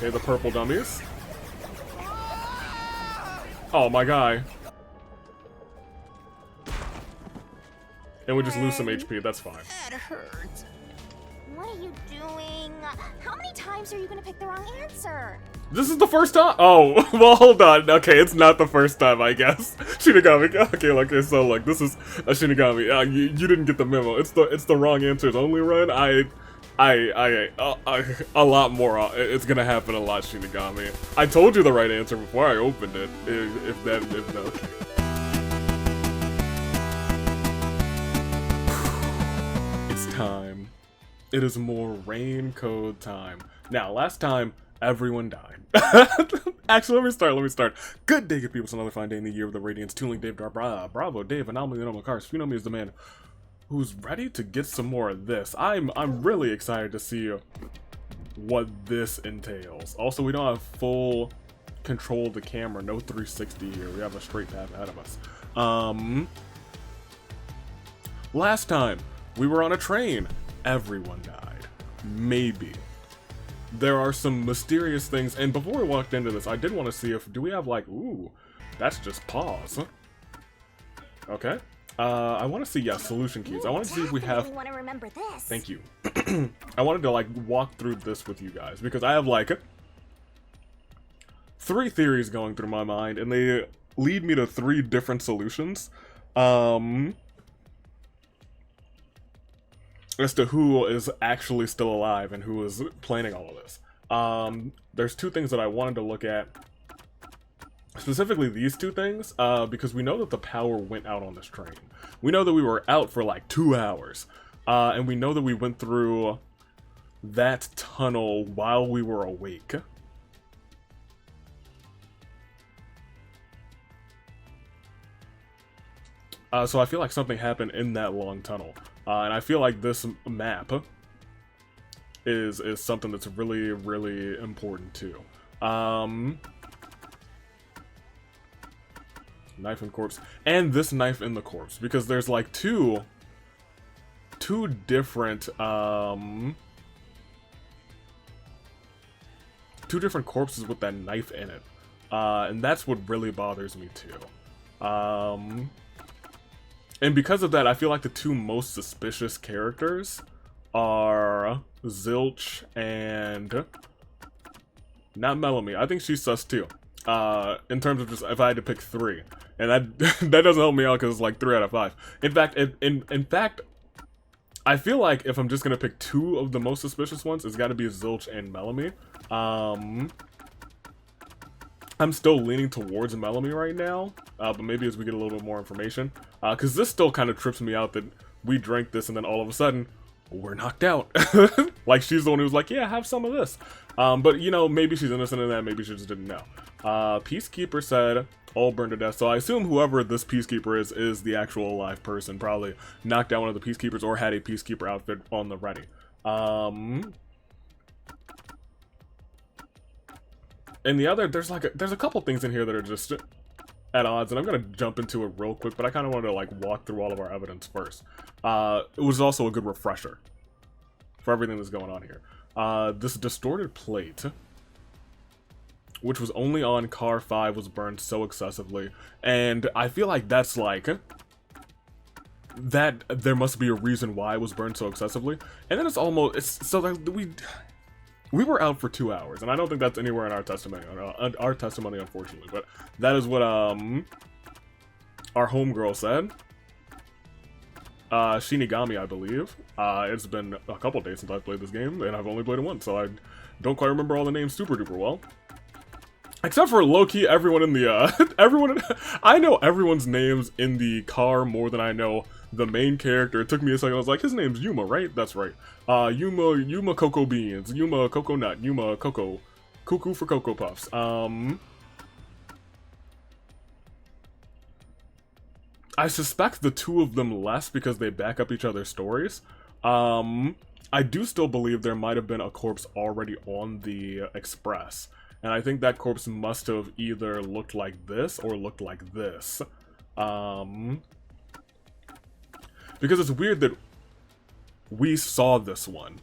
Okay, the purple dummies. Oh, my guy. And we just lose some HP, that's fine. That hurts. What are you doing? How many times are you gonna pick the wrong answer? This is the first time? Oh, well, hold on. Okay, it's not the first time, I guess. Shinigami. Okay, so, like, this is a Shinigami. You didn't get the memo. It's the wrong answers only run. A lot more. It's gonna happen a lot, Shinigami. I told you the right answer before I opened it. Okay. It's time. It is more rain code time. Now, last time, everyone died. Actually, let me start. Good day, good people. It's another fine day in the year of the Radiance. Tooling Dave Bravo, Dave, Anomaly, Anomaly Cars. You know me as the man who's ready to get some more of this. I'm really excited to see what this entails. Also, we don't have full control of the camera. No 360 here. We have a straight path ahead of us. Last time, we were on a train. Everyone died. Maybe. There are some mysterious things, and before we walked into this, I did want to see if, do we have like, ooh, that's just pause. Okay. I want to see, yeah, solution keys. I want to see if we have, want to remember this. thank you. I wanted to like walk through this with you guys, because I have like 3 theories going through my mind, and they lead me to 3 different solutions. As to who is actually still alive and who is planning all of this. There's 2 things that I wanted to look at. Specifically these 2 things, because we know that the power went out on this train. We know that we were out for like 2 hours. And we know that we went through that tunnel while we were awake. So I feel like something happened in that long tunnel. And I feel like this map is something that's really, really important too. Knife and corpse. And this knife in the corpse. Because there's like two different corpses with that knife in it. And that's what really bothers me too. And because of that, I feel like the 2 most suspicious characters are Zilch and not Melanie. I think she's sus too. In terms of just if I had to pick 3, and that that doesn't help me out because it's like 3 out of 5. In fact, in fact, I feel like if I'm just gonna pick 2 of the most suspicious ones, it's got to be Zilch and Melanie. I'm still leaning towards Melanie right now, but maybe as we get a little bit more information. Because this still kind of trips me out that we drank this and then all of a sudden, we're knocked out. Like, she's the one who's like, yeah, have some of this. But, you know, maybe she's innocent in that, maybe she just didn't know. Peacekeeper said, all burned to death. So I assume whoever this Peacekeeper is the actual alive person. Probably knocked out one of the Peacekeepers or had a Peacekeeper outfit on the ready. And the other, there's a couple things in here that are just at odds, and I'm gonna jump into it real quick, but I kind of wanted to like walk through all of our evidence first. It was also a good refresher for everything that's going on here. This distorted plate, which was only on car 5, was burned so excessively, and I feel like that's like that there must be a reason why it was burned so excessively, and then so that we were out for 2 hours, and I don't think that's anywhere in our testimony, unfortunately, but that is what our homegirl said. Shinigami, I believe. It's been a couple days since I've played this game, and I've only played it once, so I don't quite remember all the names super duper well. Except for low-key everyone in the, I know everyone's names in the car more than I know the main character. It took me a second, I was like, his name's Yuma, right? That's right. Yuma Cocoa Beans, Yuma Cocoa Nut, Yuma Cocoa, Cuckoo for Cocoa Puffs. I suspect the 2 of them less because they back up each other's stories. I do still believe there might have been a corpse already on the express. And I think that corpse must have either looked like this or looked like this. Because it's weird that we saw this one.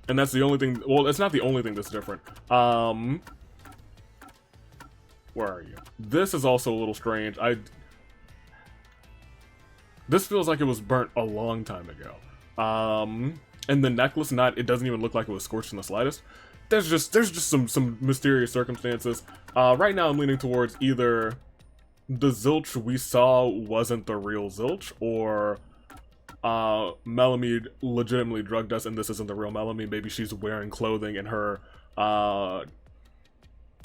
And that's the only thing, well, it's not the only thing that's different. Where are you? This is also a little strange. This feels like it was burnt a long time ago. And the necklace, it doesn't even look like it was scorched in the slightest. There's just some mysterious circumstances. Right now I'm leaning towards either the zilch we saw wasn't the real zilch, or Melamede legitimately drugged us and this isn't the real Melamede. Maybe she's wearing clothing and her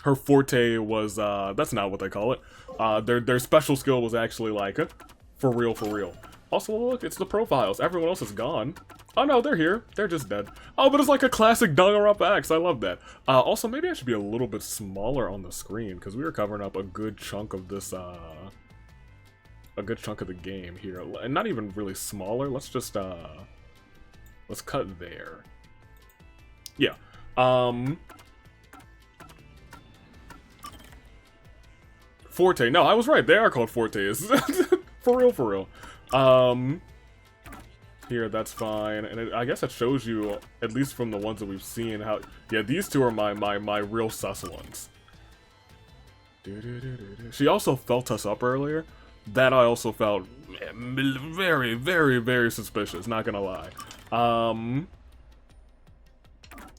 forte was, that's not what they call it. Their special skill was actually like, for real, for real. Also, look, it's the profiles. Everyone else is gone. Oh no, they're here. They're just dead. Oh, but it's like a classic Danganronpa X. I love that. Also, maybe I should be a little bit smaller on the screen, because we were covering up a good chunk of this, a good chunk of the game here. And not even really smaller. Let's just, let's cut there. Yeah. Forte. No, I was right. They are called Fortes. For real, for real. Here, that's fine. And I guess it shows you, at least from the ones that we've seen, how... Yeah, these two are my real sus ones. She also felt us up earlier. That I also felt very, very, very suspicious, not gonna lie.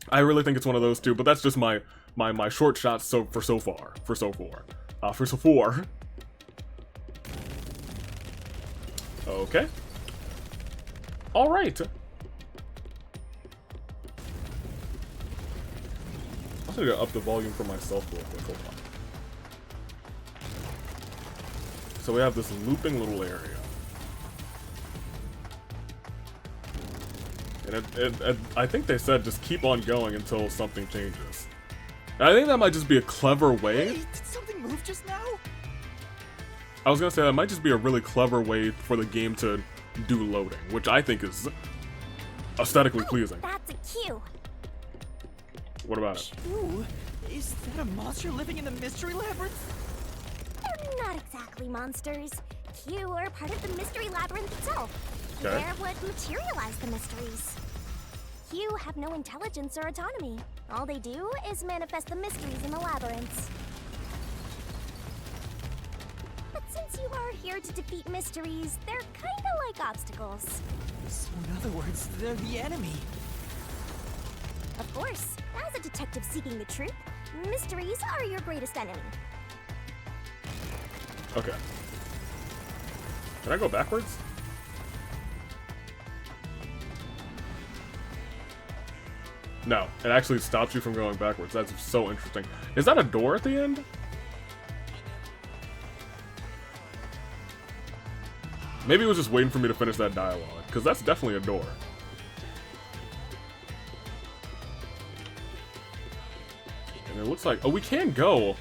I really think it's one of those two, but that's just my short shots for so far. Okay. Alright. I'm gonna up the volume for myself real quick. Hold on. So we have this looping little area. And I think they said just keep on going until something changes. And I think that might just be a clever way. Wait, did something move just now? I was gonna say that might just be a really clever way for the game to do loading, which I think is aesthetically pleasing. That's a cue. What about it? Ooh, is that a monster living in the mystery labyrinth? They're not exactly monsters. Q are part of the mystery labyrinth itself. Okay. They're what materialize the mysteries. Q have no intelligence or autonomy. All they do is manifest the mysteries in the labyrinths. But since you are here to defeat mysteries, they're kinda like obstacles. So in other words, they're the enemy. Of course, as a detective seeking the truth, mysteries are your greatest enemy. Okay. Can I go backwards? No, it actually stops you from going backwards. That's so interesting. Is that a door at the end? Maybe it was just waiting for me to finish that dialogue, because that's definitely a door. And it looks like... Oh, we can go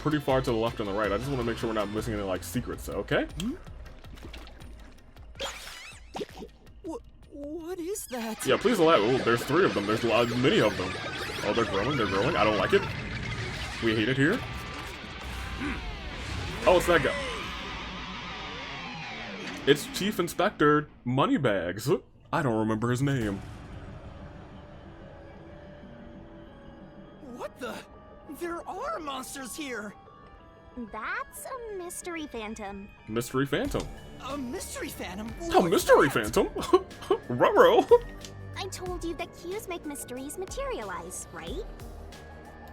pretty far to the left and the right. I just want to make sure we're not missing any, like, secrets, okay? What is that? Yeah, please allow... Oh, there's 3 of them. There's many of them. Oh, they're growing, they're growing. I don't like it. We hate it here. Oh, it's that guy. It's Chief Inspector Moneybags. I don't remember his name. What the? There are monsters here! That's a mystery phantom. Mystery Phantom. A mystery phantom? A mystery phantom? Ruh-roh. I told you that Qs make mysteries materialize, right?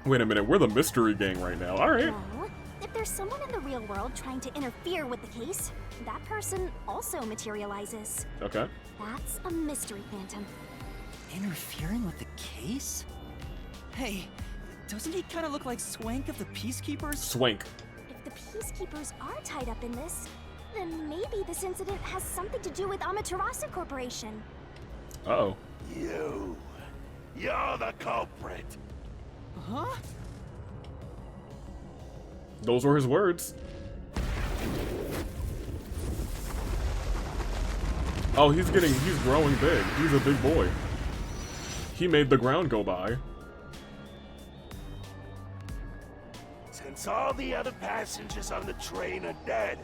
Wait a minute, we're the mystery gang right now. Alright. Well, if there's someone in the real world trying to interfere with the case, that person also materializes. Okay. That's a mystery phantom. Interfering with the case? Hey, doesn't he kind of look like Swank of the Peacekeepers? Swank. If the Peacekeepers are tied up in this, then maybe this incident has something to do with Amaterasu Corporation. Uh-oh. You're the culprit. Huh? Those were his words. Oh, he's growing big. He's a big boy. He made the ground go by. Since all the other passengers on the train are dead,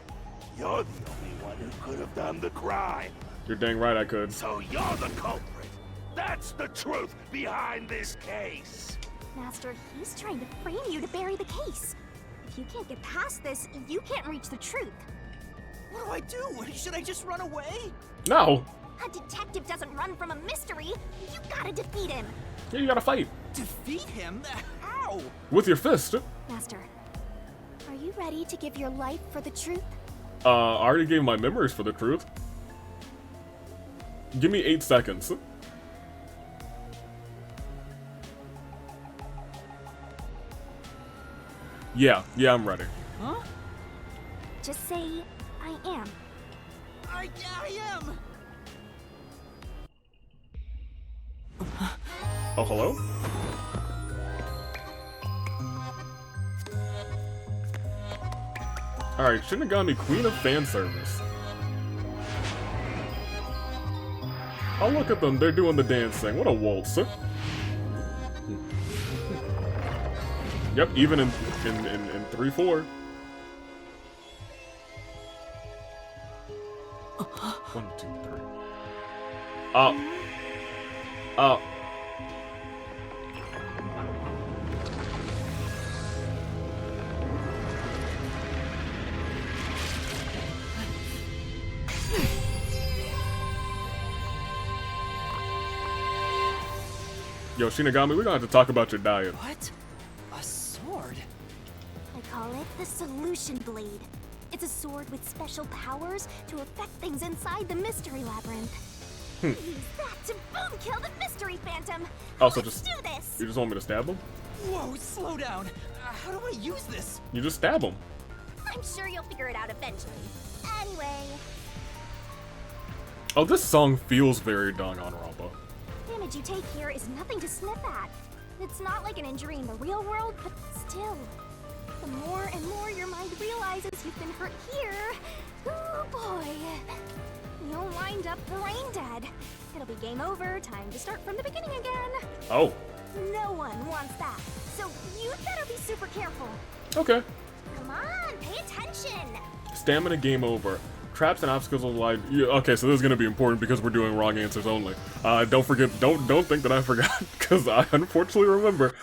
you're the only one who could have done the crime. You're dang right I could. So you're the culprit. That's the truth behind this case. Master, he's trying to frame you to bury the case. If you can't get past this, you can't reach the truth. What do I do? Should I just run away? No. A detective doesn't run from a mystery. You gotta defeat him. Yeah, you gotta fight. Defeat him? How? With your fist. Master, are you ready to give your life for the truth? I already gave my memories for the truth. Give me 8 seconds. Yeah, I'm ready. Huh? Just say, I am. I am! Oh, hello? Alright, Shinigami, Queen of Fan Service. Oh, look at them, they're doing the dancing. What a waltz. Yep, even in 3-4. 1, 2, 3. Oh. Yo, Shinigami, we're gonna have to talk about your diet. What? A sword? I call it the Solution Blade. It's a sword with special powers to affect things inside the Mystery Labyrinth. Use that to boom kill the Mystery Phantom. Oh, so Let's do this. You just want me to stab him? Whoa, slow down. How do I use this? You just stab him. I'm sure you'll figure it out eventually. Anyway, Oh, this song feels very Danganronpa. damage you take here is nothing to sniff at. It's not like an injury in the real world, but still. The more and more your mind realizes you've been hurt here, oh boy, you'll wind up brain dead. It'll be game over, time to start from the beginning again. Oh, No one wants that, so you'd better be super careful. okay. Come on, pay attention. Stamina game over. Traps and obstacles will lie. Yeah, okay, so this is gonna be important because we're doing wrong answers only. Don't forget. Don't think that I forgot, because I unfortunately remember.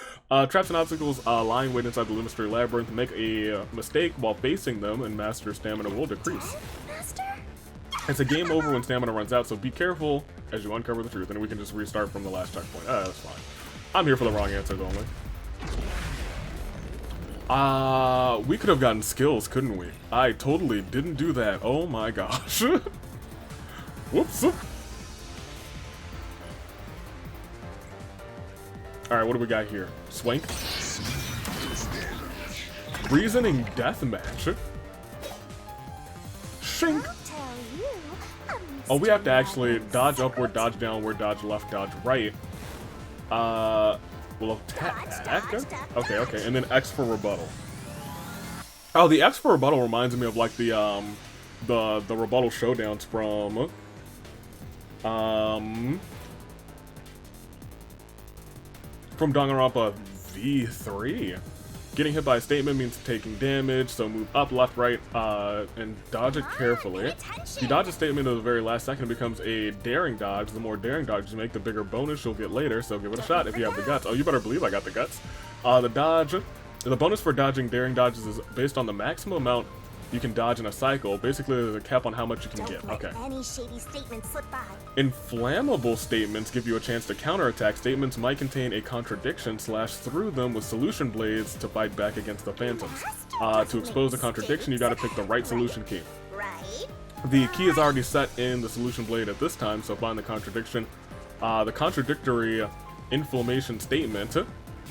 Traps and obstacles lying wait inside the mystery labyrinth. Make a mistake while facing them, and master stamina will decrease. Master? It's a game over when stamina runs out, so be careful as you uncover the truth, and we can just restart from the last checkpoint. That's fine. I'm here for the wrong answers only. We could have gotten skills, couldn't we? I totally didn't do that. Oh my gosh. Whoops. Alright, what do we got here? Swank? Reasoning deathmatch? Shink! I'll tell you. Oh, we have to actually dodge upward, dodge downward, dodge left, dodge right. Well, attack? Okay, and then X for rebuttal. Oh, the X for rebuttal reminds me of like the rebuttal showdowns from Danganronpa V3. Getting hit by a statement means taking damage, so move up, left, right, and dodge it carefully. If you dodge a statement at the very last second, it becomes a daring dodge. The more daring dodges you make, the bigger bonus you'll get later, so give it a shot if you have the guts. Oh, you better believe I got the guts. The bonus for dodging daring dodges is based on the maximum amount you can dodge in a cycle. Basically, there's a cap on how much you can get. Okay. Any shady statement slip by. Inflammable statements give you a chance to counterattack. Statements might contain a contradiction. Slash through them with solution blades to fight back against the phantoms. To expose the contradiction, you gotta pick the right solution key. Right? The key is already set in the solution blade at this time, so find the contradiction, the contradictory inflammation statement,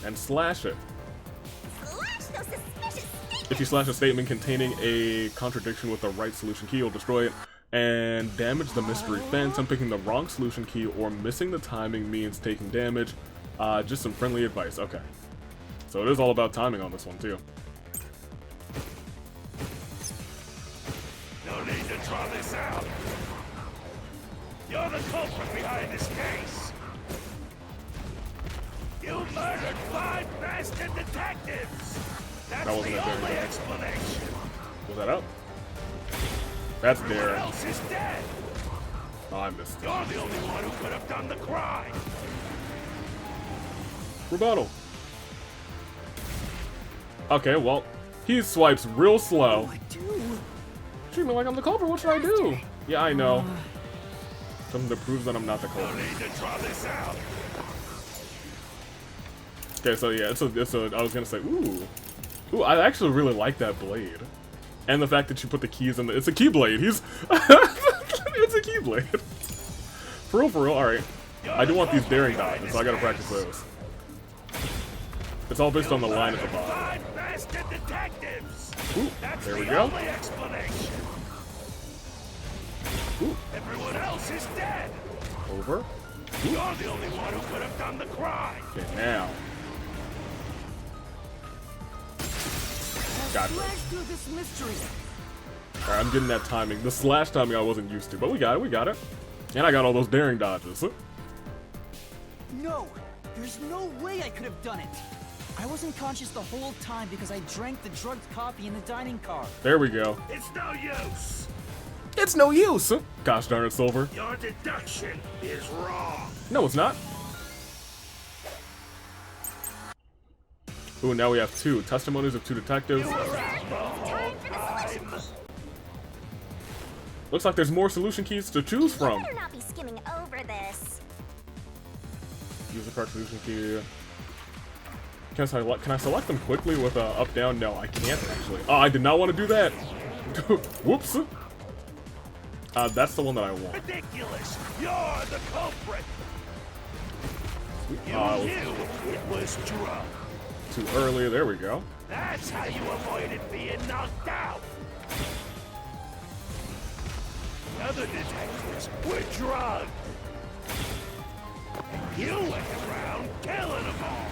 and slash it. Slash those suspicious statements. If you slash a statement containing a contradiction with the right solution key, you'll destroy it and damage the mystery phantom. Picking the wrong solution key or missing the timing means taking damage. Just some friendly advice. Okay. So it is all about timing on this one, too. No need to draw this out. You're the culprit behind this case. You murdered 5 bastard detectives. That's That wasn't the a very only good- explanation. Was that up? That's Everyone Darren. else is dead. Oh, I missed it. You're the only one who could have done the crime. Rebuttal. Okay, well, he swipes real slow. What do I do? Treat me like I'm the culprit. What should I do? Yeah, I know. Something that proves that I'm not the No culprit. need to draw this out. Okay, so yeah, I was gonna say, ooh, I actually really like that blade, and the fact that you put the keys in it's a keyblade. It's a keyblade. For real. All right, I do want these daring dodges, so I gotta practice those. It's all based on the line at the bottom. 5 bastard detectives. Ooh, That's there we the go. only explanation. Ooh, Everyone else is dead. over. You're the only one who could have done the crime. Okay, now. Gotcha. Slash through this mystery. Alright, I'm getting that timing. The slash timing I wasn't used to, but we got it. And I got all those daring dodges. No, there's no way I could have done it. I wasn't conscious the whole time because I drank the drugged coffee in the dining car. There we go. It's no use. It's no use! Gosh darn it, Silver. Your deduction is wrong. No, it's not. Ooh, now we have 2 testimonies of 2 detectives. Time for the solution. Looks like there's more solution keys to choose You from. better not be skimming over this. Use the card solution key. Can I select them quickly with up, down? No, I can't actually. Oh, I did not want to do that. Whoops. That's the one that I want. Ridiculous. You're the culprit. You Uh, knew it was drugged. Too early. There we go. That's how you avoided being knocked out. The other detectives were drugged. And you went around killing them all.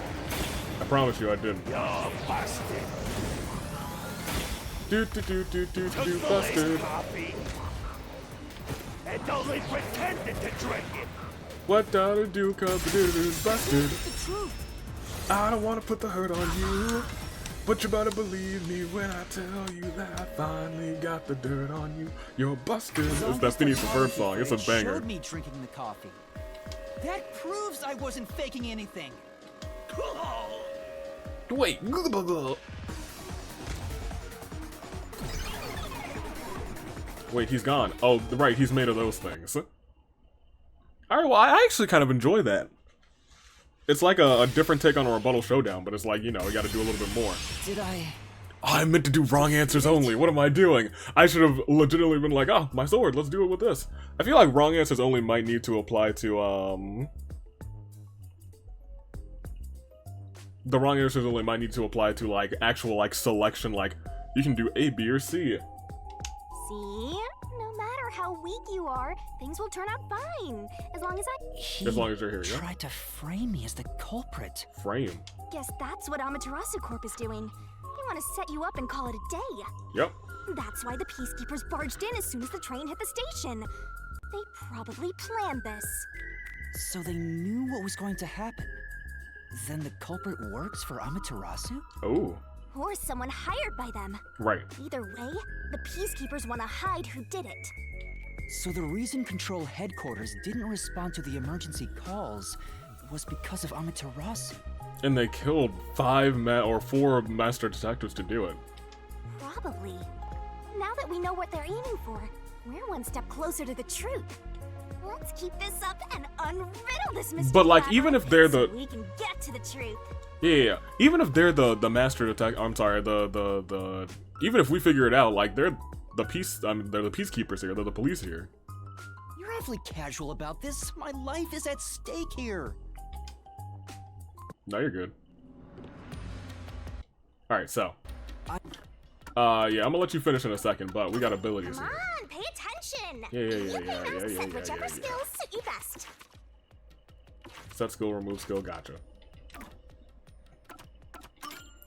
I promise you, I didn't. You're busted. Do Took the busted. lace coffee. And only pretended to drink it. What to do? Cause the dude is busted. The truth. I don't want to put the hurt on you, but you better believe me when I tell you that I finally got the dirt on you. You're busted. That's Phineas and Ferb song. It's a banger. Showed me drinking the coffee. That proves I wasn't faking anything. Wait. Wait, he's gone. Oh, right, he's made of those things. Alright, well, I actually kind of enjoy that. It's like a different take on a rebuttal showdown, but it's like, you know, you gotta do a little bit more. Did I? Oh, I meant to do wrong answers only. What am I doing? I should have legitimately been like, oh, my sword, let's do it with this. I feel like wrong answers only might need to apply to, the wrong answers only might need to apply to, like, actual, like, selection, like, you can do A, B, or C. See? No matter how weak you are, things will turn out fine. As long as you're here, yeah? Tried to frame me as the culprit. Frame. Guess that's what Amaterasu Corp is doing. They want to set you up and call it a day. Yep. That's why the Peacekeepers barged in as soon as the train hit the station. They probably planned this. So they knew what was going to happen. Then the culprit works for Amaterasu? Oh, Or someone hired by them. right. Either way, the Peacekeepers want to hide who did it. So the reason Control Headquarters didn't respond to the emergency calls was because of Amaterasu. And they killed 4 master detectives to do it. Probably. Now that we know what they're aiming for, we're one step closer to the truth. Let's keep this up and unriddle this mystery. But, like, lab even if they're so the- we can get to the truth. Yeah. Even if they're the master detective, I'm sorry, even if we figure it out, like, they're the peacekeepers here, they're the police here. You're awfully casual about this. My life is at stake here. No, you're good. Alright, so. I- Yeah, I'm gonna let you finish in a second, but we got abilities Come here. on, pay attention. Yeah. Set whichever skills suit you best. Set skill, remove skill, gotcha.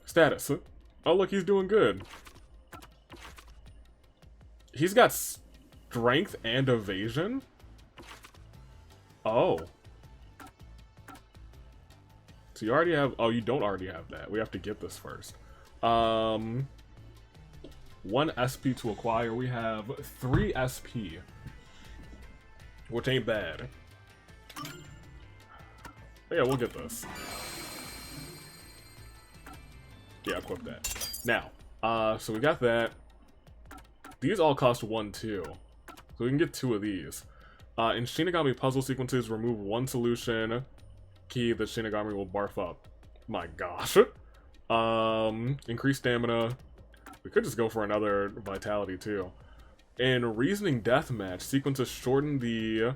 Status. Oh, look, he's doing good. He's got strength and evasion? Oh. So you already have... Oh, you don't already have that. We have to get this first. 1 SP to acquire. We have 3 SP. which ain't bad. But yeah, we'll get this. Yeah, equip that. Now, so we got that. These all cost 1 too. So we can get 2 of these. In Shinigami puzzle sequences, remove 1 solution key that Shinigami will barf up. My gosh. Increase stamina. We could just go for another vitality too. In Reasoning Deathmatch, sequences shorten the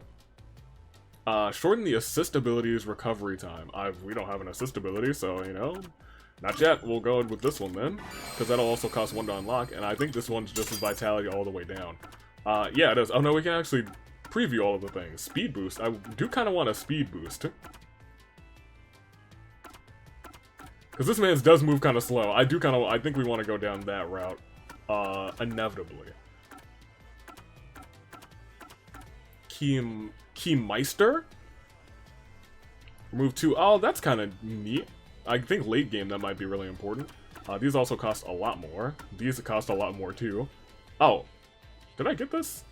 assist ability's recovery time. We don't have an assist ability, so you know, not yet. We'll go with this one then, because that'll also cost 1 to unlock, and I think this one's just vitality all the way down. Yeah, it is. Oh no, we can actually preview all of the things. Speed boost. I do kind of want a speed boost. Because this man's does move kind of slow. I think we want to go down that route. Inevitably. Keymeister? Remove 2. Oh, that's kind of neat. I think late game that might be really important. These also cost a lot more. These cost a lot more too. Oh. Did I get this?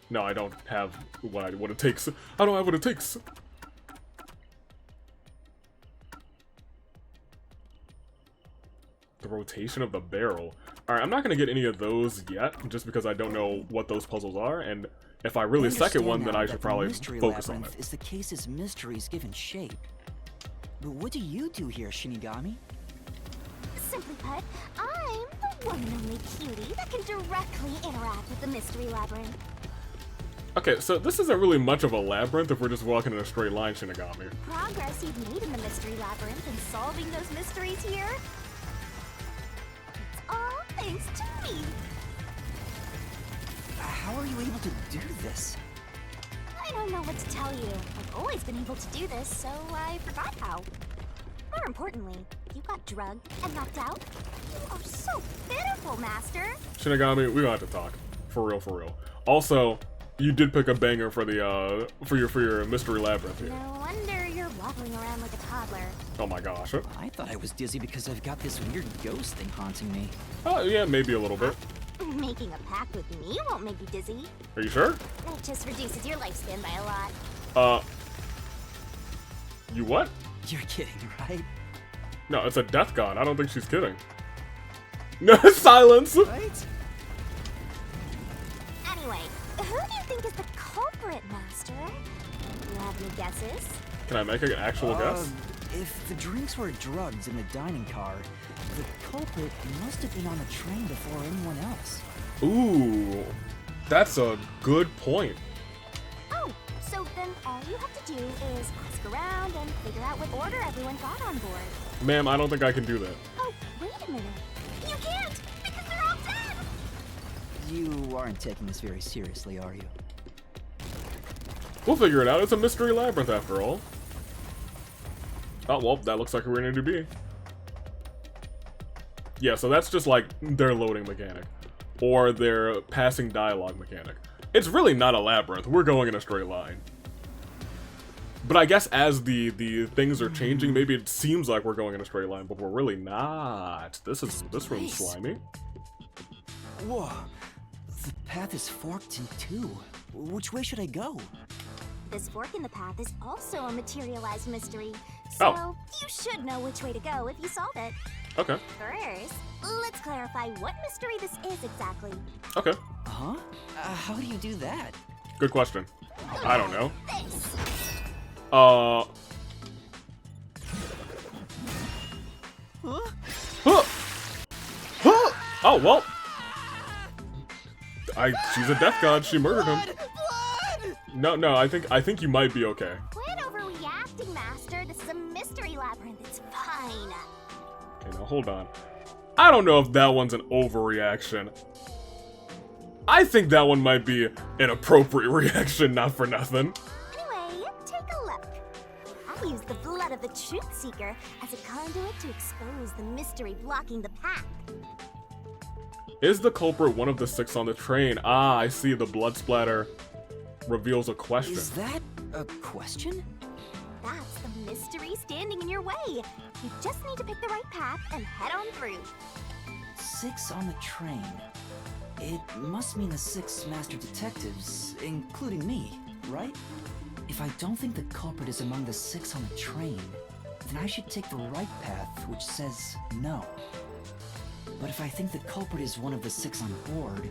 No, I don't have what it takes. I don't have what it takes. The rotation of the barrel. Alright, I'm not going to get any of those yet, just because I don't know what those puzzles are, and if I really second one, then I should probably focus on it. Is the case's mysteries given shape. But what do you do here, Shinigami? Simply put, I'm the one and only cutie that can directly interact with the Mystery Labyrinth. Okay, so this isn't really much of a labyrinth if we're just walking in a straight line, Shinigami. Progress you've made in the Mystery Labyrinth and solving those mysteries here, it's all thanks to me. How are you able to do this? I don't know what to tell you. I've always been able to do this, so I forgot how. More importantly, you got drugged and knocked out. You are so pitiful, Master. Shinigami, we gonna have to talk. For real, for real. Also, you did pick a banger for the for your mystery labyrinth here. No wonder you're wobbling around like a toddler. Oh my gosh. I thought I was dizzy because I've got this weird ghost thing haunting me. Oh yeah, maybe a little bit. Making a pact with me won't make you dizzy. Are you sure? That just reduces your lifespan by a lot. You what? You're kidding, right? No, it's a death god. I don't think she's kidding. No, silence! Right? Anyway, who do you think is the culprit, Master? You have any guesses? Can I make an actual guess? If the drinks were drugs in the dining car, the culprit must have been on the train before anyone else. Ooh, that's a good point. Oh, so then all you have to do is ask around and figure out what order everyone got on board. Ma'am, I don't think I can do that. Oh, wait a minute. You can't, because they're all dead! You aren't taking this very seriously, are you? We'll figure it out. It's a mystery labyrinth after all. Oh, well, that looks like where we need to be. Yeah, so that's just like their loading mechanic. Or their passing dialogue mechanic. It's really not a labyrinth. We're going in a straight line. But I guess as the things are changing, maybe it seems like we're going in a straight line, but we're really not. This room's slimy. Whoa. The path is forked in 2. Which way should I go? This fork in the path is also a materialized mystery, so you should know which way to go if you solve it. Okay. First, let's clarify what mystery this is exactly. Okay. Huh? How do you do that? Good question. I don't know. This. Huh? Huh. Huh. Oh, well. She's a death god. She murdered him. Blood! No, I think you might be okay. Quit overreacting, Master. This is a mystery labyrinth. It's fine. Okay, now hold on. I don't know if that one's an overreaction. I think that one might be an appropriate reaction, not for nothing. Anyway, take a look. I'll use the blood of the Truth Seeker as a conduit to expose the mystery blocking the path. Is the culprit one of the 6 on the train? Ah, I see. The blood splatter reveals a question. Is that a question? That's the mystery standing in your way. You just need to pick the right path and head on through. 6 on the train. It must mean the 6 master detectives, including me. right? If I don't think the culprit is among the 6 on the train, then I should take the right path, which says no. But if I think the culprit is one of the 6 on board,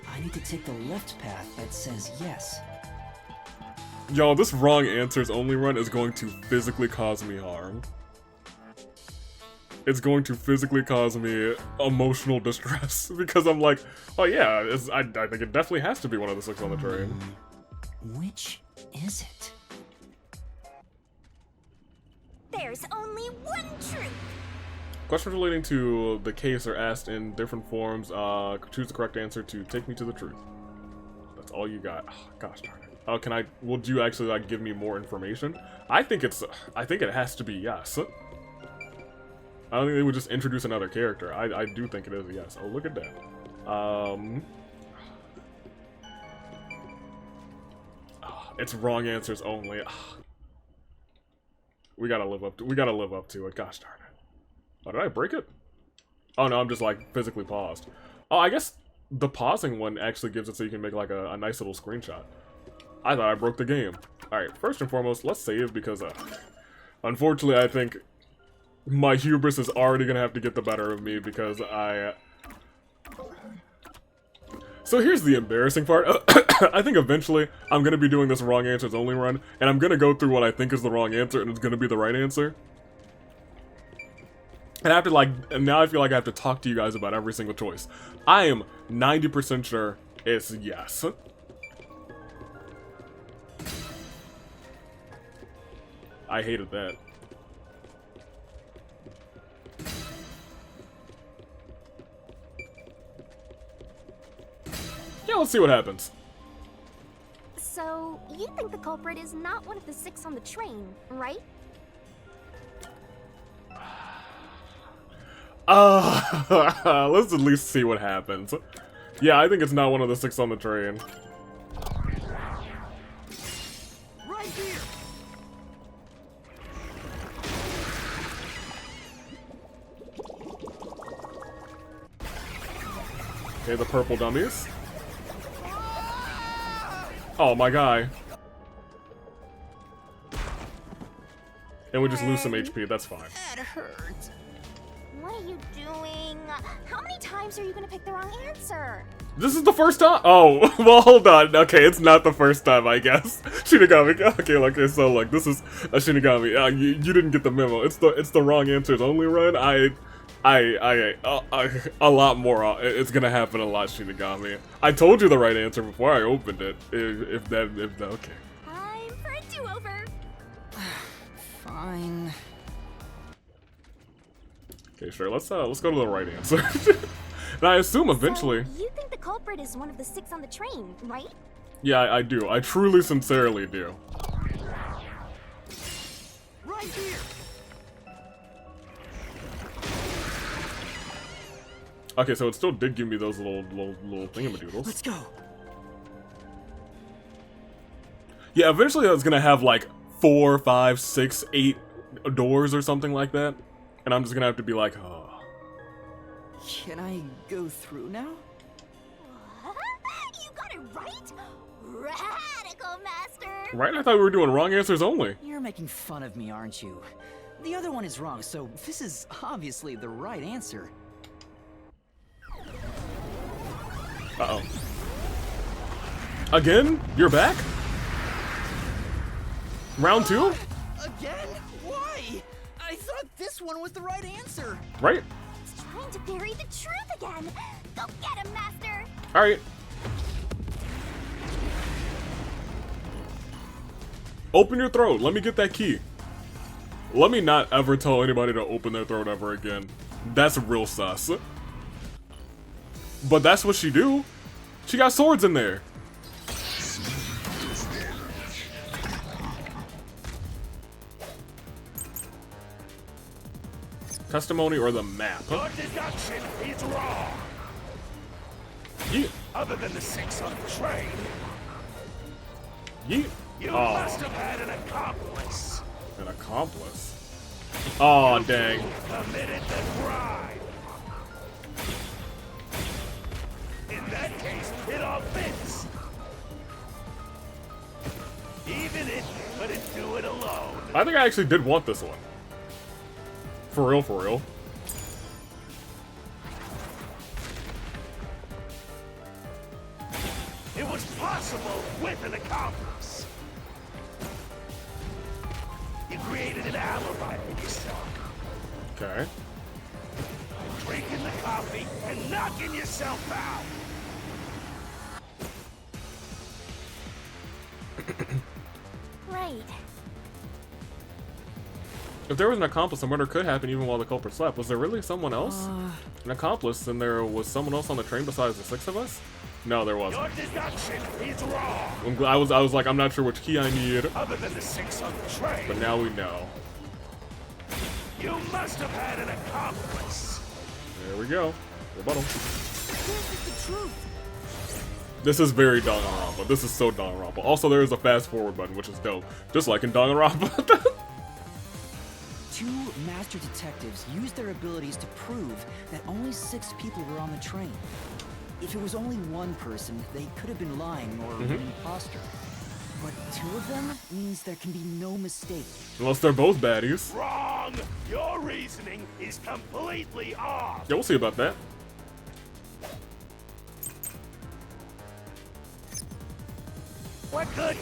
I need to take the left path that says yes. Yo, this wrong answers only run is going to physically cause me harm. It's going to physically cause me emotional distress because I'm like, oh yeah, I think it definitely has to be one of the 6 on the train. Which is it? There's only one truth. Questions relating to the case are asked in different forms. Choose the correct answer to take me to the truth. That's all you got. Oh, gosh darn it. Oh, would you actually like give me more information? I think it has to be yes. I don't think they would just introduce another character. I do think it is a yes. Oh, look at that. It's wrong answers only. We gotta live up to it. Gosh darn it. Oh, did I break it? Oh no, I'm just like physically paused. Oh, I guess the pausing one actually gives it so you can make like a nice little screenshot. I thought I broke the game. Alright, first and foremost, let's save because unfortunately I think my hubris is already gonna have to get the better of me because So here's the embarrassing part. I think eventually I'm gonna be doing this wrong answers only run, and I'm gonna go through what I think is the wrong answer, and it's gonna be the right answer. And I have to and now I feel like I have to talk to you guys about every single choice. I am 90% sure it's yes. I hated that. Yeah, let's see what happens. So, you think the culprit is not one of the 6 on the train, right? Let's at least see what happens. Yeah, I think it's not one of the 6 on the train. Right here! Okay, the purple dummies. Oh, my guy. And we just lose some HP, that's fine. That hurt. What are you doing? How many times are you gonna pick the wrong answer? This is the first time? Oh, well, hold on. Okay, it's not the first time, I guess. Shinigami. Okay, so, like, this is a Shinigami. You didn't get the memo. It's the wrong answers only run. A lot more. It's gonna happen a lot, Shinigami. I told you the right answer before I opened it. If that, okay. Time for a do-over. Fine. Okay, sure. Let's go to the right answer. And I assume eventually. So, you think the culprit is one of the 6 on the train, right? Yeah, I do. I truly, sincerely do. Right here! Okay, so it still did give me those little thingamadoodles. Let's go. Yeah, eventually I was gonna have like 4, 5, 6, 8 doors or something like that, and I'm just gonna have to be like, oh. Can I go through now? What? You got it right? Radical Master! Right? I thought we were doing wrong answers only. You're making fun of me, aren't you? The other one is wrong, so this is obviously the right answer. Uh-oh. Again? You're back? Round 2? Again? Why? I thought this one was the right answer. Right? He's trying to bury the truth again! Go get him, Master! Alright. Open your throat. Let me get that key. Let me not ever tell anybody to open their throat ever again. That's real sus. But that's what she do. She got swords in there. Testimony or the map? Your deduction is wrong. Yeah. Other than the 6 on the train, Yeah. you Oh. must have had an accomplice. An accomplice. Oh, dang. Committed the crime. In that case, it all fits. Even if you couldn't do it alone. I think I actually did want this one. For real, for real. It was possible with an accomplice. You created an alibi for yourself. Okay. Drinking the coffee and knocking yourself out. Right. If there was an accomplice, a murder could happen even while the culprit slept. Was there really someone else? An accomplice, and there was someone else on the train besides the 6 of us? No, there wasn't. Your deduction is wrong. I was like, I'm not sure which key I need, Other than the 6 on the train, but now we know. you must have had an accomplice. There we go. Rebuttal. This is the truth. This is very Danganronpa. This is so Danganronpa. Also, there is a fast forward button, which is dope. Just like in Danganronpa. 2 master detectives used their abilities to prove that only 6 people were on the train. If it was only one person, they could have been lying or an imposter. But 2 of them means there can be no mistake. Unless they're both baddies. Wrong. Your reasoning is completely off. Yeah, we'll see about that. What good?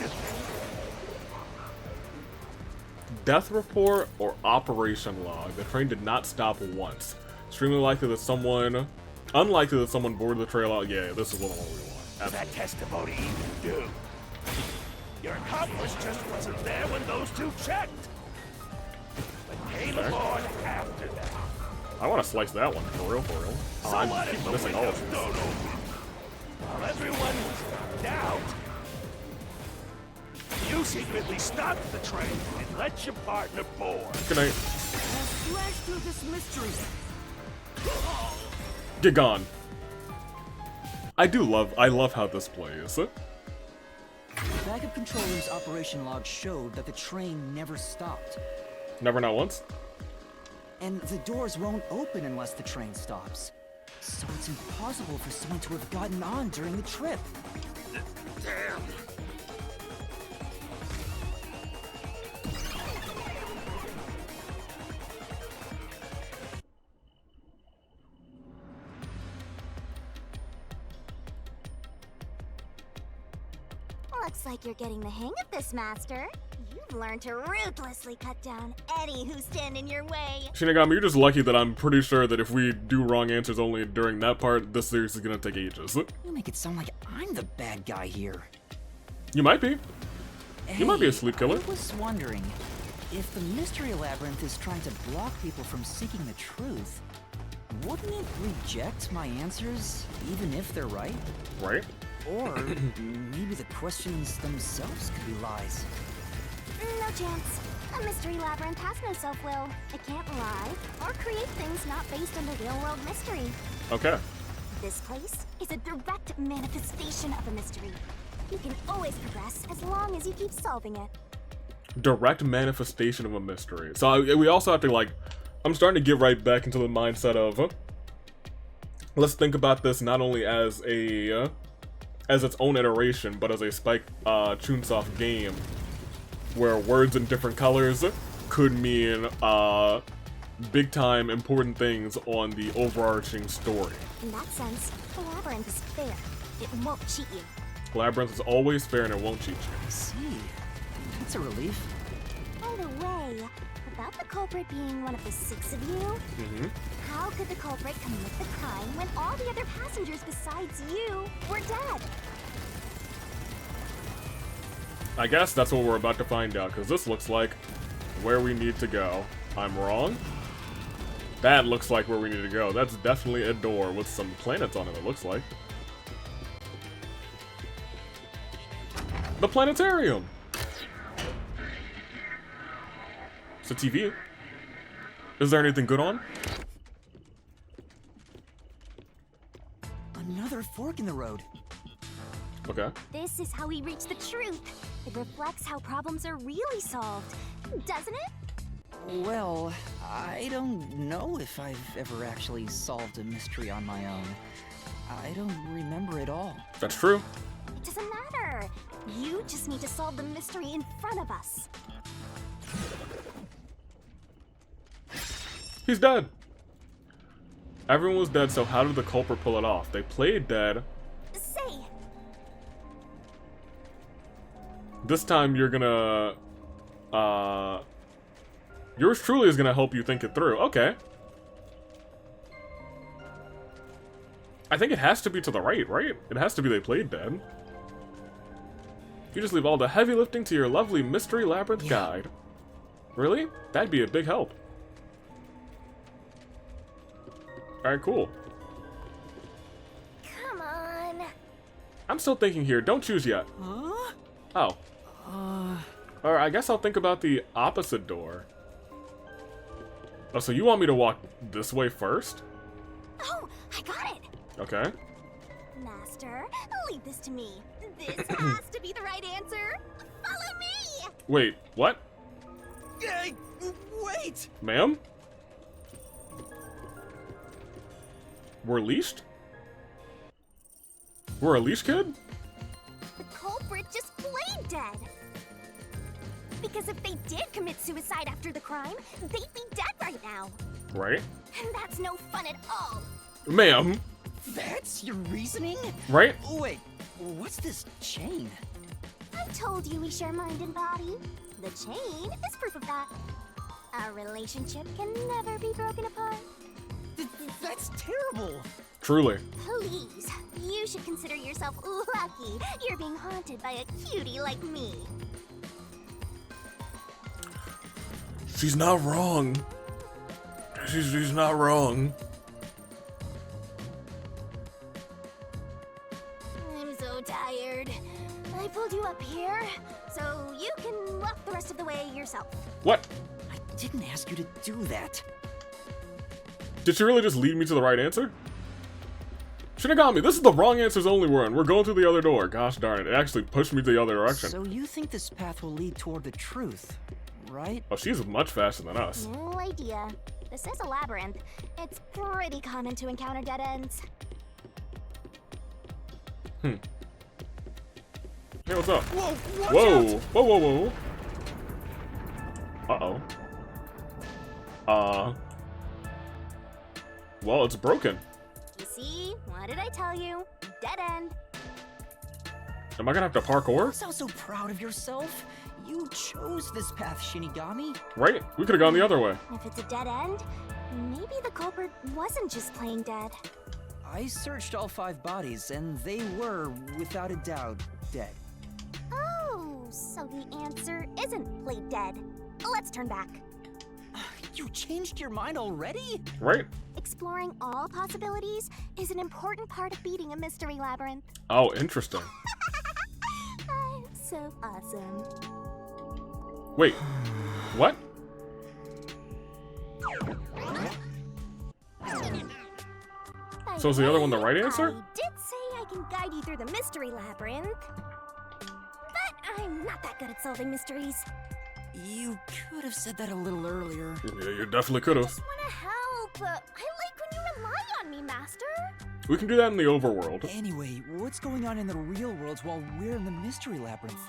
Death report or operation log. The train did not stop once. Extremely likely that someone... Unlikely that someone boarded the trail out. Yeah, this is what we want. Does that testimony even do? Your accomplice just wasn't there when those 2 checked. But came aboard after that. I want to slice that one for real, for real. So I what keep if the missing all windows of don't these. open? While everyone was in doubt, you secretly stopped the train and let your partner board. Can I... Slash through this mystery. Get gone. I love how this plays. The backup control room's operation log showed that the train never stopped. Never not once? And the doors won't open unless the train stops. So it's impossible for someone to have gotten on during the trip. Damn. Looks like you're getting the hang of this, Master. You've learned to ruthlessly cut down any who stand in your way. Shinigami, you're just lucky that I'm pretty sure that if we do wrong answers only during that part, this series is gonna take ages. You make it sound like I'm the bad guy here. You might be. Hey, You might be a sleep killer. I was wondering, if the Mystery Labyrinth is trying to block people from seeking the truth, wouldn't it reject my answers, even if they're right? Right? Or maybe the questions themselves could be lies. No chance. A mystery labyrinth has no self-will. It can't lie or create things not based on the real-world mystery. Okay. This place is a direct manifestation of a mystery. You can always progress as long as you keep solving it. Direct manifestation of a mystery. So we also have to, like, I'm starting to get right back into the mindset of, let's think about this not only as a, as its own iteration, but as a Spike Chunsoft game, where words in different colors could mean big time important things on the overarching story. In that sense, the labyrinth is fair. It won't cheat you. Labyrinth is always fair and it won't cheat you. I see. That's a relief. By the way, about the culprit being one of the 6 of you, how could the culprit commit the crime when all the other passengers besides you were dead? I guess that's what we're about to find out, because this looks like where we need to go. I'm wrong? That looks like where we need to go. That's definitely a door with some planets on it, it looks like. The planetarium! It's a TV. Is there anything good on? Another fork in the road. Okay. This is how we reach the truth. It reflects how problems are really solved, doesn't it? Well, I don't know if I've ever actually solved a mystery on my own. I don't remember it all. That's true. It doesn't matter. You just need to solve the mystery in front of us. He's dead. Everyone was dead, so how did the culprit pull it off? They played dead. Say, This time you're gonna, yours truly is gonna help you think it through. Okay. I think it has to be to the right? It has to be they played dead. You just leave all the heavy lifting to your lovely Mystery Labyrinth guide. Really? That'd be a big help. Alright, cool. come on. I'm still thinking here. Don't choose yet. Huh? Oh. Or I guess I'll think about the opposite door. Oh, so you want me to walk this way first? Oh, I got it. Okay. Master, leave this to me. This has to be the right answer. Follow me. Wait, what? Hey, wait! Ma'am? We're leashed? We're a leash kid? The culprit just played dead. Because if they did commit suicide after the crime, they'd be dead right now. Right? And that's no fun at all. Ma'am? That's your reasoning? Right? Wait, what's this chain? I told you we share mind and body. The chain is proof of that. Our relationship can never be broken apart. That's terrible! Truly. Please, you should consider yourself lucky you're being haunted by a cutie like me. She's not wrong. She's not wrong. I'm so tired. I pulled you up here, so you can walk the rest of the way yourself. What? I didn't ask you to do that. Did she really just lead me to the right answer? Shinigami, this is the wrong answers only one. We're going through the other door. Gosh darn it. It actually pushed me to the other direction. So you think this path will lead toward the truth, right? Oh, she's much faster than us. No idea. This is a labyrinth. It's pretty common to encounter dead ends. Hey, what's up? Whoa, watch Whoa. out! Whoa, whoa, whoa. Uh-oh. Well, it's broken. You see? What did I tell you? Dead end. Am I gonna have to parkour? You sound so proud of yourself. You chose this path, Shinigami. Right? We could've gone the other way. If it's a dead end, maybe the culprit wasn't just playing dead. I searched all 5 bodies, and they were, without a doubt, dead. Oh, so the answer isn't played dead. Let's turn back. You changed your mind already? Right? Exploring all possibilities is an important part of beating a mystery labyrinth. Oh, interesting. I'm so awesome. Wait. What? So is the other one the right answer? I did say I can guide you through the mystery labyrinth. But I'm not that good at solving mysteries. You could have said that a little earlier. Yeah, you definitely could've. I want to help. I like when you rely on me, Master. We can do that in the overworld. Anyway, what's going on in the real world while we're in the mystery labyrinth?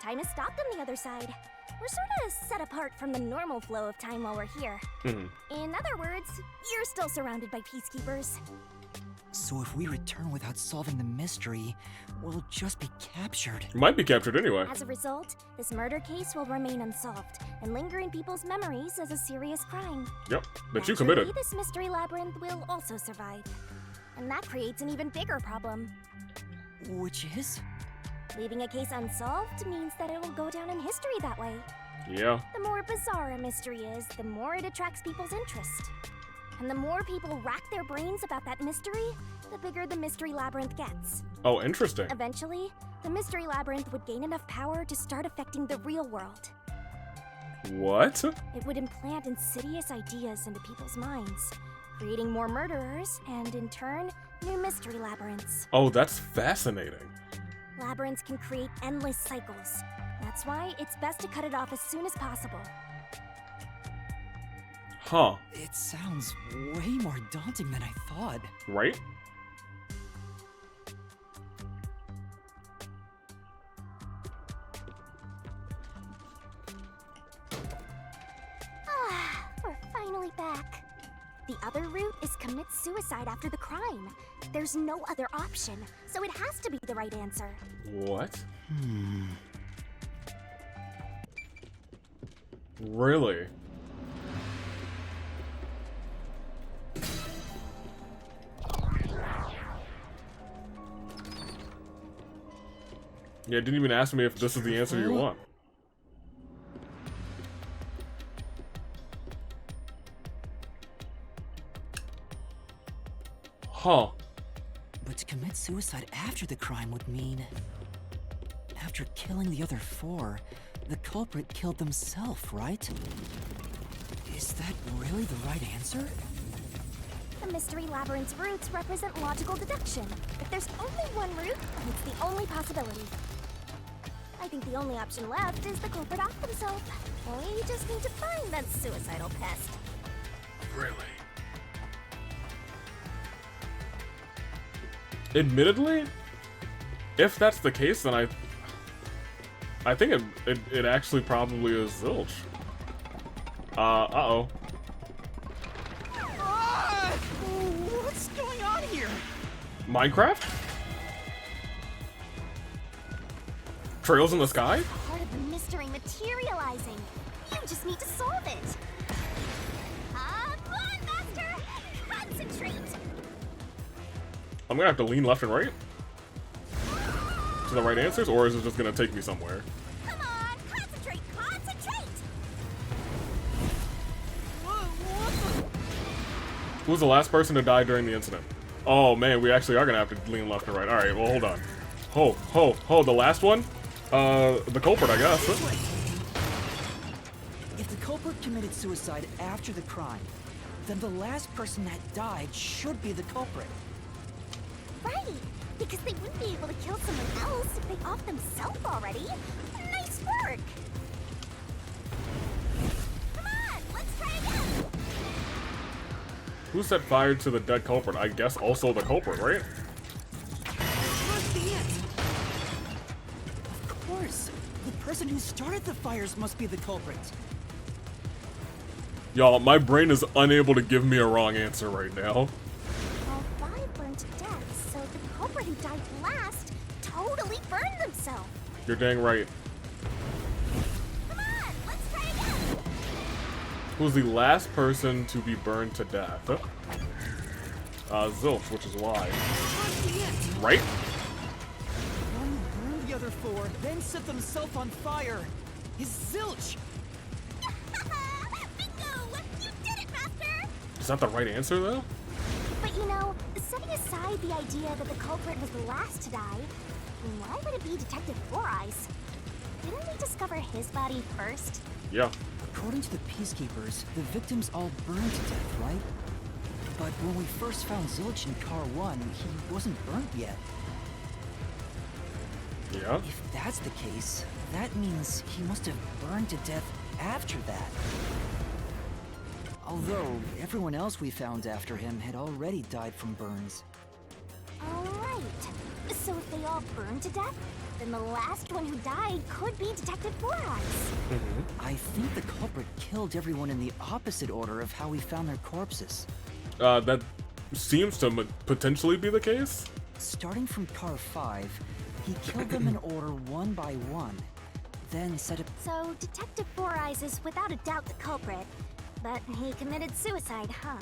Time has stopped on the other side. We're sort of set apart from the normal flow of time while we're here. In other words, you're still surrounded by peacekeepers. So if we return without solving the mystery, we'll just be captured. You might be captured anyway. As a result, this murder case will remain unsolved and linger in people's memories as a serious crime. Yep, that you Naturally, committed. This mystery labyrinth will also survive. And that creates an even bigger problem. Which is? Leaving a case unsolved means that it will go down in history that way. Yeah. The more bizarre a mystery is, the more it attracts people's interest. And the more people rack their brains about that mystery, the bigger the mystery labyrinth gets. Oh, interesting. Eventually, the mystery labyrinth would gain enough power to start affecting the real world. What? It would implant insidious ideas into people's minds, creating more murderers and, in turn, new mystery labyrinths. Oh, that's fascinating. Labyrinths can create endless cycles. That's why it's best to cut it off as soon as possible. Huh. It sounds way more daunting than I thought. The other route is commit suicide after the crime. There's no other option, so it has to be the right answer. What? Really? Yeah, it didn't even ask me if this is the answer you want. Huh. But to commit suicide after the crime would mean... After killing the other four, the culprit killed themselves, right? Is that really the right answer? The Mystery Labyrinth's routes represent logical deduction. If there's only one route, it's the only possibility. I think the only option left is the culprit off themselves. We just need to find that suicidal pest. Really? Admittedly, if that's the case, then I think it actually probably is Zilch. Uh-oh. What's going on here? Minecraft? Trails in the sky? Part of the mystery materializing. You just need to solve it. Come on, Master! Concentrate! I'm gonna have to lean left and right to the right answers, or is it just gonna take me somewhere? Come on, concentrate, concentrate! Who was the last person to die during the incident? Oh man, we actually are gonna have to lean left and right. Alright, well hold on. Ho, the last one? The culprit, I guess. If the culprit committed suicide after the crime, then the last person that died should be the culprit. Right, because they wouldn't be able to kill someone else if they off themselves already. Nice work! Come on, let's try again! Who set fire to the dead culprit? I guess also the culprit, right? Must be it. Of course. The person who started the fires must be the culprit. Y'all, my brain is unable to give me a wrong answer right now. All five burned to death, so the culprit who died last totally burned themselves. You're dang right. Come on, let's try again! Who's the last person to be burned to death? Zilch, which is why. Must be it. Right? One burned the other four, then set themselves on fire. Is Zilch. Bingo! You did it, Master! Is that the right answer, though? But you know, setting aside the idea that the culprit was the last to die, why would it be Detective Four Eyes? Didn't we discover his body first? Yeah. According to the Peacekeepers, the victims all burned to death, right? But when we first found Zilch in Car 1, he wasn't burnt yet. Yeah? If that's the case, that means he must have burned to death after that. Although, everyone else we found after him had already died from burns. Alright. So if they all burned to death, then the last one who died could be Detective Four Eyes. I think the culprit killed everyone in the opposite order of how we found their corpses. That seems to potentially be the case. Starting from Car 5, he killed them in order one by one, then set up... So Detective Four Eyes is without a doubt the culprit, but he committed suicide, huh?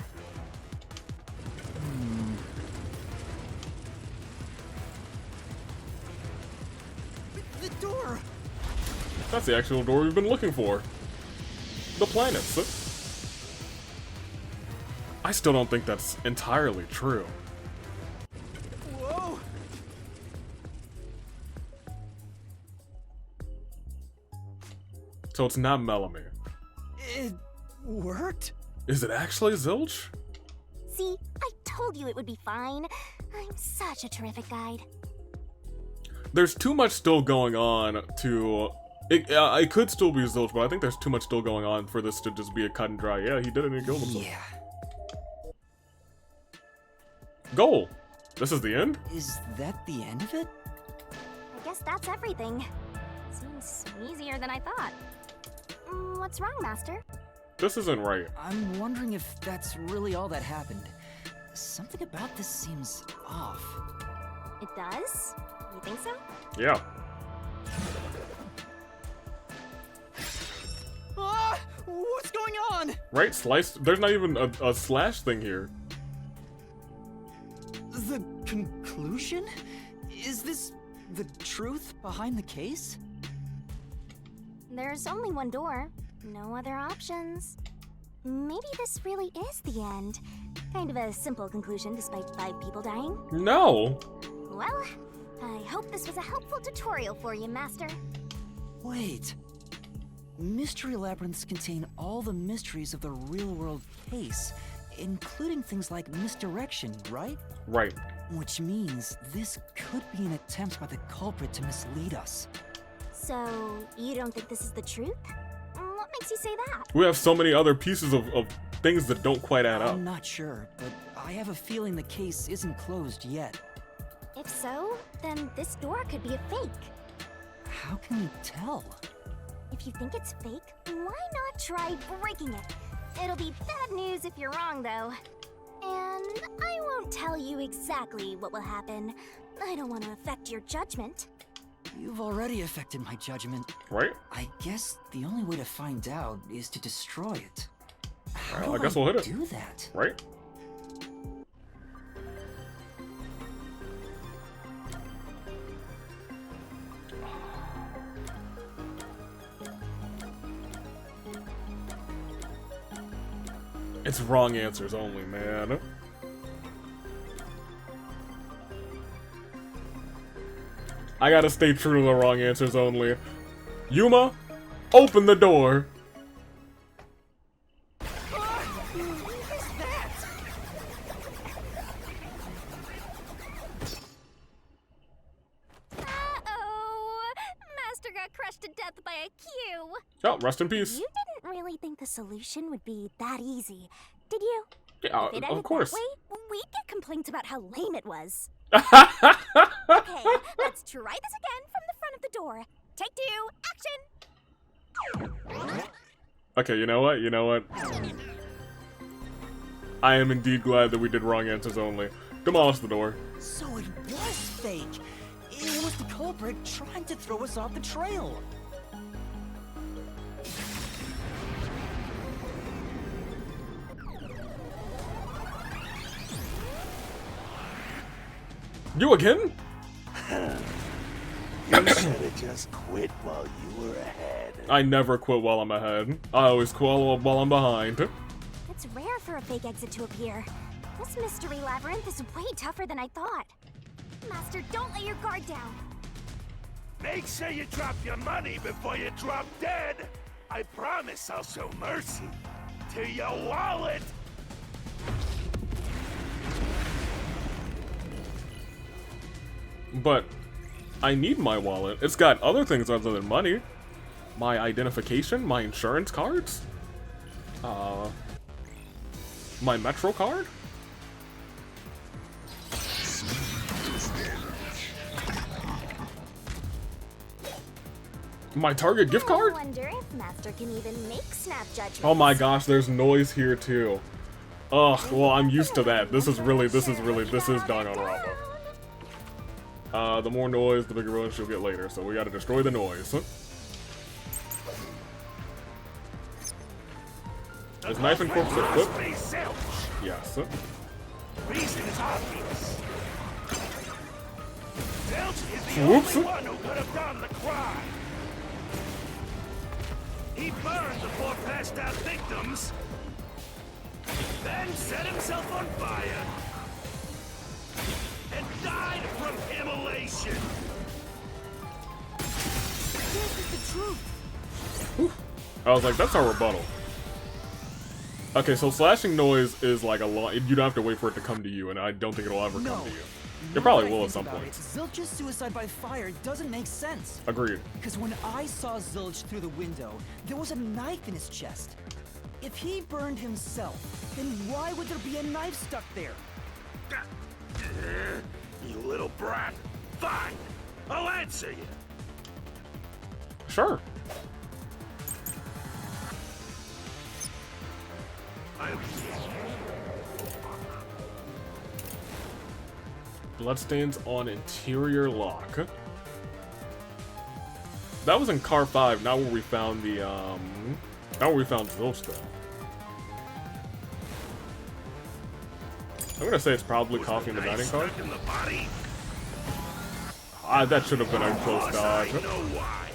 The door! That's the actual door we've been looking for. The planets. I still don't think that's entirely true. Whoa! So it's not Melanie. It worked? Is it actually Zilch? See, I told you it would be fine. I'm such a terrific guide. There's too much still going on to... It could still be Zilch, but I think there's too much still going on for this to just be a cut and dry. Yeah, he did it and he killed himself. Yeah. Goal! This is the end? Is that the end of it? I guess that's everything. Seems easier than I thought. What's wrong, Master? This isn't right. I'm wondering if that's really all that happened. Something about this seems off. It does? You think so? Yeah. Ah! What's going on? Right? Slice. There's not even a slash thing here. The conclusion? Is this the truth behind the case? There's only one door. No other options. Maybe this really is the end. Kind of a simple conclusion despite 5 people dying. No. Well, I hope this was a helpful tutorial for you, Master. Wait. Mystery labyrinths contain all the mysteries of the real-world case, including things like misdirection, right? Right. Which means this could be an attempt by the culprit to mislead us. So, you don't think this is the truth? What makes you say that? We have so many other pieces of things that don't quite add up. I'm not sure, but I have a feeling the case isn't closed yet. If so, then this door could be a fake. How can we tell? If you think it's fake, why not try breaking it? It'll be bad news if you're wrong, though. And I won't tell you exactly what will happen. I don't want to affect your judgment. You've already affected my judgment. Right? I guess the only way to find out is to destroy it. How Well, I do guess we'll hit it. do that? Right? It's wrong answers only, man. I gotta stay true to the wrong answers only. Yuma, open the door. Uh-oh! Master got crushed to death by a queue. Oh, rest in peace. You didn't really think the solution would be that easy, did you? Yeah, If it of ended course. that way, we'd get complaints about how lame it was. Okay. Okay, let's try this again from the front of the door. Take 2, action! Okay, you know what? You know what? I am indeed glad that we did wrong answers only. Demolish the door. So it was fake. It was the culprit trying to throw us off the trail. You again? You should have just quit while you were ahead. I never quit while I'm ahead. I always quit while I'm behind. It's rare for a fake exit to appear. This mystery labyrinth is way tougher than I thought. Master, don't let your guard down. Make sure you drop your money before you drop dead. I promise I'll show mercy to your wallet. But I need my wallet. It's got other things other than money. My identification, my insurance cards, my Metro card. My Target gift card? I wonder if Master can even make snap judgments. Oh my gosh, there's noise here too. Ugh, well I'm used to that. This is Danganronpa. The more noise, the bigger bonus you'll get later, so we gotta destroy the noise. Is knife and corpse equipped? Yes. Reason is obvious. Zilch is the Whoops. only one who could have done the crime. He burned the 4 passed out victims, then set himself on fire, and died from immolation. This is the truth. I was like, that's our rebuttal. Okay, so slashing noise is like a lot. You don't have to wait for it to come to you, and I don't think it'll ever come to you. It probably will at some point. Zilch's suicide by fire doesn't make sense. Agreed. Because when I saw Zilch through the window, there was a knife in his chest. If he burned himself, then why would there be a knife stuck there? You little brat. Fine. I'll answer you. Sure. Bloodstains on interior lock. That was in car 5, not where we found the, not where we found Zilch, though. I'm gonna say it's probably coffee in the dining car. Ah, that should have been a close dodge. I know why.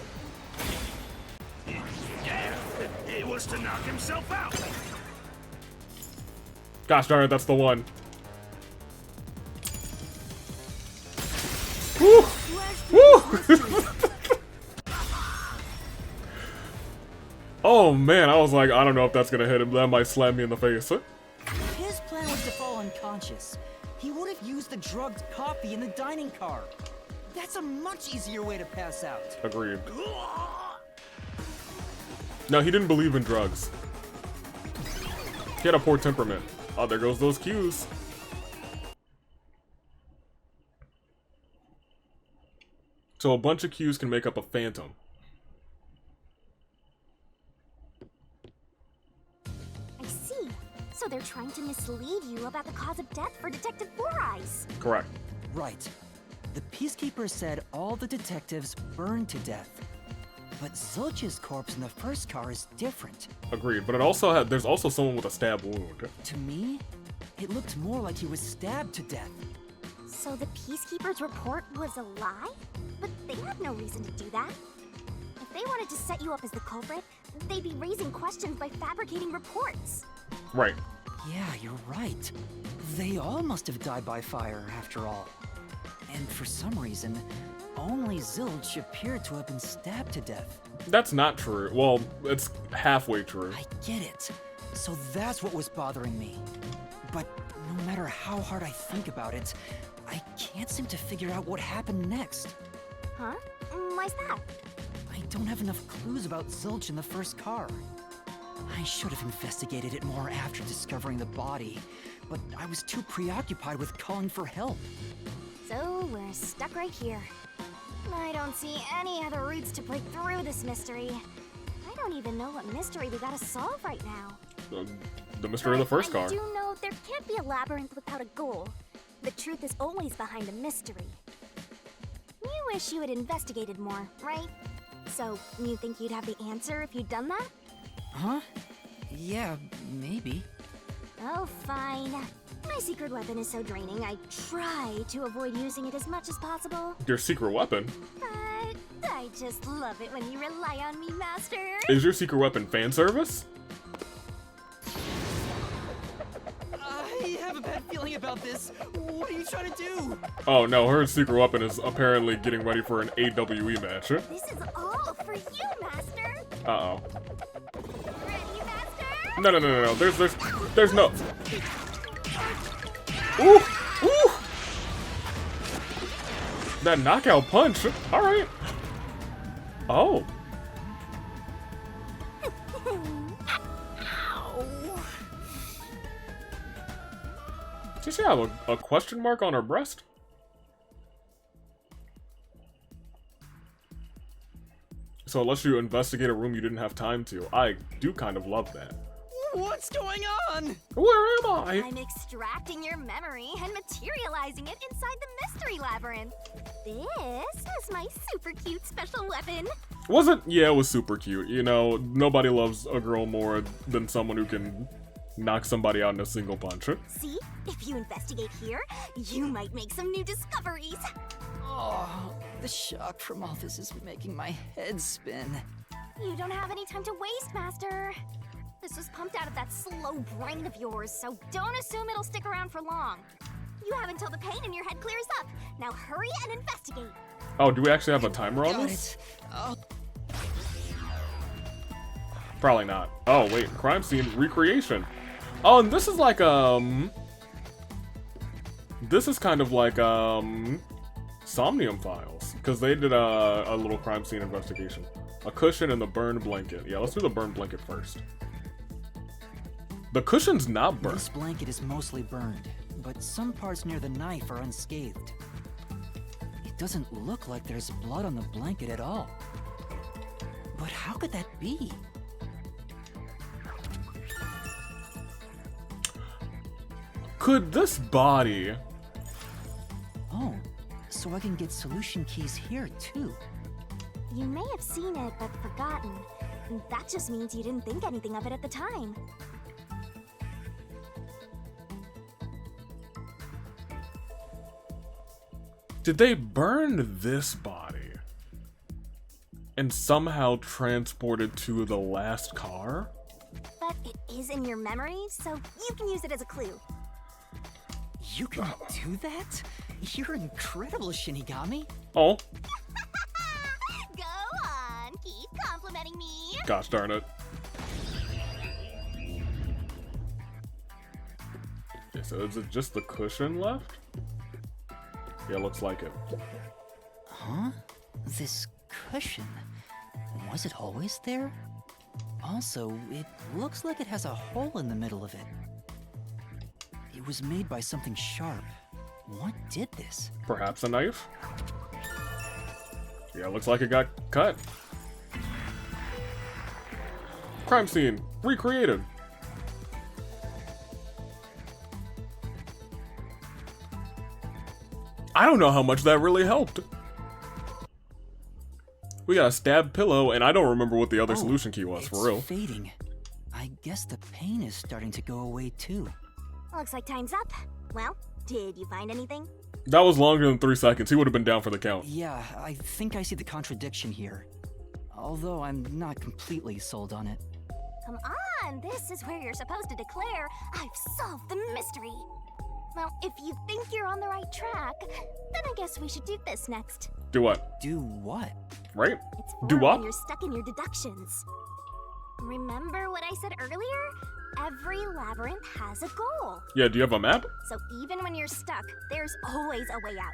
Yeah, it was to knock himself out. Gosh darn it, that's the one. Woo! Woo! Oh man, I was like, I don't know if that's gonna hit him. That might slam me in the face. His plan was to fall unconscious. He would have used the drugged coffee in the dining car. That's a much easier way to pass out. Agreed. No, he didn't believe in drugs. He had a poor temperament. Oh, there goes those cues. So a bunch of cues can make up a phantom. I see. So they're trying to mislead you about the cause of death for Detective Four Eyes. Correct. Right. The Peacekeeper said all the detectives burned to death. But Zilch's corpse in the first car is different. Agreed, but it also had, there's also someone with a stab wound. To me, it looked more like he was stabbed to death. So the Peacekeeper's report was a lie? But they had no reason to do that. If they wanted to set you up as the culprit, they'd be raising questions by fabricating reports. Right. Yeah, you're right. They all must have died by fire, after all. And for some reason, only Zilch appeared to have been stabbed to death. That's not true. Well, it's halfway true. I get it. So that's what was bothering me. But no matter how hard I think about it, I can't seem to figure out what happened next. Huh? Why's that? I don't have enough clues about Zilch in the first car. I should have investigated it more after discovering the body, but I was too preoccupied with calling for help. So we're stuck right here. I don't see any other routes to break through this mystery. I don't even know what mystery we gotta solve right now. The mystery of the first car. I do know there can't be a labyrinth without a goal. The truth is always behind the mystery. You wish you had investigated more, right? So, you think you'd have the answer if you'd done that? Huh? Yeah, maybe. Oh, fine. My secret weapon is so draining, I try to avoid using it as much as possible. Your secret weapon? But I just love it when you rely on me, Master. Is your secret weapon fan service? I have a bad feeling about this. What are you trying to do? Oh no, her secret weapon is apparently getting ready for an AWE match. This is all for you, Master. Uh-oh. Ready, Master? No. There's no. Ooh! Ooh! That knockout punch. All right. Oh. Does she have a question mark on her breast? So unless you investigate a room you didn't have time to, I do kind of love that. What's going on? Where am I? I'm extracting your memory and materializing it inside the mystery labyrinth. This is my super cute special weapon. Yeah, it was super cute. You know, nobody loves a girl more than someone who can knock somebody out in a single punch. See? If you investigate here, you might make some new discoveries. Oh, the shock from all this is making my head spin. You don't have any time to waste, Master. This was pumped out of that slow brain of yours, so don't assume it'll stick around for long. You have until the pain in your head clears up. Now hurry and investigate. Oh, do we actually have a timer on Got this? it. Oh, Probably not. Oh, wait. Crime scene recreation. Oh, and this is like, this is kind of like, Somnium Files. Because they did a little crime scene investigation. A cushion and the burned blanket. Yeah, let's do the burned blanket first. The cushion's not burned. this blanket is mostly burned, but some parts near the knife are unscathed. It doesn't look like there's blood on the blanket at all. But how could that be? could this body... Oh, so I can get solution keys here too. You may have seen it, but forgotten. That just means you didn't think anything of it at the time. Did they burn this body and somehow transport it to the last car? But it is in your memory, so you can use it as a clue. You can do that? You're incredible, Shinigami. Oh, Go on, keep complimenting me. gosh darn it. Okay, so is it just the cushion left? Yeah, looks like it. Huh? This cushion, was it always there? Also, it looks like it has a hole in the middle of it. It was made by something sharp. What did this? Perhaps a knife? Yeah, looks like it got cut. Crime scene, recreated. I don't know how much that really helped. We got a stab pillow, and I don't remember what the other solution key was, for real. It's fading. I guess the pain is starting to go away too. Looks like time's up. Well, did you find anything? That was longer than 3 seconds. He would have been down for the count. Yeah, I think I see the contradiction here. Although I'm not completely sold on it. Come on, this is where you're supposed to declare, I've solved the mystery. Well, if you think you're on the right track, then I guess we should do this next. Do what? Do what? Right? It's Do for what? when you're stuck in your deductions. Remember what I said earlier? Every labyrinth has a goal. Yeah, do you have a map? So even when you're stuck, there's always a way out.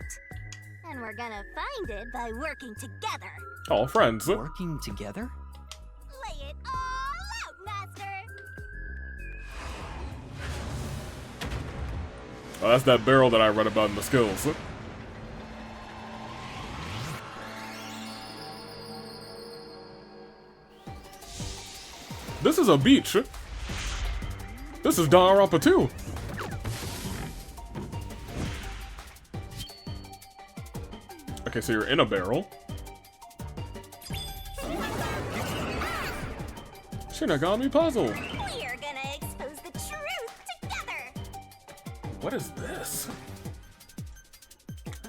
And we're gonna find it by working together. Oh, friends. Working together? Lay it all out, Master! Oh, that's that barrel that I read about in the skills. This is a beach. This is Danganronpa 2. Okay, so you're in a barrel. Shinigami puzzle. We're gonna expose the truth together! What is this?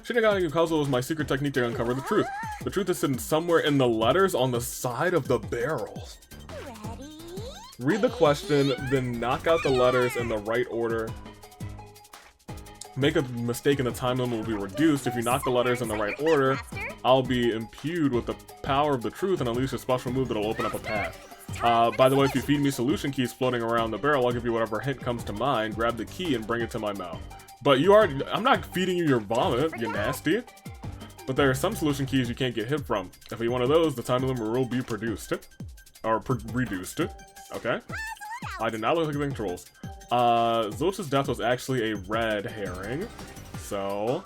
Shinigami puzzle is my secret technique to uncover the truth. The truth is hidden somewhere in the letters on the side of the barrel. Ready? Read the question, then knock out the letters in the right order. Make a mistake and the time limit will be reduced. If you knock the letters in the right order, I'll be imbued with the power of the truth and unleash a special move that'll open up a path. By the way, if you feed me solution keys floating around the barrel, I'll give you whatever hint comes to mind. Grab the key and bring it to my mouth. But you already— I'm not feeding you your vomit, you nasty. But there are some solution keys you can't get hit from. If you one of those, the time limit will be produced. Or reduced. Okay. I did not look at the controls. Zilch's death was actually a red herring. So...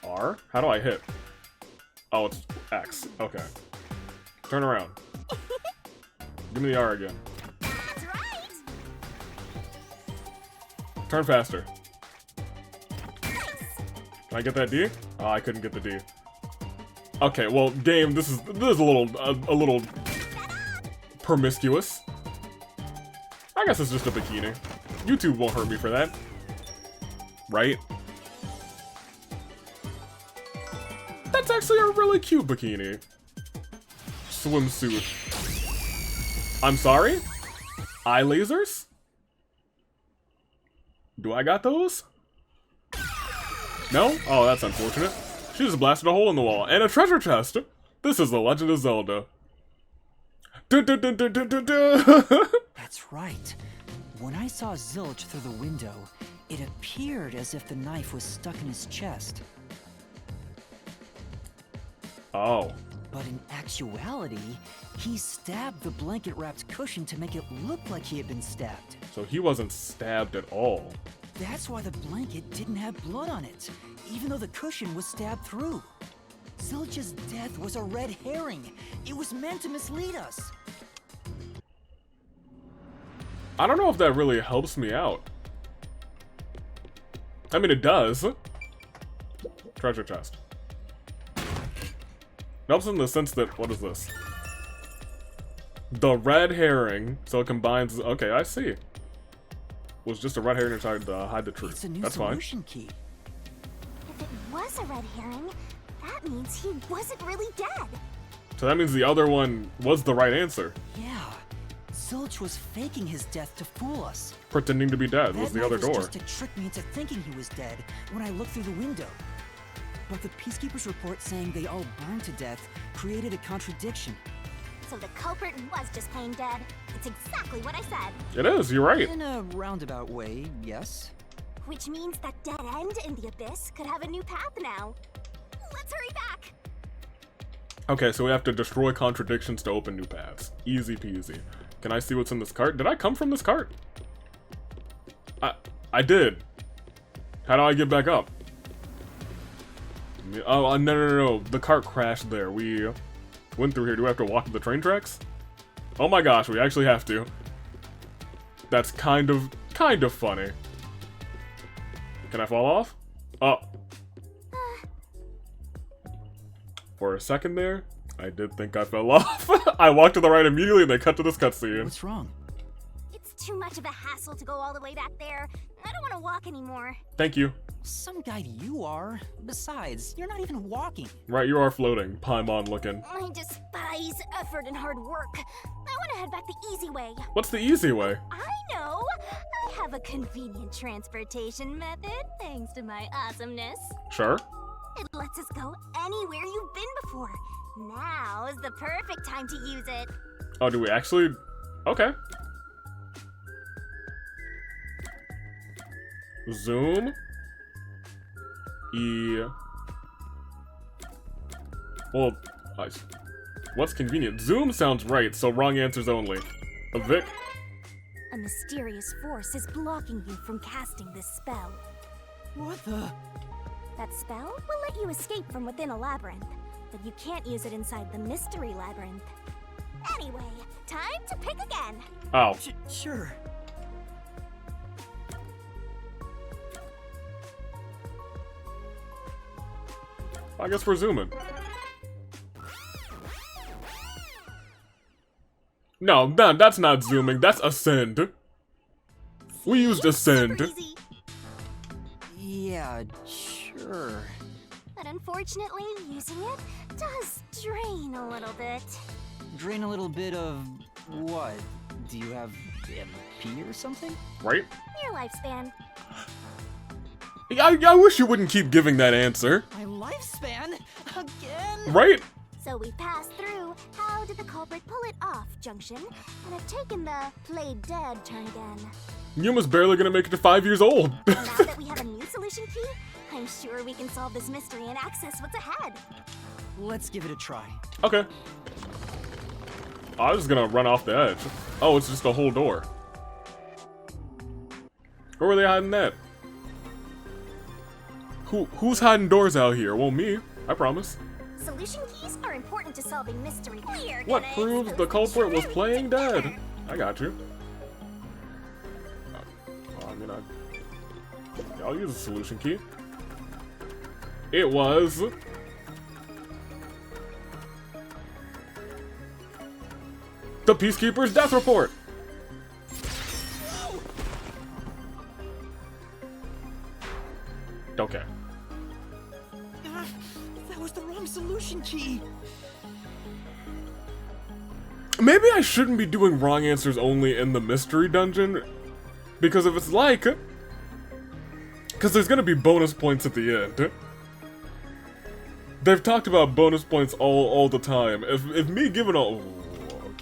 R? How do I hit? Oh, it's X. Okay. Turn around. Give me the R again. That's right! Turn faster. Can I get that D? Oh, I couldn't get the D. Okay, well, game, this is a little promiscuous. I guess it's just a bikini. YouTube won't hurt me for that. Right? That's actually a really cute bikini. Swimsuit. I'm sorry? Eye lasers? Do I got those? No? Oh, that's unfortunate. She just blasted a hole in the wall. And a treasure chest! This is The Legend of Zelda. That's right. When I saw Zilch through the window, it appeared as if the knife was stuck in his chest. Oh. But in actuality, he stabbed the blanket-wrapped cushion to make it look like he had been stabbed. So he wasn't stabbed at all. That's why the blanket didn't have blood on it, even though the cushion was stabbed through. Zilch's death was a red herring. It was meant to mislead us. I don't know if that really helps me out. I mean, it does. Treasure chest. Helps in the sense that, what is this? The red herring, so it combines, okay, I see. Was just a red herring trying to hide the truth. It's a new That's fine. solution key. If it was a red herring, that means he wasn't really dead. So that means the other one was the right answer. Yeah. Zilch was faking his death to fool us. Pretending to be dead was That the other knife was door. just to trick me into thinking he was dead when I looked through the window. But the Peacekeeper's report saying they all burned to death created a contradiction. So the culprit was just plain dead. It's exactly what I said. It is, you're right. In a roundabout way, yes. Which means that dead end in the abyss could have a new path now. Let's hurry back. Okay, so we have to destroy contradictions to open new paths. Easy peasy. Can I see what's in this cart? Did I come from this cart? I did. How do I get back up? Oh, no. The cart crashed there. We went through here. Do we have to walk to the train tracks? Oh my gosh, we actually have to. That's kind of funny. Can I fall off? Oh. For a second there, I did think I fell off. I walked to the right immediately and they cut to this cutscene. What's wrong? It's too much of a hassle to go all the way back there. I don't want to walk anymore. Thank you. Some guide you are. Besides, you're not even walking. Right, you are floating. Paimon looking. I despise effort and hard work. I want to head back the easy way. What's the easy way? I know. I have a convenient transportation method thanks to my awesomeness. Sure. It lets us go anywhere you've been before. Now is the perfect time to use it. Oh, do we actually? Okay. Zoom. Well, what's convenient? Zoom sounds right, so wrong answers only. A Vic. A mysterious force is blocking you from casting this spell. What the? That spell will let you escape from within a labyrinth, but you can't use it inside the mystery labyrinth. Anyway, time to pick again. Oh. Sure. I guess we're zooming. No, that's not zooming. That's ascend. We used ascend. Super easy. Yeah, sure. But unfortunately, using it does drain a little bit. Drain a little bit of what? Do you have MP or something? Right? Your lifespan. I wish you wouldn't keep giving that answer. My lifespan? Again? Right? So we passed through how did the culprit pull it off junction, and have taken the played dead turn again. Yuma's barely gonna make it to 5 years old. Now that we have a new solution key, I'm sure we can solve this mystery and access what's ahead. Let's give it a try. Okay. I was just gonna run off the edge. Oh, it's just a whole door. Where were they hiding that? Who's hiding doors out here? Well, me. I promise. Solution keys are important to solving mystery. We're What gonna proves the expose culprit was truth playing together. dead? I got you. I mean, I'll use a solution key. It was... the Peacekeeper's death report! Okay. That was the wrong solution key. Maybe I shouldn't be doing wrong answers only in the mystery dungeon. Because if it's like... because there's gonna be bonus points at the end. They've talked about bonus points all the time. If me giving a...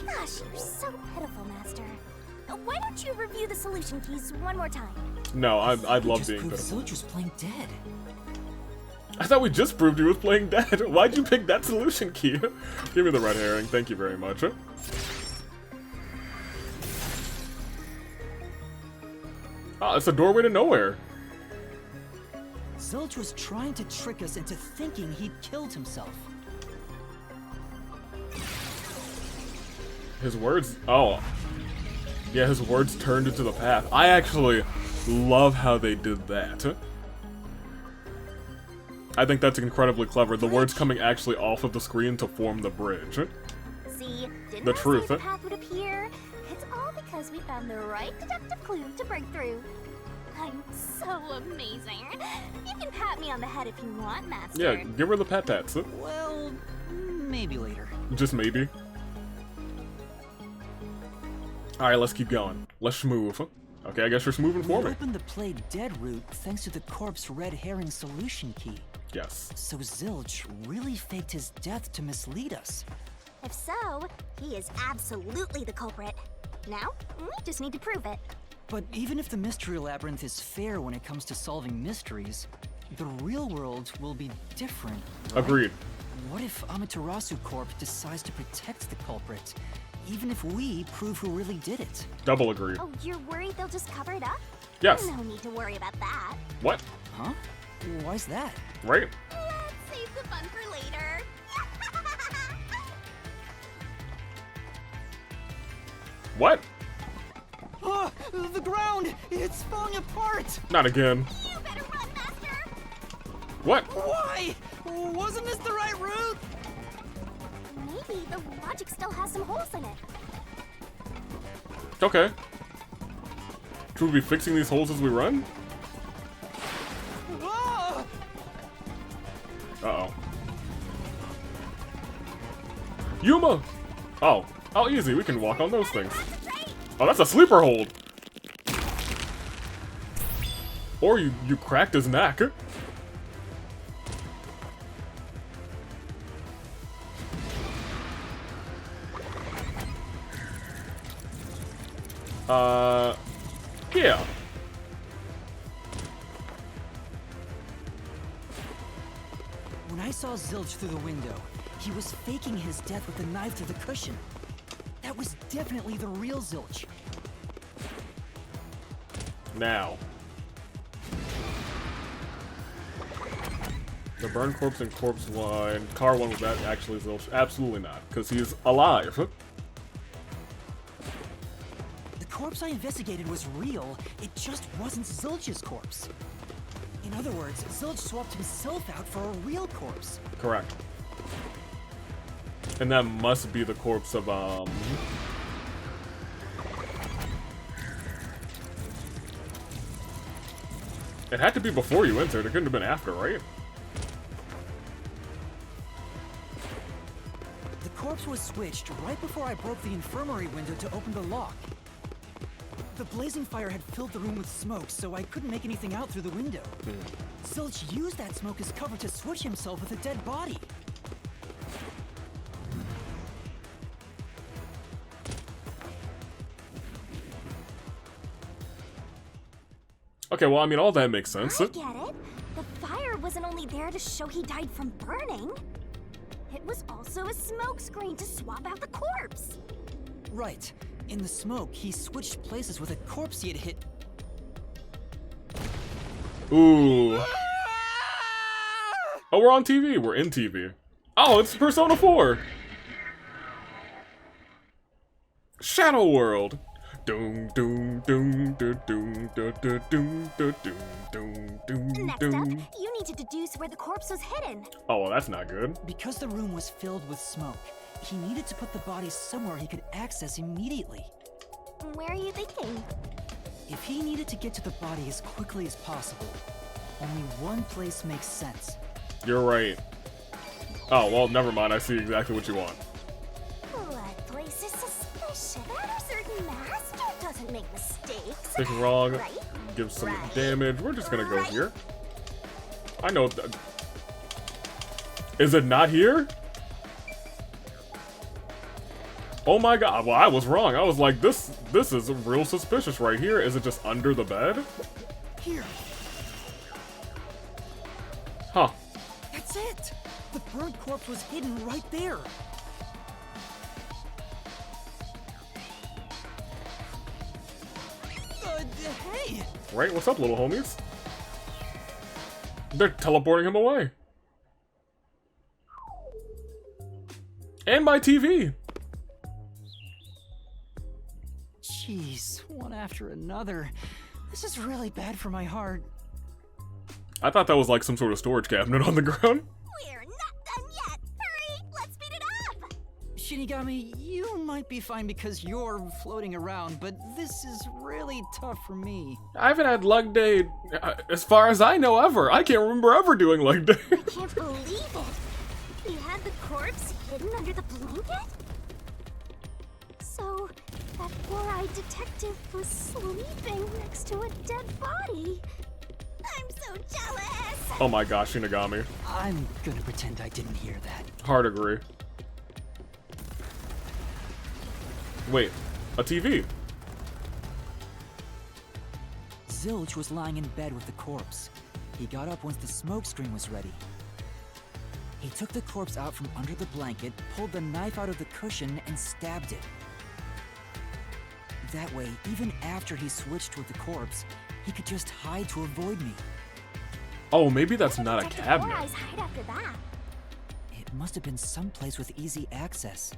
Gosh, you're so pitiful, Master. Why don't you review the solution keys one more time? No, I'd love Just being proved pitiful. Zilch was playing dead. I thought we just proved he was playing dead. Why'd you pick that solution key? Give me the red herring. Thank you very much. Ah, it's a doorway to nowhere. Zilch was trying to trick us into thinking he'd killed himself. His words... oh. Yeah, his words turned into the path. I actually love how they did that. I think that's incredibly clever. The words coming actually off of the screen to form the bridge. See, didn't The I truth. say the path would appear? It's all because we found the right deductive clue to break through. I'm so amazing. You can pat me on the head if you want, Master. Yeah, give her the pat pats. Well, maybe later. Just maybe. Alright, let's keep going. Let's move. Okay, I guess you're moving for me. Opened the play dead route thanks to the corpse red herring solution key. Yes. So Zilch really faked his death to mislead us. If so, he is absolutely the culprit. Now, we just need to prove it. But even if the Mystery Labyrinth is fair when it comes to solving mysteries, the real world will be different. Right? Agreed. What if Amaterasu Corp decides to protect the culprit, even if we prove who really did it? Double agreed. Oh, you're worried they'll just cover it up? Yes. No need to worry about that. What? Huh? Why's that? Right? Let's save the fun for later. What? Oh, the ground! It's falling apart! Not again. You better run, Master. What? Why? Wasn't this the right route? Maybe the logic still has some holes in it. Okay. Should we be fixing these holes as we run? Ah! Uh-oh. Yuma! Oh. Oh, easy. We can walk on those things. Oh, that's a sleeper hold! Or you cracked his neck. Yeah. When I saw Zilch through the window, he was faking his death with a knife to the cushion. That was definitely the real Zilch. Now. The burn corpse and corpse one, car one was that actually Zilch? Absolutely not, because he's alive. The corpse I investigated was real, it just wasn't Zilch's corpse. In other words, Zilch swapped himself out for a real corpse. Correct. And that must be the corpse of, It had to be before you entered, it couldn't have been after, right? The corpse was switched right before I broke the infirmary window to open the lock. The blazing fire had filled the room with smoke, so I couldn't make anything out through the window. Zilch used that smoke as cover to switch himself with a dead body. Okay, well, I mean, all that makes sense. I get it. The fire wasn't only there to show he died from burning. It was also a smokescreen to swap out the corpse. Right. In the smoke, he switched places with a corpse he had hit. Ooh. Oh, we're on TV. We're in TV. Oh, it's Persona 4. Shadow World. Doom doom doom doom doom doom doom doom doom doom Next up, doom. you need to deduce where the corpse was hidden. Oh, well, that's not good. Because the room was filled with smoke, he needed to put the body somewhere he could access immediately. Where are you thinking? If he needed to get to the body as quickly as possible, only one place makes sense. You're right. Oh, well, never mind. I see exactly what you want. What place is suspicious? That a certain master doesn't make mistakes. Thinking wrong. Right? Give some Right. damage. We're just gonna go Right. here. I know. Is it not here? Oh my god. Well, I was wrong. I was like, this is real suspicious right here. Is it just under the bed? Here, Huh. that's it! The burnt corpse was hidden right there. Hey! Right? What's up, little homies? They're teleporting him away. And my TV. Jeez, one after another. This is really bad for my heart. I thought that was like some sort of storage cabinet on the ground. We're not done yet. Hurry, let's speed it up. Shinigami, you might be fine because you're floating around, but this is really tough for me. I haven't had leg day, as far as I know, ever. I can't remember ever doing leg day. I can't believe it. You had the corpse hidden under the blanket? So, that four-eyed detective was sleeping next to a dead body. I'm so jealous. Oh my gosh, Shinigami. I'm gonna pretend I didn't hear that. Hard agree. Wait, a TV. Zilch was lying in bed with the corpse. He got up once the smoke screen was ready. He took the corpse out from under the blanket, pulled the knife out of the cushion, and stabbed it. That way, even after he switched with the corpse, he could just hide to avoid me. Oh, maybe that's not a Detective cabinet. Four Eyes hide after that. It must have been someplace with easy access,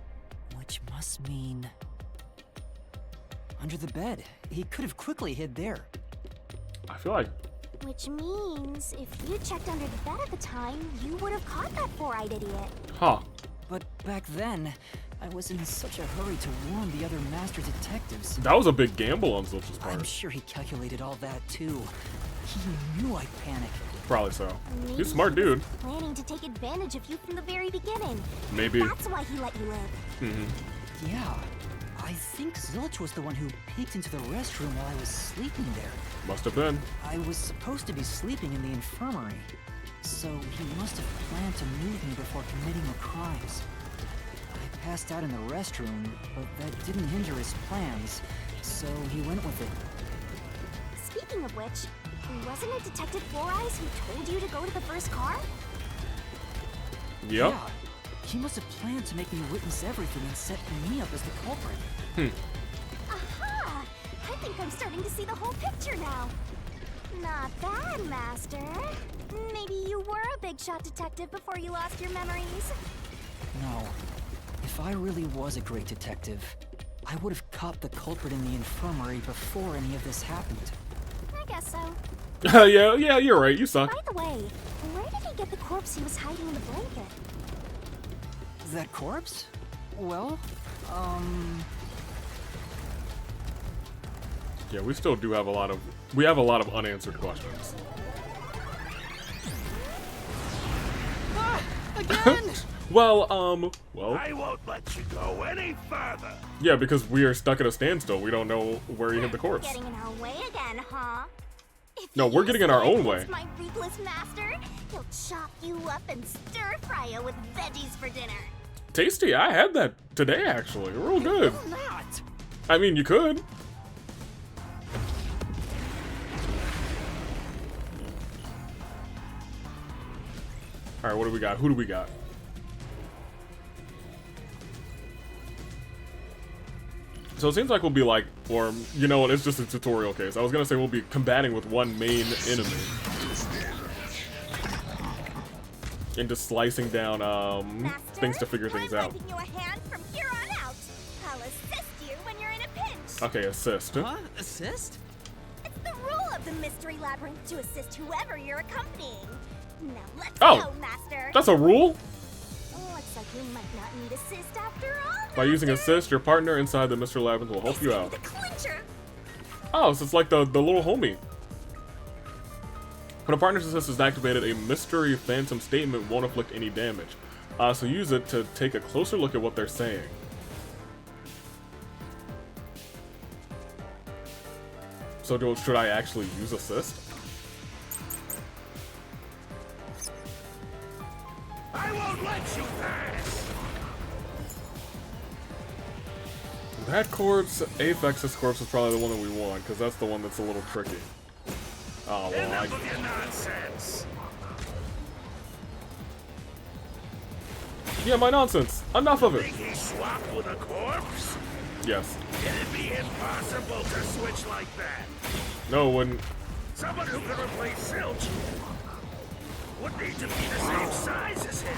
which must mean... under the bed. He could have quickly hid there. I feel like... Which means, if you checked under the bed at the time, you would have caught that four-eyed idiot. Huh. But back then, I was in such a hurry to warn the other master detectives. That was a big gamble on Zilch's I'm part. sure he calculated all that too. He knew I'd panic. Probably so. Maybe He's a smart he was dude. planning to take advantage of you from the very beginning. Maybe. That's why he let you live. Mm-hmm. Yeah, I think Zilch was the one who peeked into the restroom while I was sleeping there. Must have been. I was supposed to be sleeping in the infirmary, so he must have planned to move me before committing the crimes. I passed out in the restroom, but that didn't hinder his plans, so he went with it. Speaking of which, wasn't it Detective Four Eyes who told you to go to the first car? Yep. Yeah, he must have planned to make me witness everything and set me up as the culprit. Aha! I think I'm starting to see the whole picture now. Not bad, Master. Maybe you were a big shot detective before you lost your memories. No. If I really was a great detective, I would have caught the culprit in the infirmary before any of this happened. I guess so. yeah, you're right. You suck. By the way, where did he get the corpse he was hiding in the blanket? That corpse? Well, Yeah, we still do have a lot of... We have a lot of unanswered questions. again? Well, I won't let you go any further. yeah, because we are stuck at a standstill. We don't know where he hid the corpse. Getting in our way again, huh? If No, you we're getting in our own against way. My ruthless master, he'll chop you up and stir fry you with veggies for dinner. Tasty. I had that today, actually. Real good. Not. I mean, you could. Alright, what do we got? Who do we got? So it seems like we'll be like, or, you know what, it's just a tutorial case. I was gonna say we'll be combating with one main enemy. And just slicing down, Master, things to figure things I'm out. lending you a hand from here on out. I'll assist you when you're in a pinch. Okay, assist. Huh? Assist? It's the rule of the Mystery Labyrinth to assist whoever you're accompanying. Now let's Oh, go, Master. that's a rule? Looks like you might not need assist after all. By using Master. assist, your partner inside the Mr. Labyrinth will help This you could out. be the clincher. Oh, so it's like the little homie. When a partner's assist is activated, a mystery phantom statement won't inflict any damage. So use it to take a closer look at what they're saying. So should I actually use assist? I won't let you pass. That corpse, Aphex's corpse is probably the one that we want, because that's the one that's a little tricky. Oh, well, Enough of your nonsense. yeah, my nonsense. Enough of it. Think he swapped with a corpse? Yes. It'd be impossible to switch like that. No, when... Someone who could replace Zilch would need to be the same size as him.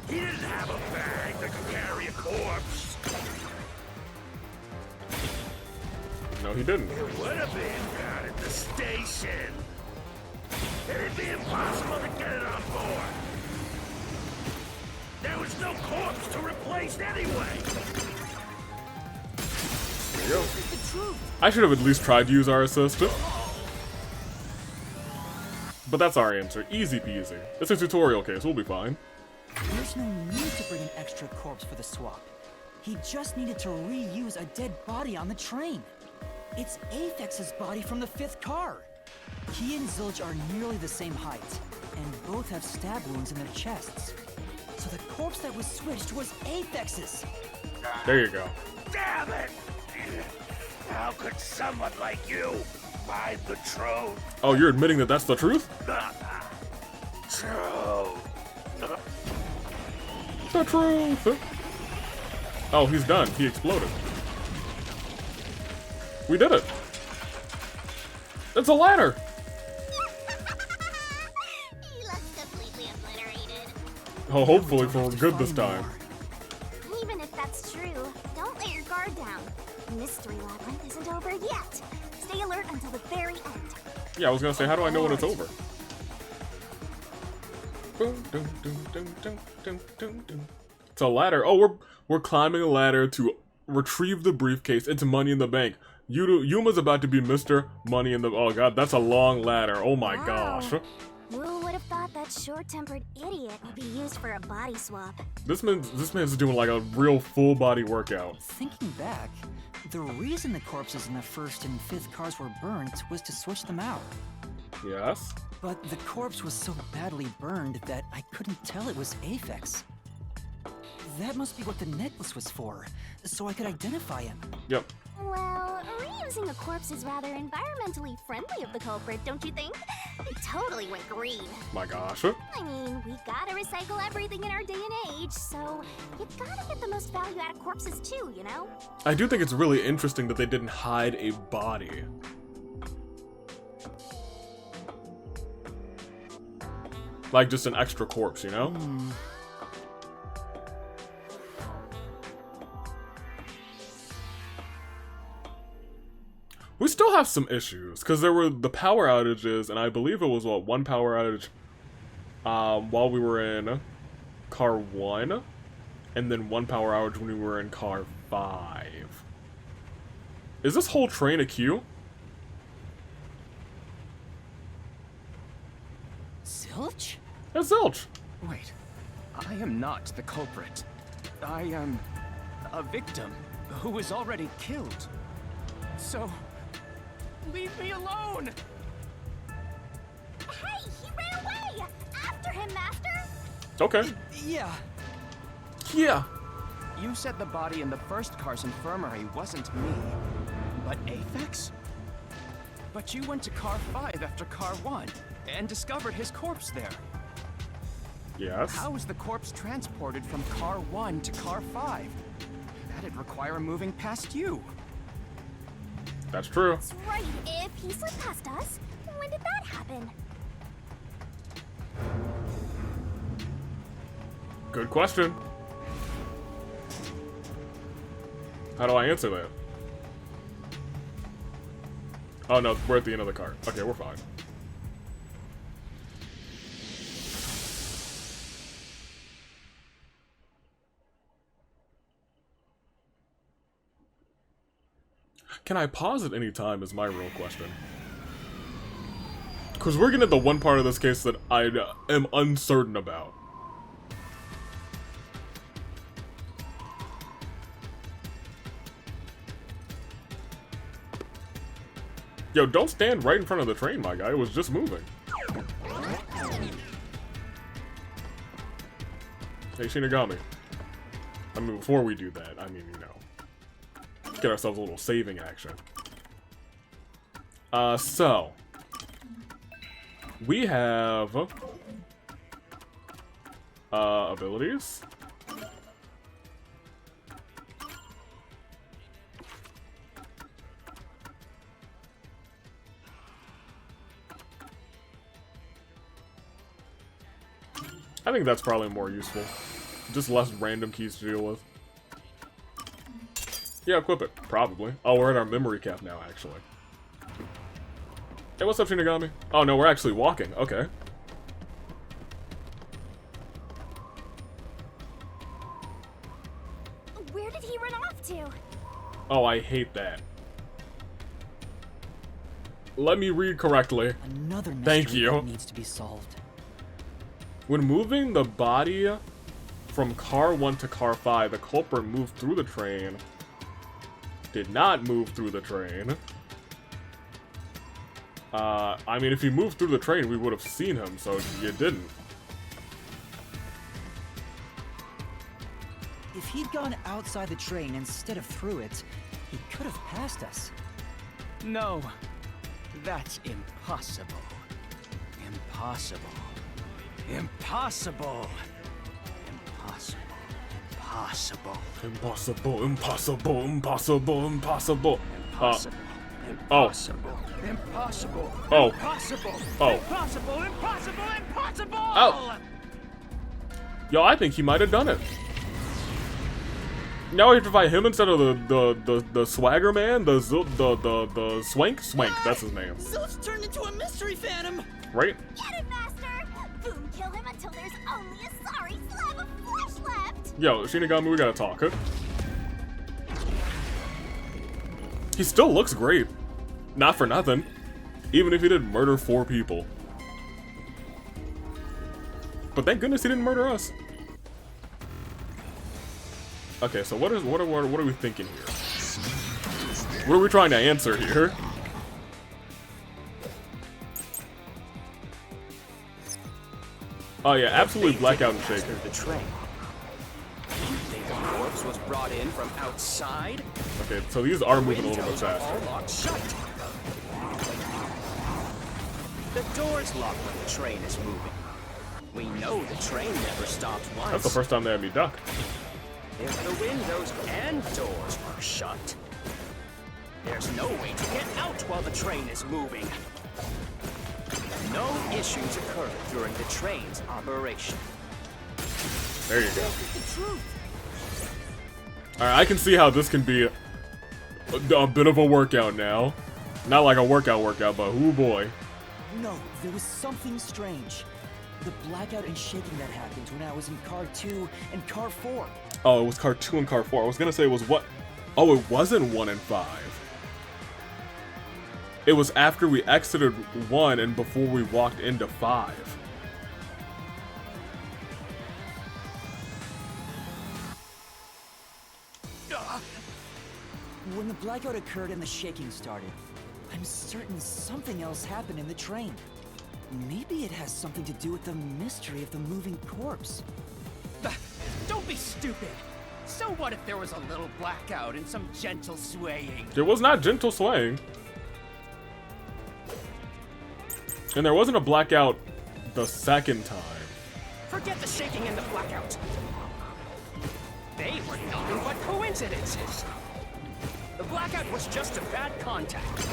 He didn't have a bag that could carry a corpse. No, he didn't. It would have been down at the station. It'd be impossible to get it on board. There was no corpse to replace anyway. There you go. I should have at least tried to use our assistant. But that's our answer. Easy peasy. It's a tutorial case. We'll be fine. There's no need to bring an extra corpse for the swap. He just needed to reuse a dead body on the train. It's Aphex's body from the 5th car. He and Zilch are nearly the same height, and both have stab wounds in their chests. So the corpse that was switched was Aphex's. There you go. Damn it! How could someone like you find the truth? Oh, you're admitting that that's the truth? Truth. The truth! Oh, he's done. He exploded. We did it! It's a ladder! He looks completely obliterated. Oh, hopefully for good this time. Even if that's true, don't let your guard down. The mystery labyrinth isn't over yet. Stay alert until the very end. Yeah, I was gonna say, how do I know when it's over? It's a ladder. Oh, we're climbing a ladder to retrieve the briefcase. It's money in the bank. Yuma's about to be Mr. Money in the... Oh god, that's a long ladder. Oh my gosh. Who would have thought that short-tempered idiot would be used for a body swap? This man's doing like a real full body workout. Thinking back, the reason the corpses in the 1st and 5th cars were burned was to switch them out. Yes? But the corpse was so badly burned that I couldn't tell it was Aphex. That must be what the necklace was for, so I could identify him. Yep. Well, reusing a corpse is rather environmentally friendly of the culprit, don't you think? It totally went green. My gosh. I mean, we gotta recycle everything in our day and age, so you gotta get the most value out of corpses too, you know? I do think it's really interesting that they didn't hide a body. Like just an extra corpse, you know? We still have some issues, because there were the power outages, and I believe it was, what, one power outage while we were in car 1, and then one power outage when we were in car 5. Is this whole train a queue? Zilch? It's Zilch! Wait, I am not the culprit. I am a victim who was already killed. So, leave me alone! Hey, he ran away! After him, Master! Okay. Yeah. Yeah. You said the body in the 1st car's infirmary wasn't me, but Aphex? But you went to car 5 after car 1 and discovered his corpse there. Yes. How was the corpse transported from car 1 to car 5? That'd require moving past you. That's true. That's right, if he slipped past us, when did that happen? Good question. How do I answer that? Oh no, we're at the end of the card. Okay, we're fine. Can I pause at any time is my real question. Because we're getting at the one part of this case that I am uncertain about. Yo, don't stand right in front of the train, my guy. It was just moving. Hey, Shinigami. I mean, before we do that, I mean, you know, get ourselves a little saving action. So. We have... abilities. I think that's probably more useful. Just less random keys to deal with. Yeah, equip it. Probably. Oh, we're at our memory cap now, actually. Hey, what's up, Shinigami? Oh no, we're actually walking. Okay. Where did he run off to? Oh, I hate that. Let me read correctly. Another mystery Thank you. that needs to be solved. When moving the body from car 1 to car 5, the culprit moved through the train. Did not move through the train. I mean, if he moved through the train, we would have seen him, so you didn't. If he'd gone outside the train instead of through it, he could have passed us. No, that's impossible. Impossible. Impossible. Impossible. Impossible. Impossible, impossible, impossible, impossible. Impossible. Impossible. Impossible. Oh. Impossible. Oh. Impossible. Impossible. Impossible. Oh. Yo, I think he might have done it. Now we have to fight him instead of the swagger man, the swank, that's his name. Zeus turned into a mystery phantom. Right? Get him, Master! Boom, kill him until there's only a sorry slab of flesh left! Yo, Shinigami, we gotta talk. Huh? He still looks great. Not for nothing. Even if he did murder 4 people. But thank goodness he didn't murder us. Okay, so what are we thinking here? What are we trying to answer here? Oh yeah, absolutely blackout and shaking. The train. You think the corpse was brought in from outside? Okay, so these are moving a little bit Windows are faster. all locked shut. The door's locked when the train is moving. We know the train never stopped once. That's the first time they had me duck. If the windows and doors were shut, there's no way to get out while the train is moving. No issues occurred during the train's operation. There you go. Alright, I can see how this can be a bit of a workout now. Not like a workout, but oh boy. No, there was something strange. The blackout and shaking that happened when I was in car 2 and car 4. Oh, it was car 2 and car 4. I was gonna say it was what? Oh, it wasn't 1 and 5. It was after we exited 1 and before we walked into 5. When the blackout occurred and the shaking started, I'm certain something else happened in the train. Maybe it has something to do with the mystery of the moving corpse. Don't be stupid. So what if there was a little blackout and some gentle swaying? There was not gentle swaying. And there wasn't a blackout the second time. Forget the shaking and the blackout. They were nothing but coincidences. The blackout was just a bad contact.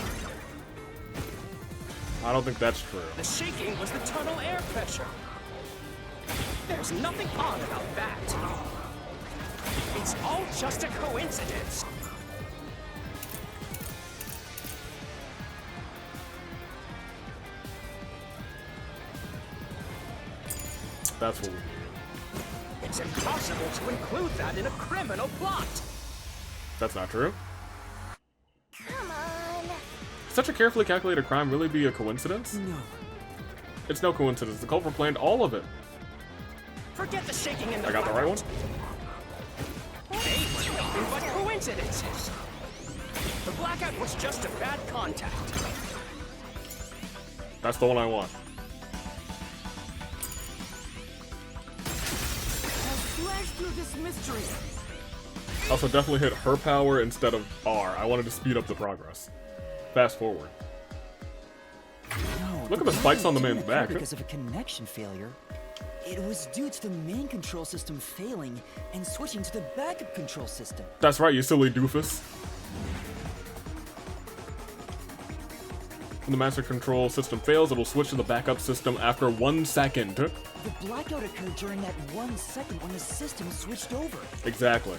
I don't think that's true. The shaking was the tunnel air pressure. There's nothing odd about that. It's all just a coincidence. That's what we do. It's impossible to include that in a criminal plot. That's not true. Come on. Such a carefully calculated crime really be a coincidence? No. It's no coincidence. The culprit planned all of it. Forget the shaking and the I got the right one? They were nothing but coincidences. The blackout was just a bad contact. That's the one I want. Flash through this mystery. Also, definitely hit her power instead of R. I wanted to speed up the progress. Fast forward. No, Look at the spikes on the man's didn't occur back. because of a connection failure. It was due to the main control system failing and switching to the backup control system. That's right, you silly doofus. When the master control system fails, it'll switch to the backup system after 1 second. The blackout occurred during that 1 second when the system switched over. Exactly.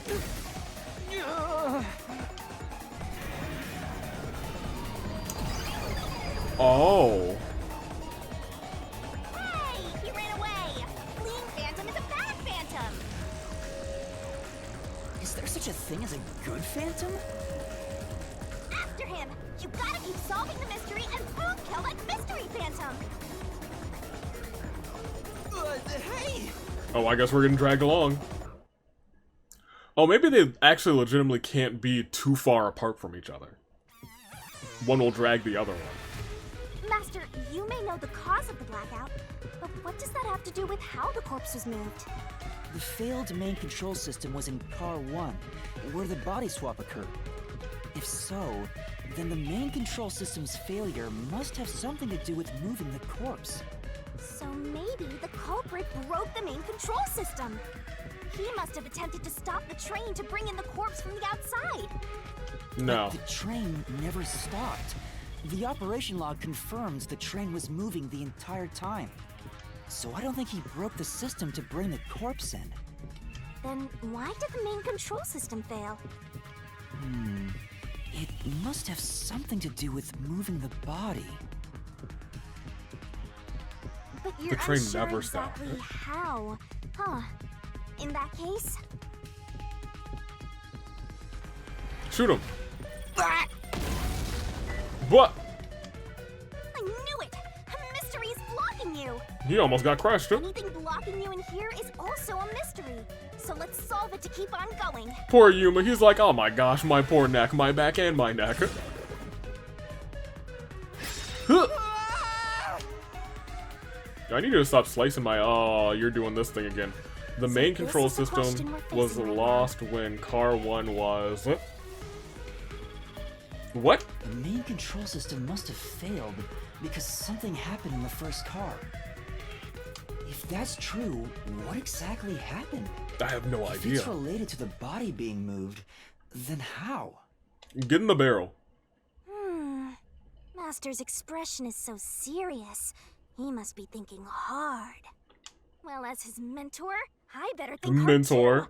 Oh. Hey, he ran away. Fleeing phantom is a bad phantom. Is there such a thing as a good phantom? After him. You gotta keep solving the mystery and boom, kill that mystery phantom. Hey! Oh, I guess we're getting dragged along. Oh, maybe they actually legitimately can't be too far apart from each other. One will drag the other one. Master, you may know the cause of the blackout, but what does that have to do with how the corpse was moved? The failed main control system was in Car 1, where the body swap occurred. If so, then the main control system's failure must have something to do with moving the corpse. So maybe the culprit broke the main control system. He must have attempted to stop the train to bring in the corpse from the outside. No. But the train never stopped. The operation log confirms the train was moving the entire time. So I don't think he broke the system to bring the corpse in. Then why did the main control system fail? It must have something to do with moving the body. But you're The train unsure never stopped. exactly how. Huh. In that case, Shoot him. What? I knew it! A mystery is blocking you! He almost got crushed. Anything blocking you in here is also a mystery. So let's solve it to keep on going. Poor Yuma, he's like, oh my gosh, my poor neck, my back, and my neck. Huh. I need you to stop slicing my. Oh, you're doing this thing again. The main this control is the question system we're was facing right lost when Car 1 was. What? The main control system must have failed because something happened in the first car. If that's true, what exactly happened? I have no If idea. it's related to the body being moved, then how? Get in the barrel. Master's expression is so serious. He must be thinking hard. Well, as his mentor, I better think hard Mentor. too.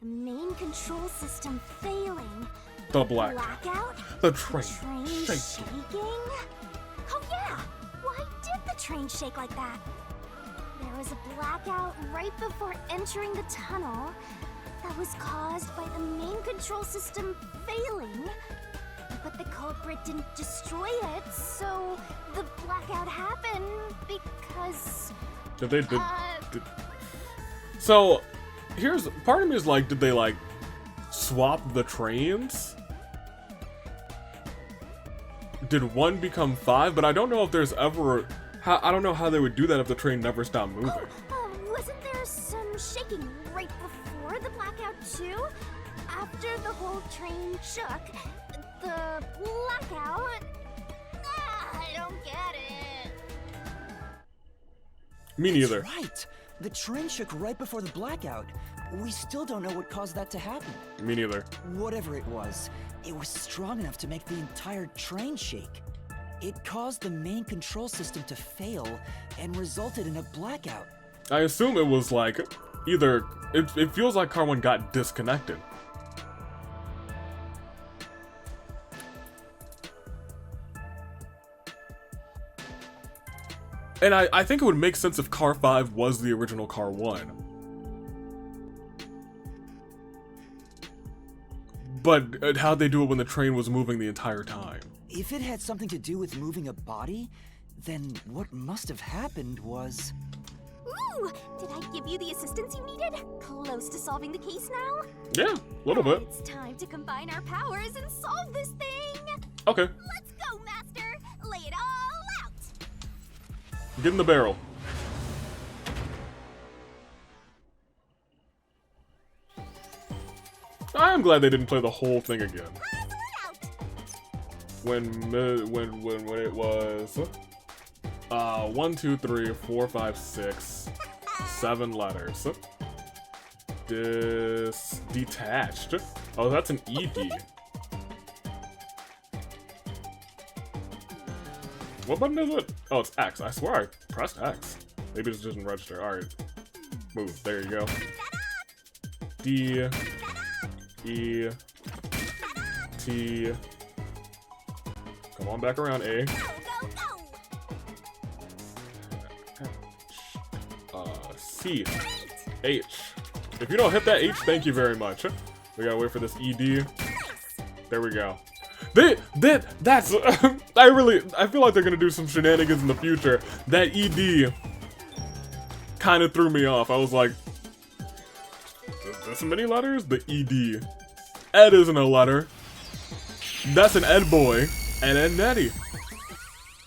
The main control system failing. The black. Blackout? The train. Train Shaking. shaking? Oh yeah! Why did the train shake like that? There was a blackout right before entering the tunnel that was caused by the main control system failing. But the culprit didn't destroy it, so the blackout happened because... Did they did? So, here's part of me is like, did they like swap the trains? Did one become 5? But I don't know if there's ever. I don't know how they would do that if the train never stopped moving. Wasn't there some shaking right before the blackout too? After the whole train shook, the blackout... I don't get it. Me neither. That's right. The train shook right before the blackout. We still don't know what caused that to happen. Me neither. Whatever it was strong enough to make the entire train shake. It caused the main control system to fail and resulted in a blackout. I assume it was like either. It feels like Car 1 got disconnected. And I think it would make sense if Car 5 was the original Car 1. But how'd they do it when the train was moving the entire time? If it had something to do with moving a body, then what must have happened was... Ooh! Did I give you the assistance you needed? Close to solving the case now? Yeah, a little bit. It's time to combine our powers and solve this thing! Okay, Let's go, Master! Lay it all out! get in the barrel. I'm glad they didn't play the whole thing again. When it was 1, 2, 3, 4, 5, 6, 7 letters. Detached. Oh, that's an ED. What button is it? Oh, it's X. I swear I pressed X. Maybe it just didn't register. Alright. Move. There you go. D. E. T. Come on back around, A. Go, go, go! C. H. If you don't hit that H, thank you very much. We gotta wait for this ED. There we go. That's I feel like they're gonna do some shenanigans in the future. That ED kind of threw me off. I was like, is this many letters? The ED. Ed isn't a letter. That's an Ed boy. And Ed Nettie.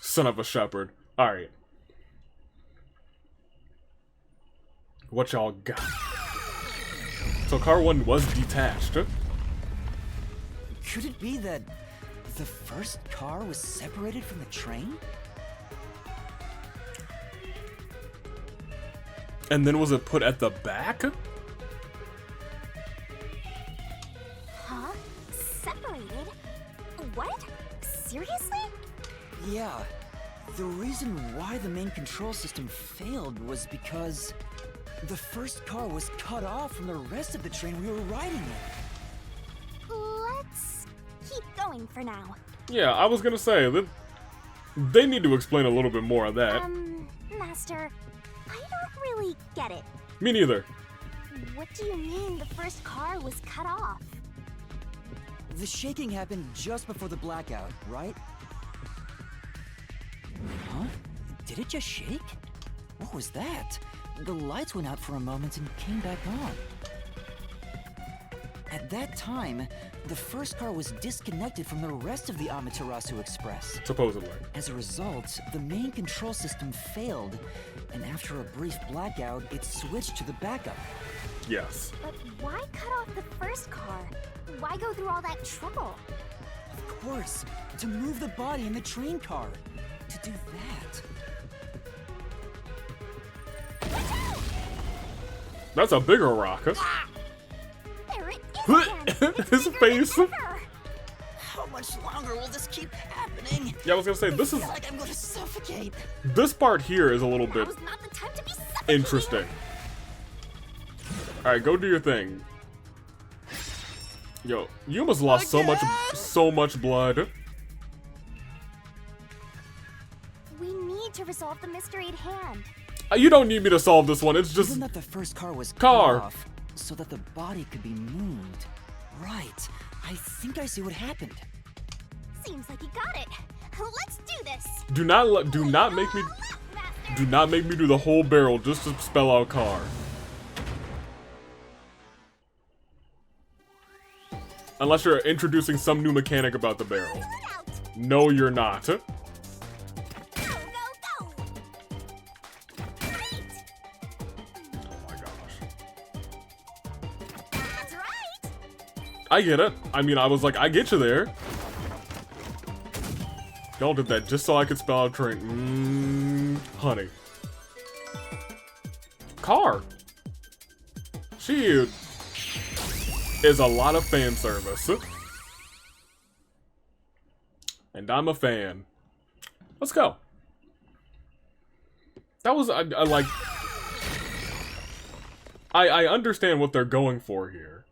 Son of a shepherd. Alright. What y'all got? So car 1 was detached. Could it be that the first car was separated from the train? And then was it put at the back? Huh? Separated? What? Seriously? Yeah. The reason why the main control system failed was because the first car was cut off from the rest of the train we were riding in. Let's keep going for now. Yeah, I was gonna say, that they need to explain a little bit more of that. Master, I don't really get it. Me neither. What do you mean the first car was cut off? The shaking happened just before the blackout, right? Huh? Did it just shake? What was that? The lights went out for a moment and came back on. At that time, the first car was disconnected from the rest of the Amaterasu Express. Supposedly. As a result, the main control system failed, and after a brief blackout, it switched to the backup. Yes. But why cut off the first car? Why go through all that trouble? Of course, to move the body in the train car. To do that. That's a bigger rock. There it is again. It's His bigger face. than ever. How much longer will this keep happening? Yeah, I was gonna say, this I is... feel like I'm gonna suffocate. This part here is a little bit Now's not the time to be suffocating. interesting. Alright, go do your thing. Yo, you almost lost so much blood. We need to resolve the mystery at hand. You don't need me to solve this one, it's just... Given that the first car was Car. cut off, so that the body could be moved. Right. I think I see what happened. Seems like you got it. Let's do this. Do not make me... Master. Do not make me do the whole barrel just to spell out car. Unless you're introducing some new mechanic about the barrel. Look out. No, you're not. Go, go, go. Right. Oh my gosh. That's right. I get it. I mean, I was like, I get you there. Y'all did that just so I could spell out train. Honey. Car. She is a lot of fan service. And I'm a fan. Let's go. That was, I like... I understand what they're going for here.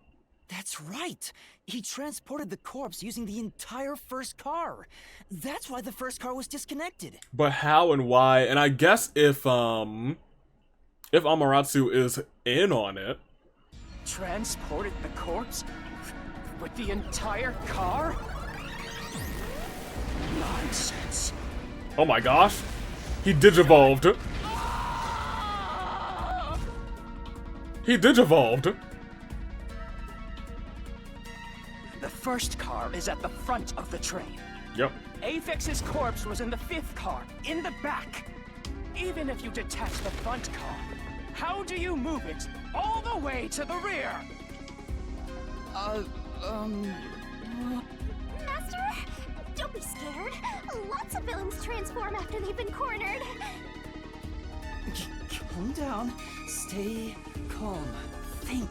That's right. He transported the corpse using the entire first car. That's why the first car was disconnected. But how and why? And I guess if Amaterasu is in on it. Transported the corpse? With the entire car? Nonsense. Oh my gosh. He digivolved. He digivolved. The first car is at the front of the train. Yep. Afix's corpse was in the fifth car, in the back. Even if you detach the front car, how do you move it all the way to the rear? Master, don't be scared. Lots of villains transform after they've been cornered. Calm down. Stay calm. Think.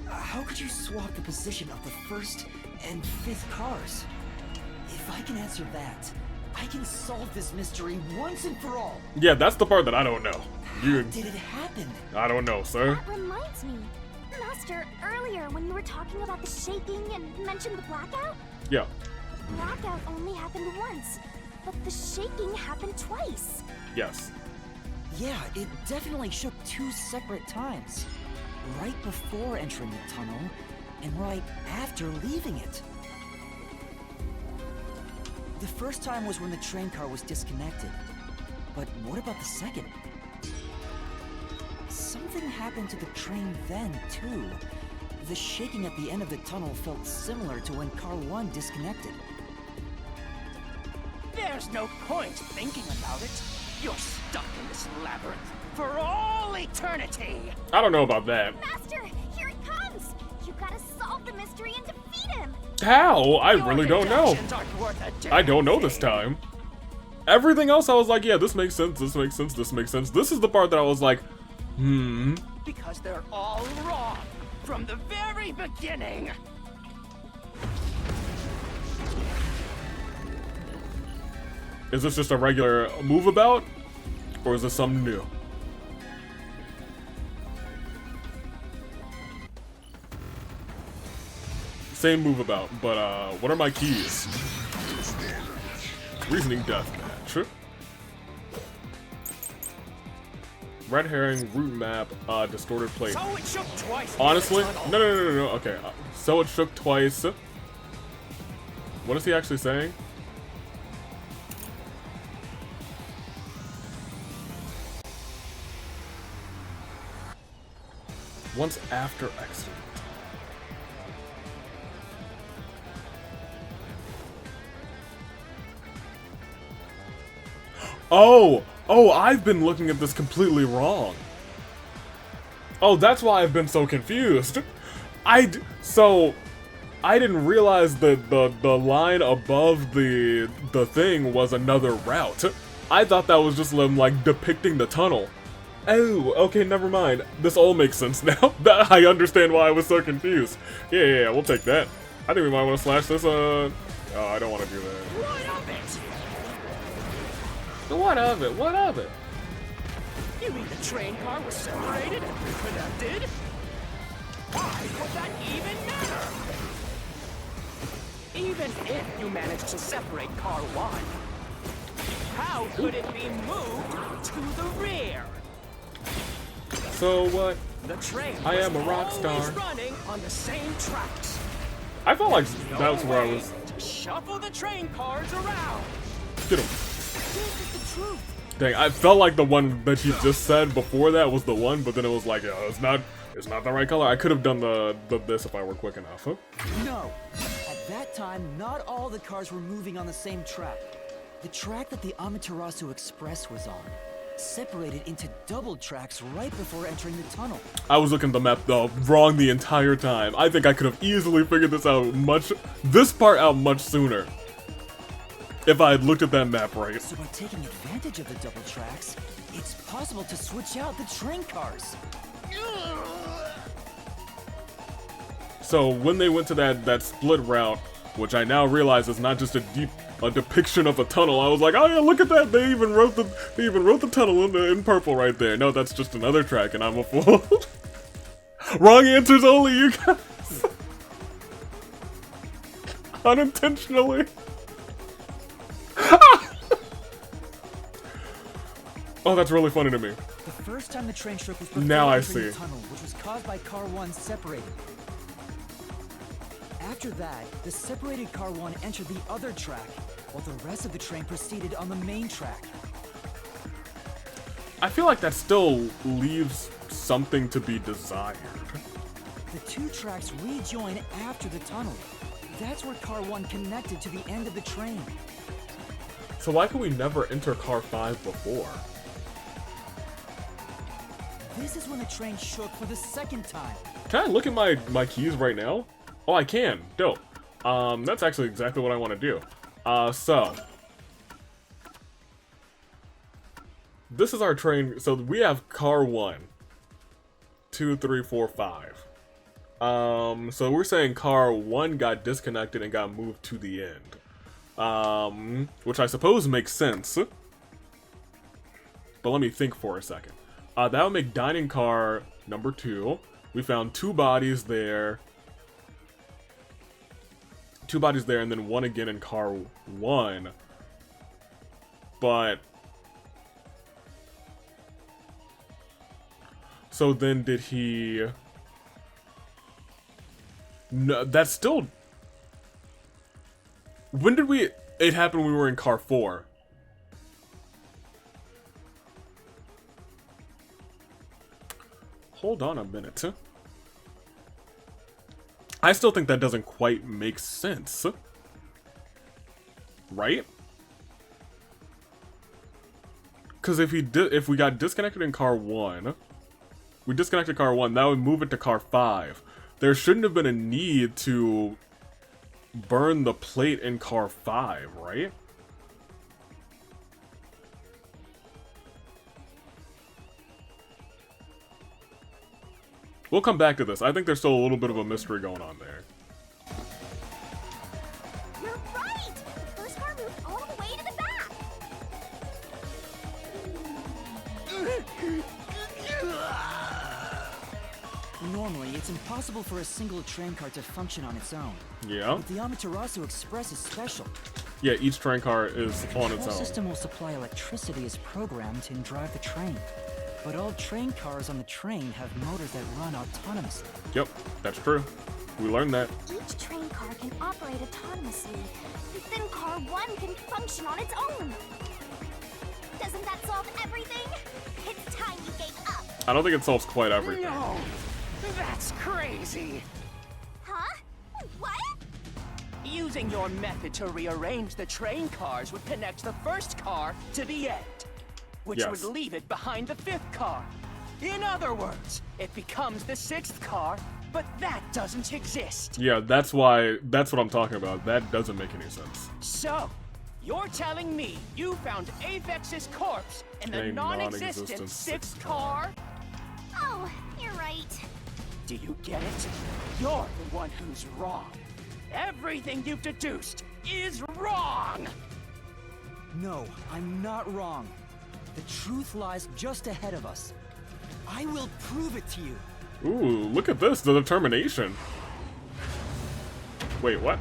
How could you swap the position of the first and fifth cars? If I can answer that, I can solve this mystery once and for all. Yeah, that's the part that I don't know. How did it happen? I don't know, sir. That reminds me. Master, earlier when you were talking about the shaking and mentioned the blackout, Yeah. knockout only happened once, but the shaking happened twice. Yes. Yeah, it definitely shook 2 separate times. Right before entering the tunnel, and right after leaving it. The first time was when the train car was disconnected. But what about the second? Something happened to the train then, too. The shaking at the end of the tunnel felt similar to when Car 1 disconnected. There's no point thinking about it. You're stuck in this labyrinth for all eternity. I don't know about that. Master, here it comes! You gotta solve the mystery and defeat him! How? I Your really don't know. deductions aren't worth a damn I don't know this thing. time. Everything else I was like, yeah, this makes sense, this makes sense, this makes sense. This is the part that I was like, Because they're all wrong from the very beginning. Is this just a regular move about? Or is this something new? Same move about, but what are my keys? Reasoning deathmatch. Red herring, route map, distorted plate. So it shook twice. Honestly, in no, the no, tunnel. no, no, no. Okay, so it shook twice. What is he actually saying? Once after accident. Oh! Oh, I've been looking at this completely wrong. Oh, that's why I've been so confused. So I didn't realize that the line above the thing was another route. I thought that was just them like depicting the tunnel. Oh, okay, never mind. This all makes sense now. I understand why I was so confused. Yeah, we'll take that. I think we might want to slash this. Oh, I don't want to do that. What of it? What of it? What of it? You mean the train car was separated and reconnected? Why would that even matter? Even if you managed to separate car 1, how could it be moved to the rear? So what? The train I am was a rock always star. running on the same tracks. I felt like No that was where I way was. to shuffle the train cars around. Get him. This is the truth. Dang, I felt like the one that you just said before that was the one, but then it was like, it's not the right color. I could have done the this if I were quick enough. Huh? No! At that time, not all the cars were moving on the same track. The track that the Amaterasu Express was on separated into double tracks right before entering the tunnel. I was looking at the map though wrong the entire time. I think I could have easily figured this part out much sooner. If I had looked at that map right. So by taking advantage of the double tracks, it's possible to switch out the train cars. So when they went to that split route, which I now realize is not just a depiction of a tunnel, I was like, oh yeah, look at that. They even wrote the tunnel in purple right there. No, that's just another track, and I'm a fool. Wrong answers only, you guys. Unintentionally. Oh, that's really funny to me. The first time the train shook was before Now I entering the see. tunnel, which was caused by car 1 separating. After that, the separated car 1 entered the other track, while the rest of the train proceeded on the main track. I feel like that still leaves something to be desired. The 2 tracks rejoin after the tunnel. That's where car 1 connected to the end of the train. So why could we never enter car 5 before? This is when the train shook for the second time. Can I look at my keys right now? Oh, I can. Dope. That's actually exactly what I want to do. So this is our train. So we have car 1, 2, 3, 4, 5. So we're saying car 1 got disconnected and got moved to the end. Which I suppose makes sense. But let me think for a second. That would make dining car number 2. We found 2 bodies there. 2 bodies there, and then 1 again in car 1. But so then did he? No, that's still. When did we? It happened when we were in car 4. Hold on a minute. I still think that doesn't quite make sense. Right? Because if we got disconnected in car 1, we disconnected car 1, that would move it to car 5. There shouldn't have been a need to burn the plate in car 5, right? We'll come back to this. I think there's still a little bit of a mystery going on there. You're right! The first car moved all the way to the back! Normally, it's impossible for a single train car to function on its own. Yeah. But the Amaterasu Express is special. Yeah, each train car is on its The own. system will supply electricity as programmed and drive the train. But all train cars on the train have motors that run autonomously. Yep, that's true. We learned that. Each train car can operate autonomously, but then car 1 can function on its own. Doesn't that solve everything? It's time you gave up. I don't think it solves quite everything. No! That's crazy! Huh? What? Using your method to rearrange the train cars would connect the first car to the end, which Yes. would leave it behind the 5th car. In other words, it becomes the 6th car, but that doesn't exist. Yeah, that's what I'm talking about. That doesn't make any sense. So, you're telling me you found Avex's corpse in the A non-existent non-existent 6th sixth car? Oh, you're right. Do you get it? You're the one who's wrong. Everything you've deduced is wrong! No, I'm not wrong. The truth lies just ahead of us. I will prove it to you. Ooh, look at this, the determination. Wait, what?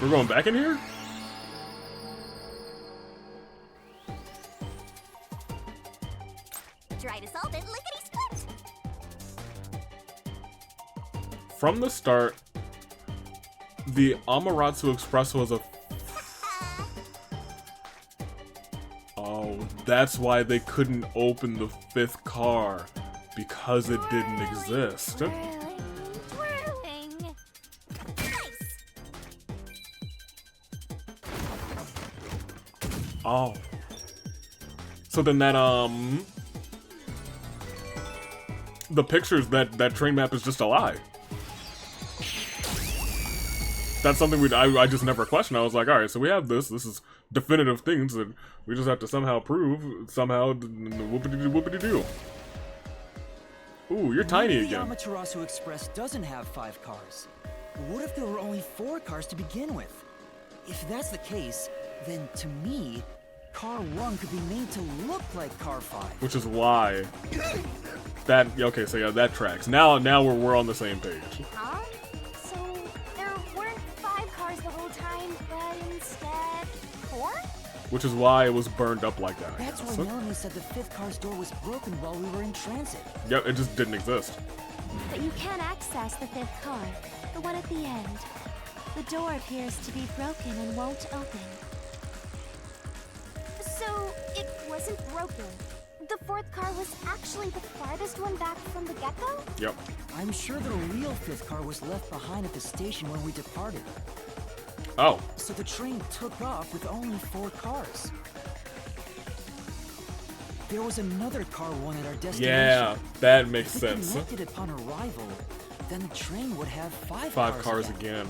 We're going back in here? Try to solve it lickety-split. From the start, the Amaterasu Express was a... Oh, that's why they couldn't open the 5th car. Because it didn't exist. Twirling, twirling. Nice. Oh. So then that, the pictures, that train map is just a lie. That's something I just never questioned. I was like, alright, so we have this is definitive things that we just have to somehow prove, somehow, whoopity-doo. Ooh, you're tiny Maybe again. The Amaterasu Express doesn't have 5 cars. What if there were only 4 cars to begin with? If that's the case, then to me, car 1 could be made to look like car 5. Which is why that, okay, so yeah, that tracks. Now we're on the same page. Huh? So there weren't 5 cars the whole time, but instead 4? Which is why it was burned up like that, I That's guess. why Melanie said the 5th car's door was broken while we were in transit. Yep, it just didn't exist. But you can access the 5th car, the one at the end. The door appears to be broken and won't open. So it wasn't broken. The 4th car was actually the farthest one back from the get-go? Yep. I'm sure the real 5th car was left behind at the station when we departed. Oh, So the train took off with only 4 cars. There was another car 1 at our destination. yeah, that makes If it sense. connected upon arrival, then the train would have 5 5 cars again.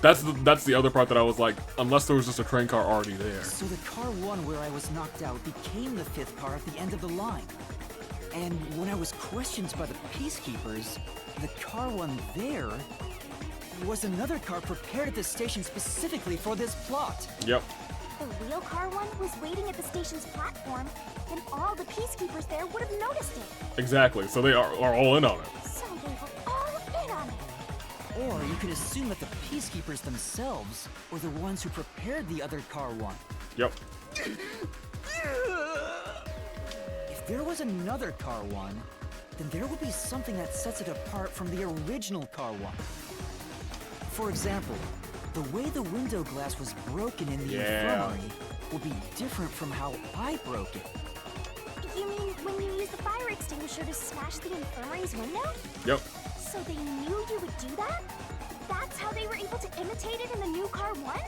That's the other part that I was like, unless there was just a train car already there. So the car 1 where I was knocked out became the 5th car at the end of the line. And when I was questioned by the peacekeepers, the car 1 there was another car prepared at the station specifically for this plot. Yep. The real car 1 was waiting at the station's platform, and all the peacekeepers there would have noticed it. Exactly. So they are all in on it. So they were Or you could assume that the Peacekeepers themselves were the ones who prepared the other Car 1. Yep. If there was another Car 1, then there would be something that sets it apart from the original Car 1. For example, the way the window glass was broken in the infirmary will be different from how I broke it. You mean when you used the fire extinguisher to smash the infirmary's window? Yep. So they knew you would do that? That's how they were able to imitate it in the new Car 1?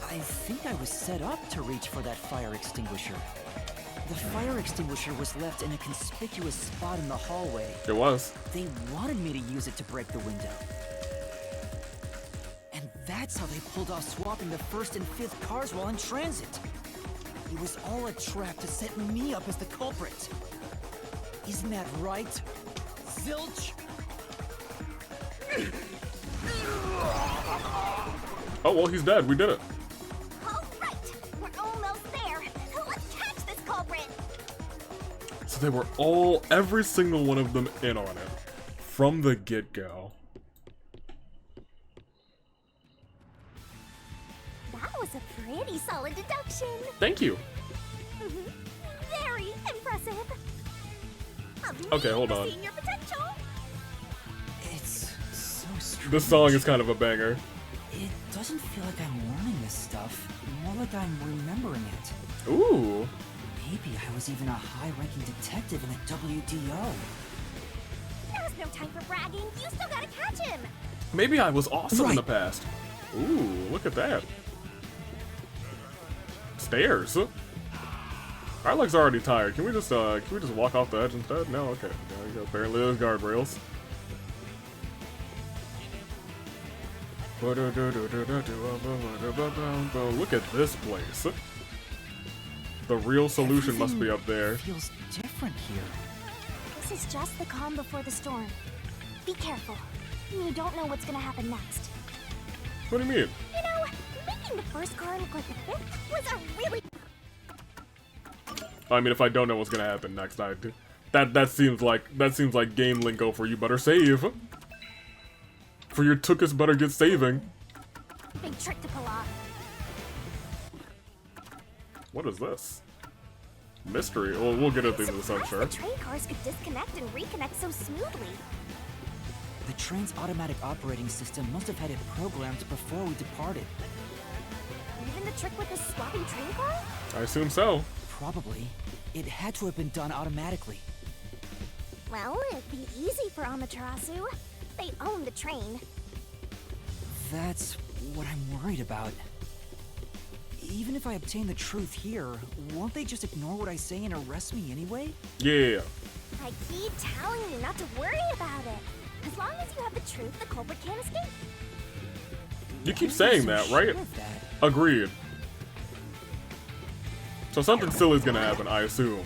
I think I was set up to reach for that fire extinguisher. The fire extinguisher was left in a conspicuous spot in the hallway. It was. They wanted me to use it to break the window. And that's how they pulled off swapping the 1st and 5th cars while in transit. It was all a trap to set me up as the culprit. Isn't that right, Zilch? Oh, well, he's dead. We did it. All right, we're almost there. Let's catch this culprit. So they were every single one of them in on it. From the get-go. That was a pretty solid deduction. Thank you. Very impressive. Okay, hold on. Seeing your potential. It's so strange. This song is kind of a banger. It doesn't feel like I'm learning this stuff, more like I'm remembering it. Ooh. Maybe I was even a high-ranking detective in the WDO. There's no time for bragging. You still gotta catch him. Maybe I was awesome in the Right. past. Ooh, look at that. Stairs. Our legs are already tired. Can we just walk off the edge instead? No, okay. Apparently there's guardrails. Look at this place. The real solution must be up there. Feels different here. This is just the calm before the storm. Be careful. You don't know what's gonna happen next. What do you mean? You know, making the first car look like the 5th was a really... I mean, if I don't know what's gonna happen next, that seems like game lingo for you better save. For your tookus better get saving. big trick to pull off. What is this? Mystery. Well, we'll get at the end of this, I'm sure. The train cars could disconnect and reconnect so smoothly. The train's automatic operating system must have had it programmed before we departed. Even the trick with the swapping train car? I assume so. Probably. It had to have been done automatically. Well, it'd be easy for Amaterasu. They own the train. That's what I'm worried about. Even if I obtain the truth here, won't they just ignore what I say and arrest me anyway? Yeah. I keep telling you not to worry about it. As long as you have the truth, the culprit can't escape. You keep I'm saying so that, sure right? of that. Agreed. So something silly's gonna happen, I assume.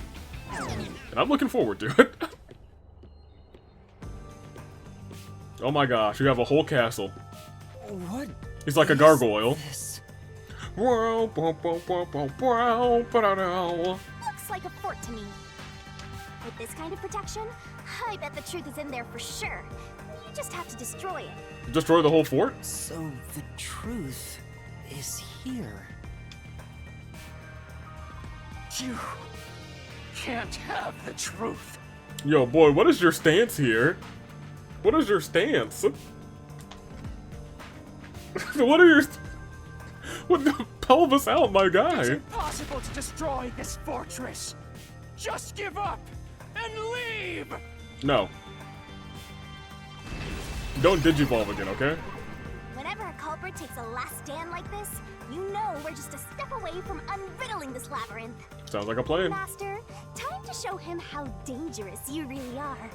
And I'm looking forward to it. Oh my gosh, you have a whole castle. What? He's like a is gargoyle. this? Looks like a fort to me. With this kind of protection, I bet the truth is in there for sure. You just have to destroy it. Destroy the whole fort? So the truth is here. You can't have the truth. Yo, boy, what is your stance here? What is your stance? What are your... What the pelvis out, my It's guy? impossible to destroy this fortress. Just give up and leave. No. Don't digivolve again, okay? Whenever a culprit takes a last stand like this, you know we're just a step away from unriddling this labyrinth. Sounds like a plan. Master, time to show him how dangerous you really are.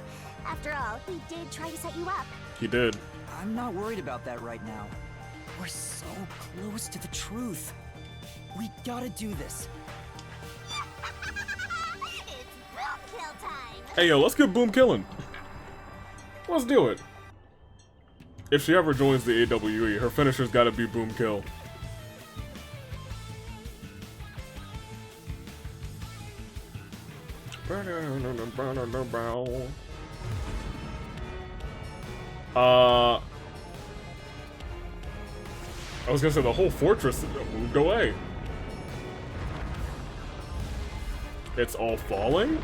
After all, he did try to set you up. He did. I'm not worried about that right now. We're so close to the truth. We gotta do this. It's boom kill time! Hey, yo, let's get Boom killing. Let's do it. If she ever joins the AWE, her finisher's gotta be Boom kill. I was gonna say the whole fortress moved away. It's all falling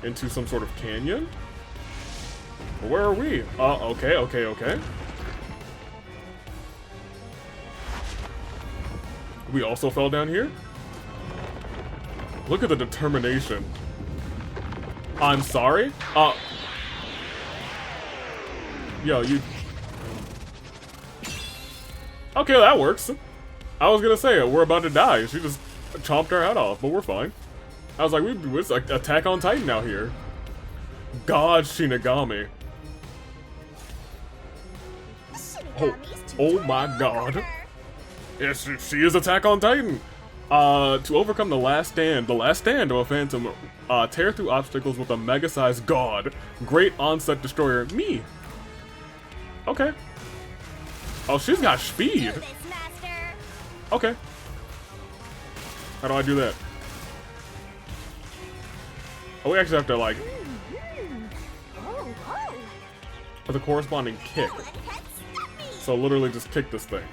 into some sort of canyon. Where are we? Okay. We also fell down here? Look at the determination. I'm sorry? Yo, you... Okay, that works. I was gonna say, we're about to die. She just chomped our head off, but we're fine. I was like, it's like Attack on Titan out here. God Shinigami. Oh my god. Yes, she is Attack on Titan. To overcome the last stand of a phantom, tear through obstacles with a mega-sized god. Great onset destroyer, me. Okay. Oh, she's got speed. Okay. How do I do that? Oh, we actually have to, like... For the corresponding kick. So literally just kick this thing.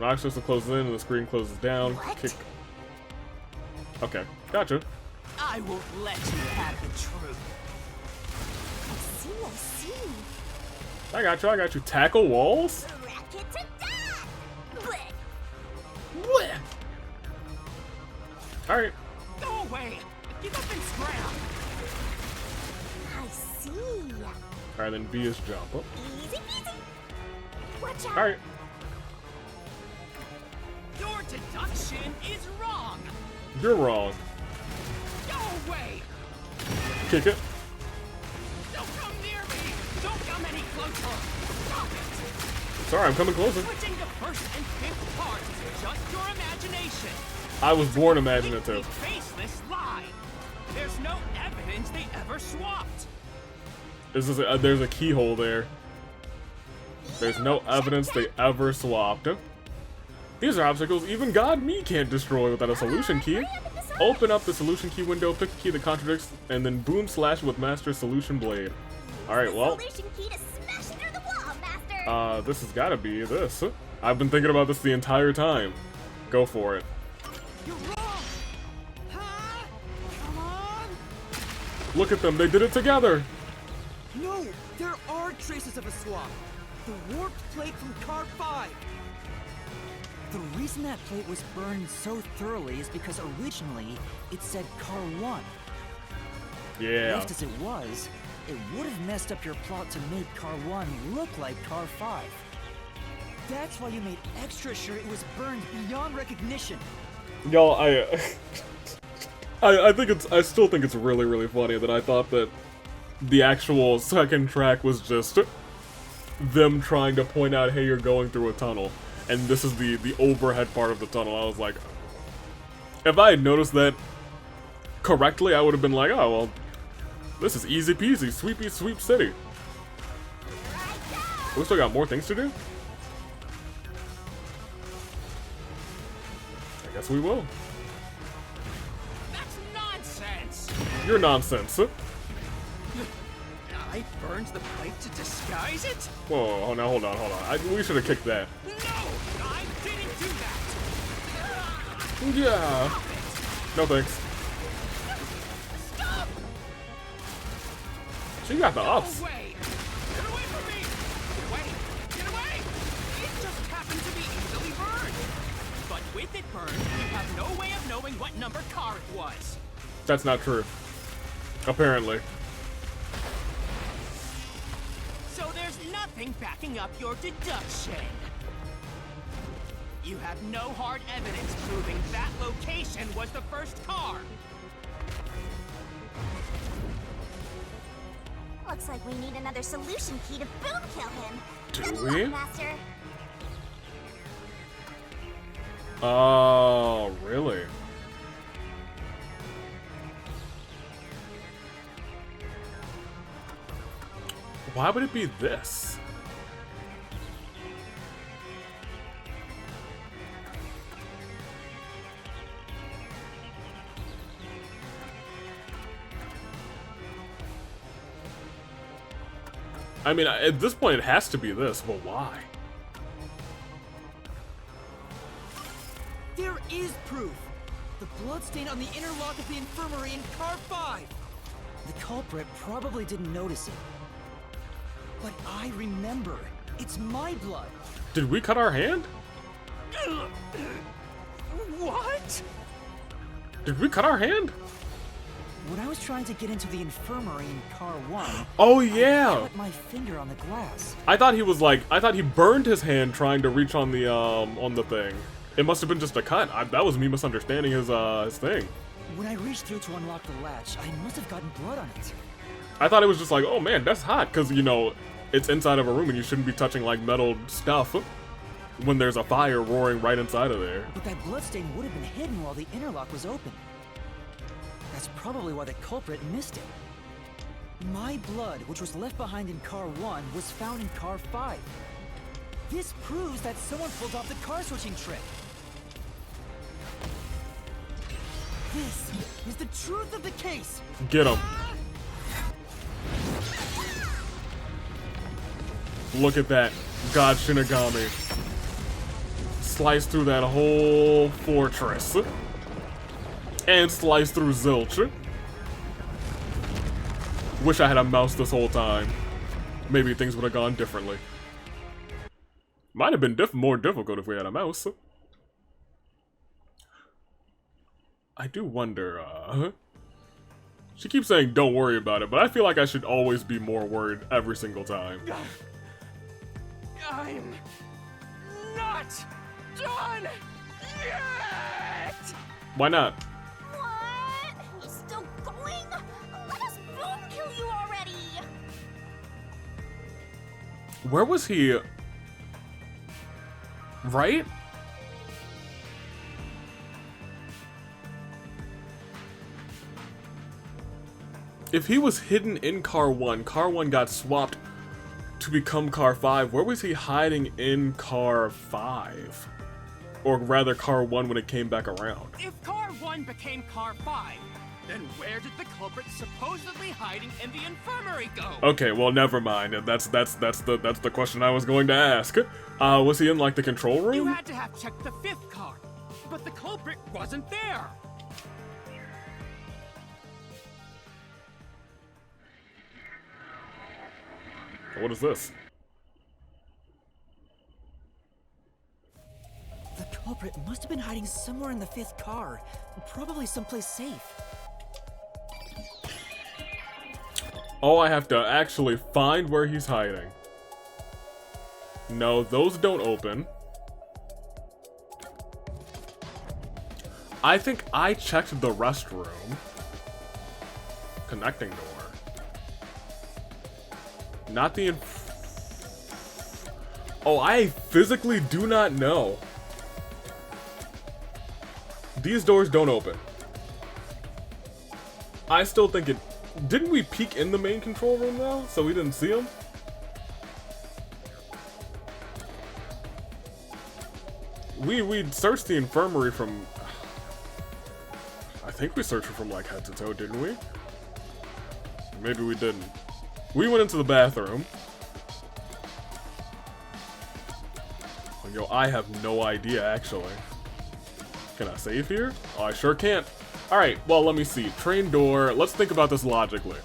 Access to close in and the screen closes down. Kick. Okay, gotcha. I won't let you have the truth. I see. I got you. Tackle walls? Alright. Go away! Give up and scram! I see. Alright, then B is jump. Oh. Easy peasy. Watch out. Alright. Your deduction is wrong! You're wrong. Go away! Kick it. Don't come near me! Don't come any closer! Stop it! Sorry, I'm coming closer. Switching the first and fifth parts is just your imagination. I was born imaginative. Faceless lie. There's no evidence they ever swapped. This is there's a keyhole there. There's no evidence they ever swapped. These are obstacles even God me can't destroy without a solution key. Open up the solution key window, pick a key that contradicts, and then boom slash with Master Solution Blade. Alright, well. Solution key to smash through the wall, Master. This has gotta be this. I've been thinking about this the entire time. Go for it. You're wrong. Huh? Come on. Look at them, they did it together. No, there are traces of a swap. The warped plate from Car 5. The reason that plate was burned so thoroughly is because originally it said Car 1. Yeah. Left as it was, it would have messed up your plot to make Car 1 look like Car 5. That's why you made extra sure it was burned beyond recognition. Y'all, I still think it's really, really funny that I thought that the actual second track was just them trying to point out, hey, you're going through a tunnel. And this is the overhead part of the tunnel. I was like, if I had noticed that correctly, I would have been like, oh, well, this is easy peasy, sweepy sweep city. We still got more things to do? I guess we will. That's nonsense. You're nonsense. I burned the plate to disguise it? Whoa, oh, now hold on. We should have kicked that. No, I didn't do that. Yeah. No thanks. Stop! She got the ups. Get away! Get away from me! Wait! Get away! It just happened to be easily burned. But with it burned, you have no way of knowing what number car it was. That's not true. Apparently. So there's nothing backing up your deduction. You have no hard evidence proving that location was the first car. Looks like we need another solution key to boom kill him. Do Good we? luck, Master. Oh, really? Why would it be this? I mean, at this point, it has to be this, but why? There is proof! The bloodstain on the inner lock of the infirmary in car 5! The culprit probably didn't notice it. But I remember. It's my blood. Did we cut our hand? What? Did we cut our hand? When I was trying to get into the infirmary in car 1, Oh I yeah! cut my finger on the glass. I thought he burned his hand trying to reach on the thing. It must have been just a cut. That was me misunderstanding his thing. When I reached through to unlock the latch, I must have gotten blood on it. I thought it was just like, oh man, that's hot, because, you know, it's inside of a room and you shouldn't be touching, like, metal stuff when there's a fire roaring right inside of there. But that bloodstain would have been hidden while the interlock was open. That's probably why the culprit missed it. My blood, which was left behind in car 1, was found in car 5. This proves that someone pulled off the car switching trick. This is the truth of the case. Get him. Look at that. God Shinigami. Slice through that whole fortress. And slice through Zilch. Wish I had a mouse this whole time. Maybe things would have gone differently. Might have been more difficult if we had a mouse. I do wonder, she keeps saying don't worry about it, but I feel like I should always be more worried every single time. I'm not done yet! Why not? What? He's still going? Let us boom kill you already! Where was he? Right? If he was hidden in car 1 got swapped to become car 5, where was he hiding in car 5? Or rather car 1 when it came back around? If car 1 became car 5, then where did the culprit supposedly hiding in the infirmary go? Okay, well never mind. That's the question I was going to ask. Was he in like the control room? You had to have checked the 5th car, but the culprit wasn't there. What is this? The culprit must have been hiding somewhere in the 5th car, probably someplace safe. Oh, I have to actually find where he's hiding. No, those don't open. I think I checked the restroom. Connecting door. Not the Oh, I physically do not know. These doors don't open. I still think it... Didn't we peek in the main control room though? So we didn't see them? We searched the infirmary from... I think we searched it from like head to toe, didn't we? Maybe we didn't. We went into the bathroom. Oh, yo, I have no idea, actually. Can I save here? Oh, I sure can't. Alright, well, let me see. Train door. Let's think about this logically.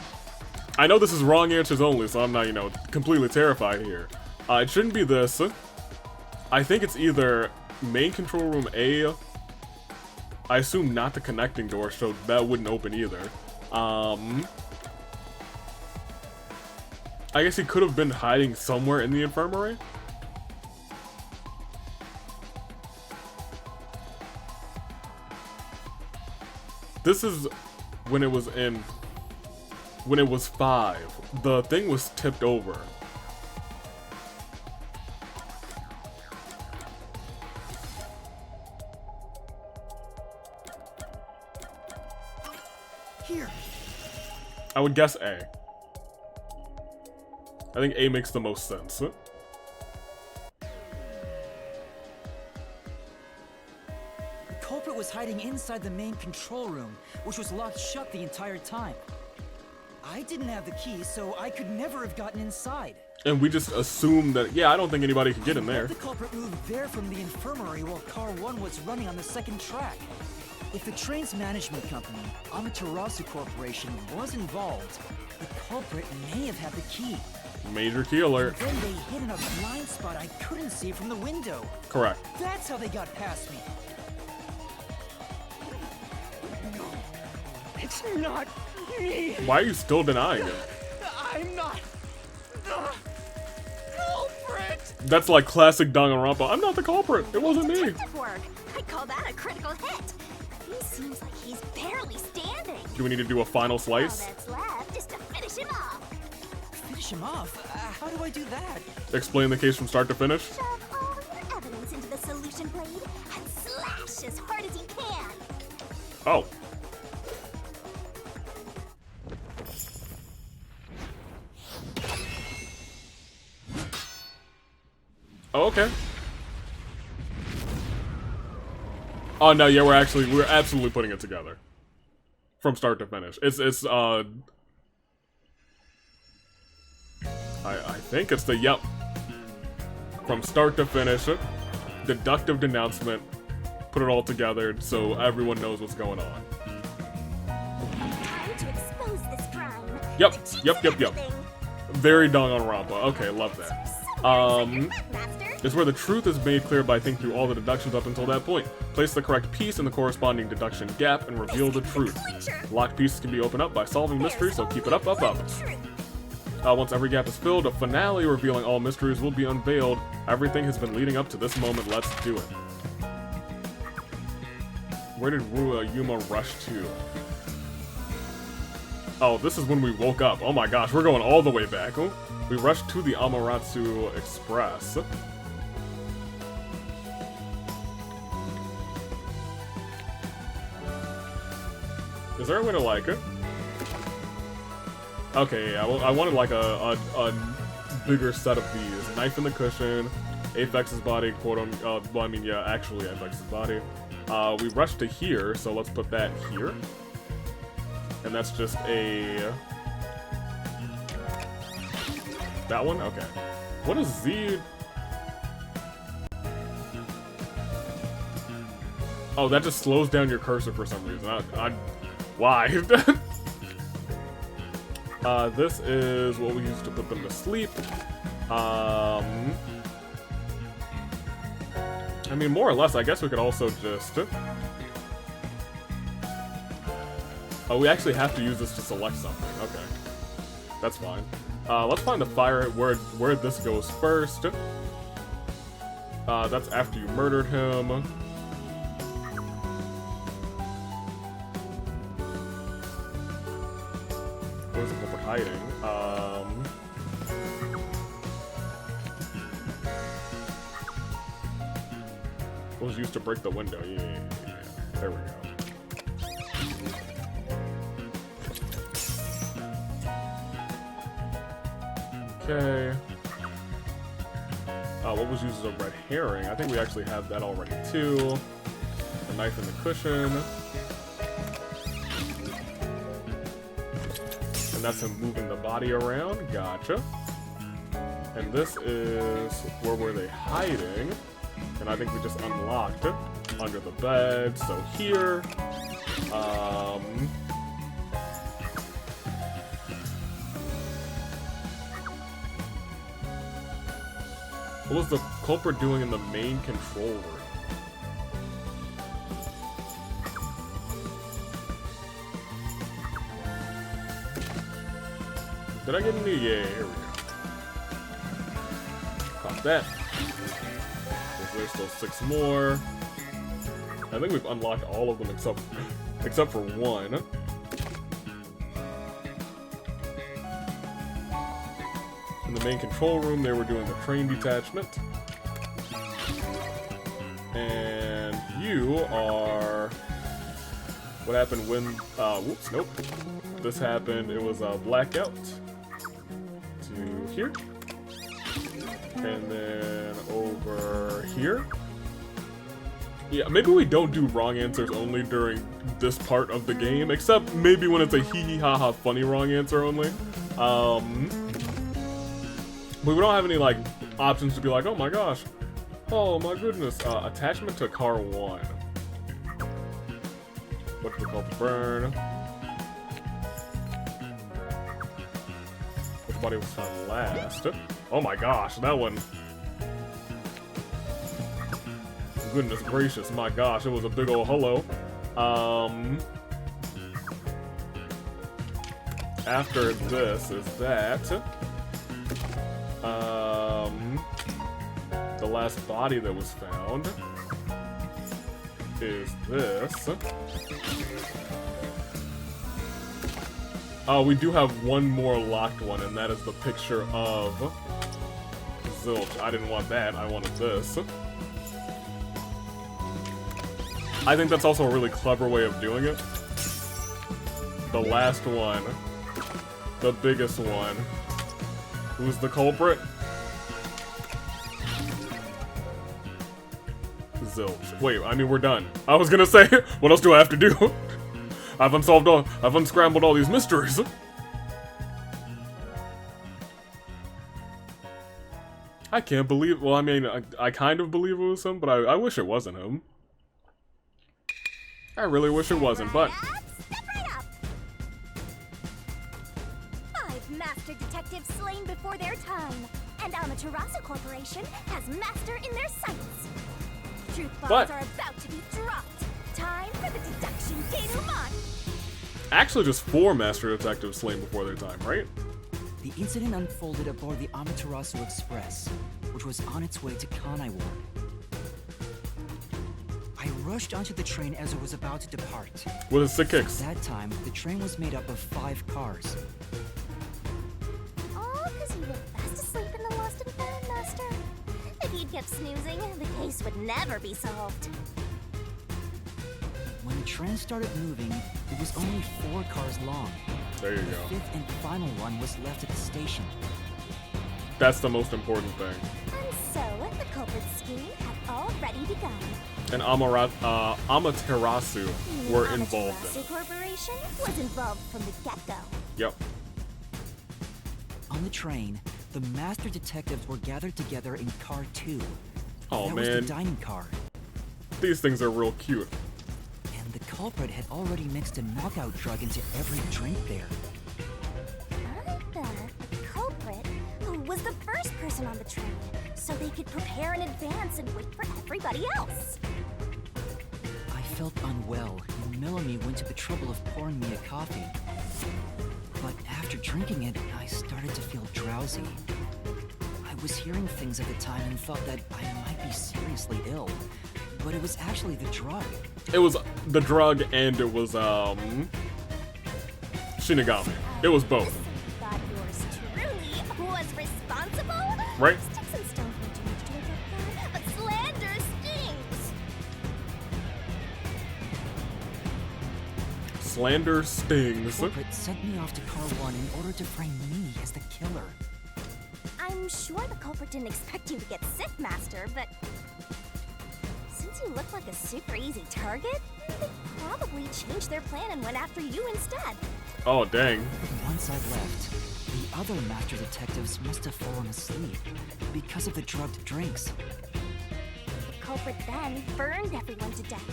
I know this is wrong answers only, so I'm not, you know, completely terrified here. It shouldn't be this. I think it's either main control room A. I assume not the connecting door, so that wouldn't open either. I guess he could have been hiding somewhere in the infirmary. This is when it was 5. The thing was tipped over. Here. I would guess A. I think A makes the most sense. The culprit was hiding inside the main control room, which was locked shut the entire time. I didn't have the key, so I could never have gotten inside. And we just assumed that, yeah, I don't think anybody could get in there. The culprit moved there from the infirmary while Car 1 was running on the second track. If the train's management company, Amaterasu Corporation, was involved, the culprit may have had the key. Major key alert. Then they hid in a blind spot I couldn't see from the window. Correct. That's how they got past me. It's not me. Why are you still denying it? I'm not the culprit. That's like classic Danganronpa. I'm not the culprit. It wasn't me. Detective work. I call that a critical hit. He seems like he's barely standing. Do we need to do a final All slice? that's left is to finish him off. Finish him off? How do I do that? Explain the case from start to finish? Shove all your evidence into the solution blade and slash as hard as you can. Oh. Oh, okay. Oh no, yeah, we're absolutely putting it together. From start to finish. I think it's the, yep. From start to finish, deductive denouncement, put it all together so everyone knows what's going on. Time to expose this crime. Yep, The cheats yep, and yep, yep. everything. Very Danganronpa. Okay, love that. Somewhere inside your head, Master. Is where the truth is made clear by thinking through all the deductions up until that point. Place the correct piece in the corresponding deduction gap and reveal the truth. Locked pieces can be opened up by solving mysteries, so keep it up, up, up. Once every gap is filled, a finale revealing all mysteries will be unveiled. Everything has been leading up to this moment. Let's do it. Where did Yuma rush to? Oh, this is when we woke up. Oh my gosh, we're going all the way back. Oh, we rushed to the Amaterasu Express. Is there a way to like it? Okay, yeah, well, I wanted like a bigger set of these. Knife in the cushion, Apex's body, quote unquote, well, I mean, yeah, actually Apex's body. We rushed to here, so let's put that here. And that's just a... That one? Okay. What is Z? Oh, that just slows down your cursor for some reason. Why? This is what we use to put them to sleep. I mean, more or less, I guess we could also just... Oh, we actually have to use this to select something. Okay. That's fine. Let's find the fire where this goes first. That's after you murdered him. Where's the culprit hiding? What was used to break the window? Yeah. There we go. Okay. What was used as a red herring? I think we actually have that already too. The knife in the cushion. And that's him moving the body around. Gotcha. And this is where were they hiding? And I think we just unlocked it under the bed. So here. What was the culprit doing in the main control room? Did I get any? Yeah, here we go. Pop that. There's still 6 more. I think we've unlocked all of them except for one. In the main control room, they were doing the train detachment. And you are... What happened when... whoops, nope. This happened, it was a blackout. To here. And then over here. Yeah, maybe we don't do wrong answers only during this part of the game, except maybe when it's a hee hee ha ha funny wrong answer only. But we don't have any, like, options to be like, oh my gosh, oh my goodness, attachment to car 1. What's it called? Burn. Which body was found last? Oh my gosh, that one. Goodness gracious, my gosh, it was a big old hello. After this is that. The last body that was found is this. Oh, we do have one more locked one, and that is the picture of Zilch. I didn't want that, I wanted this. I think that's also a really clever way of doing it. The last one, the biggest one. Who's the culprit? Zilch. Wait, I mean, we're done. I was gonna say, what else do I have to do? I've unscrambled all these mysteries. I can't believe, well, I mean, I kind of believe it was him, but I wish it wasn't him. I really wish it wasn't, but... Step right up. 5 master detectives slain before their time, and Amaterasu Corporation has master in their sights. Truth bombs are about to be dropped. Time for the deduction denouement. Actually, just 4 master detectives slain before their time, right? The incident unfolded aboard the Amaterasu Express, which was on its way to Kanai Ward. I rushed onto the train as it was about to depart. With his sick kicks. At that time, the train was made up of 5 cars. All because you were fast asleep in the lost and found, Master. If you'd kept snoozing, the case would never be solved. When the train started moving, it was only 4 cars long. There you go. The 5th and final one was left at the station. That's the most important thing. And so, the culprit's scheme had already begun. And Amaterasu were involved in Amaterasu it. Corporation was involved from the get-go. Yep. On the train, the master detectives were gathered together in car 2. Oh that was man, the dining car. these things are real cute. And the culprit had already mixed a knockout drug into every drink there. I bet the culprit was the first person on the train, so they could prepare in advance and wait for everybody else. I felt unwell, and Melanie went to the trouble of pouring me a coffee. But after drinking it, I started to feel drowsy. I was hearing things at the time and thought that I might be seriously ill, but it was actually the drug. It was the drug and it was Shinigami. It was both. Thought yours truly was responsible? Right? Sticks and stones may do much to make up that, but slander stings. Slander The stings. culprit sent me off to car 1 in order to frame me as the killer. I'm sure the culprit didn't expect you to get sick, Master, but since you look like a super easy target, they probably changed their plan and went after you instead. Oh dang. Once I left, the other master detectives must have fallen asleep because of the drugged drinks. The culprit then burned everyone to death,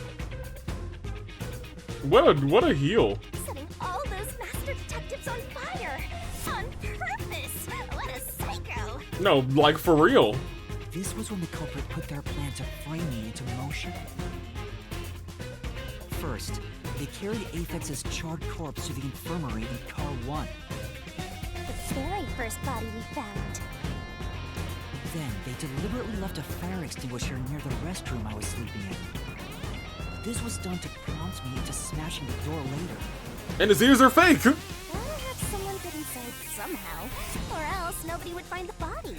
What a heel. setting all those master detectives on fire on purpose. What a psycho! No, like for real. This was when the culprit put their plan to frame me into motion. First, they carried Aphex's charred corpse to the infirmary in car 1. The very first body we found. Then, they deliberately left a fire extinguisher near the restroom I was sleeping in. This was done to prompt me into smashing the door later. And his ears are fake. Gotta have someone get inside somehow, or else nobody would find the body.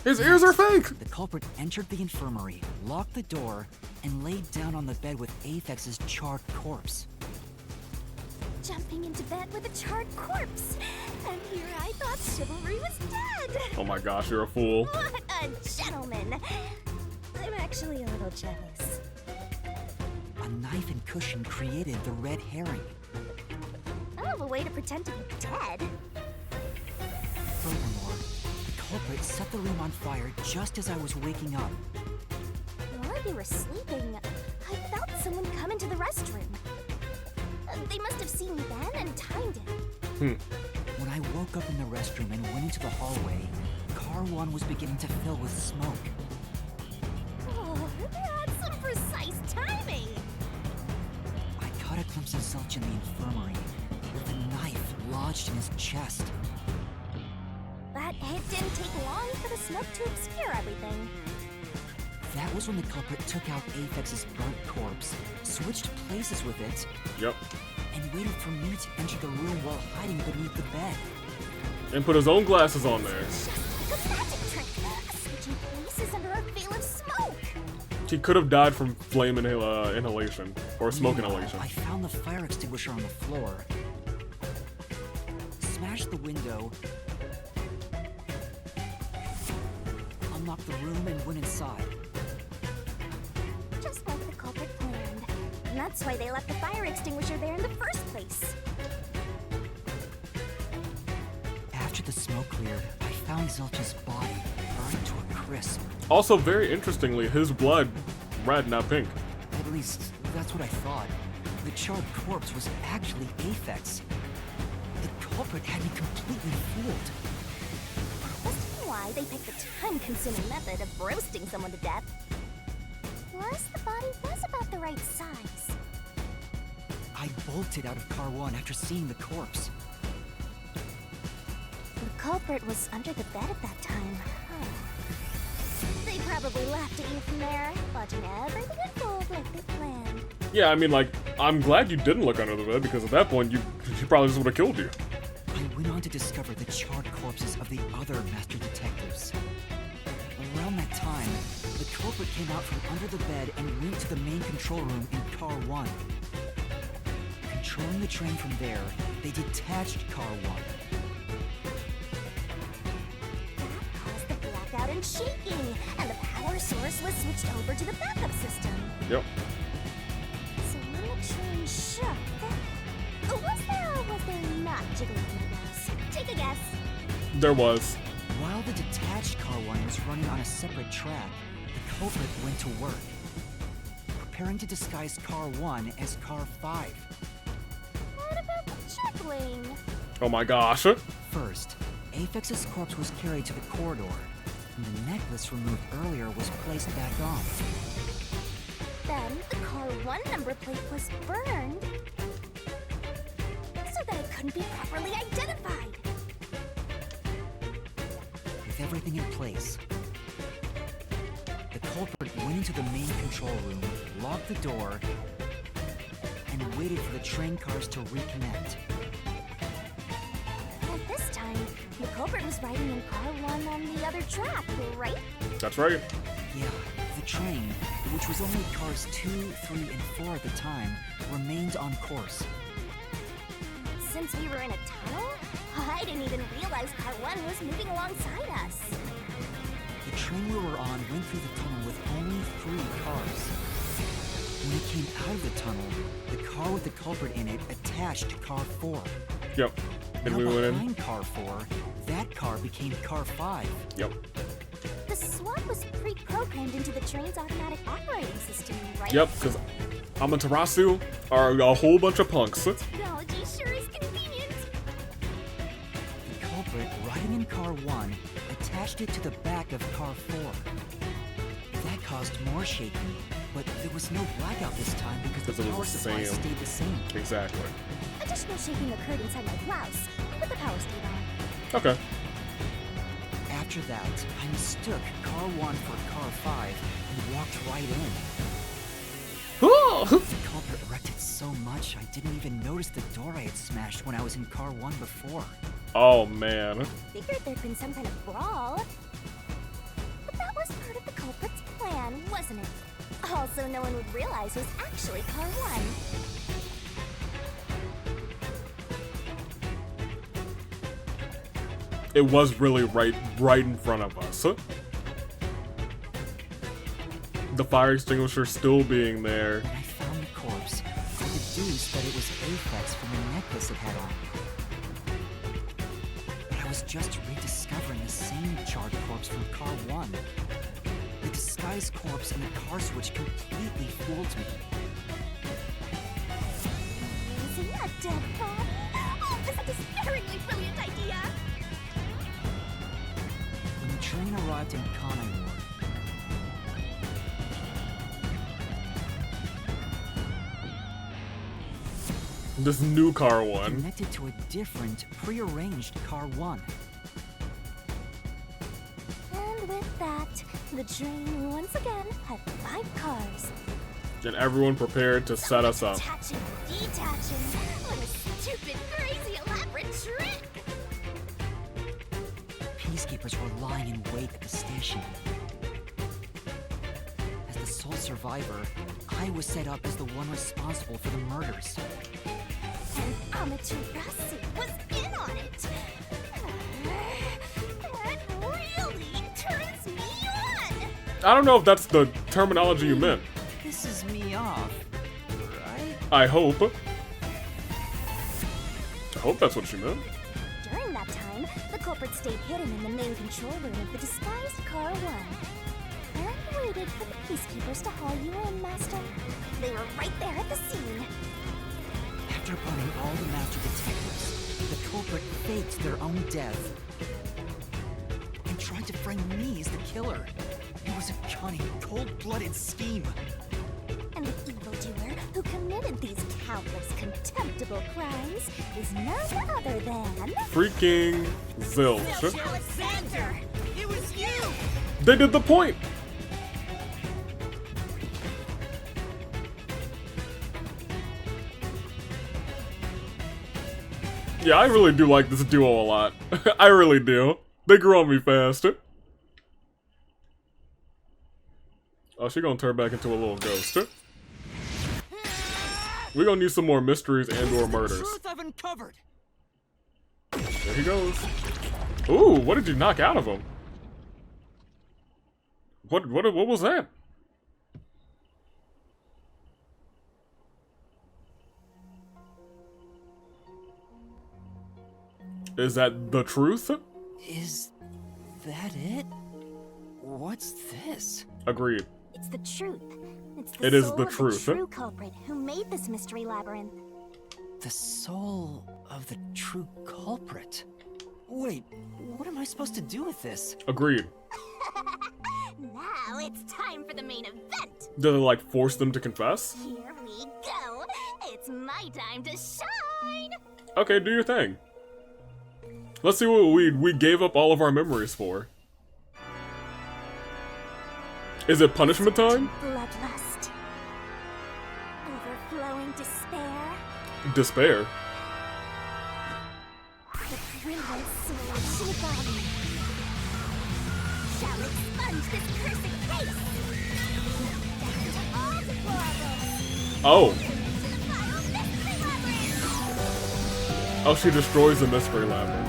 His ears are fake. The culprit entered the infirmary, locked the door, and laid down on the bed with Aphex's charred corpse. Jumping into bed with a charred corpse. And here I thought chivalry was dead. Oh my gosh, you're a fool. What a gentleman. I'm actually a little jealous. A knife and cushion created the red herring. Oh, a way to pretend to be dead. Furthermore, the culprit set the room on fire just as I was waking up. While you were sleeping, I felt someone come into the restroom. They must have seen me then and timed it. When I woke up in the restroom and went into the hallway, car 1 was beginning to fill with smoke. Oh, that's some precise timing. I caught a glimpse of Zelch in the infirmary, with a knife lodged in his chest. But it didn't take long for the smoke to obscure everything. That was when the culprit took out Aphex's burnt corpse, switched places with it, Yep. and waited for me to enter the room while hiding beneath the bed. And put his own glasses on there. Just like a magic trick, switching places under a veil of smoke. He could have died from flame inhalation or smoke Meanwhile, inhalation. I found the fire extinguisher on the floor, smashed the window, unlocked the room, and went inside. Just like the culprit planned. And that's why they left the fire extinguisher there in the first place. After the smoke cleared, I found Zelch's body burned to a crisp. Also, very interestingly, his blood red, not pink. At least, that's what I thought. The charred corpse was actually Aphex. The culprit had me completely fooled. That's why they picked the time-consuming method of roasting someone to death. Plus, the body was about the right size. I bolted out of car 1 after seeing the corpse. The culprit was under the bed at that time. Huh. They probably laughed at you from there, watching everything unfold like they planned. Yeah, I mean, like, I'm glad you didn't look under the bed because at that point, you probably just would have killed you. I went on to discover the charred corpses of the other master detectives. Around that time, the culprit came out from under the bed and went to the main control room in car 1. Controlling the train from there, they detached car 1. That caused the blackout and shaking, and the power source was switched over to the backup system. Yep. So when the train shook, was there or was there not jiggling in the wheels? Take a guess. There was. While the detached car 1 was running on a separate track, the culprit went to work, preparing to disguise car 1 as car 5. What about the jiggling? Oh my gosh. First, Aphex's corpse was carried to the corridor, and the necklace removed earlier was placed back on. Then the car 1 number plate was burned so that it couldn't be properly identified. With everything in place, the culprit went into the main control room, locked the door, and waited for the train cars to reconnect. At this time, the culprit was riding in car 1 on the other track, right? That's right. Yeah, the train, which was only cars 2, 3, and 4 at the time, remained on course. Since we were in a tunnel, I didn't even realize car 1 was moving alongside us. The train we were on went through the tunnel with only 3 cars. When it came out of the tunnel, the car with the culprit in it attached to car 4. Yep. And Now we went in. behind car 4, that car became car 5. Yep. The swap was pre-programmed into the train's automatic operating system, right? Yep, because Amaterasu are a whole bunch of punks. Technology sure is convenient. The culprit, riding in car 1, attached it to the back of car 4. That caused more shaking, but there was no blackout this time because Because the it was power the supply same. stayed the same. Exactly. Additional shaking occurred inside my blouse, but the power stayed on. Okay. After that, I mistook car 1 for car 5 and walked right in. The culprit wrecked it so much I didn't even notice the door I had smashed when I was in car 1 before. Oh man. Figured there'd been some kind of brawl. But that was part of the culprit's plan, wasn't it? Also, no one would realize it was actually car 1. It was really right in front of us. the fire extinguisher still being there. When I found the corpse, I deduced that it was Aphex from the necklace it had on. But I was just rediscovering the same charred corpse from Car 1. The disguised corpse and the car switch completely fooled me. Isn't that dead body? Oh, this is a despairingly brilliant idea! When the train arrived in Kanai Ward, This new car it one. connected to a different, prearranged Car 1. And with that, the train once again had 5 cars. And everyone prepared to set us up. Detaching, detaching. What a stupid, crazy, elaborate trick! Peacekeepers were lying in wait at the station. As the sole survivor, I was set up as the one responsible for the murders. And Amaterasu was in on it. That really turns me on. I don't know if that's the terminology you meant. Pisses me off, right? I hope that's what she meant. During that time, the culprit stayed hidden in the main control room of the disguised Car 1. And waited for the peacekeepers to haul you in, Master. They were right there at the scene. After burning all the master detectives, the culprit faked their own death and tried to frame me as the killer. It was a cunning, cold-blooded scheme. And the evildoer who committed these countless contemptible crimes is none other than... Freaking zilch. Alexander! It was you! They did the point. Yeah, I really do like this duo a lot. I really do. They grew on me fast. Oh, she gonna turn back into a little ghost. We gonna need some more mysteries and/or murders. Truth I've uncovered. There he goes. Ooh, what did you knock out of him? What was that? Is that the truth? Is that it? What's this? Agreed. It's the truth. It's the It is soul the of truth. the true culprit who made this mystery labyrinth. The soul of the true culprit. Wait, what am I supposed to do with this? Agreed. Now it's time for the main event. Did it like force them to confess? Here we go. It's my time to shine. Okay, do your thing. Let's see what we gave up all of our memories for. Is it punishment time? Bloodlust. Overflowing despair. Despair. The brilliant soul of Shinigami shall expunge this cursed case. Death to all deplorables. Oh. To the final mystery labyrinth. Oh, she destroys the mystery labyrinth.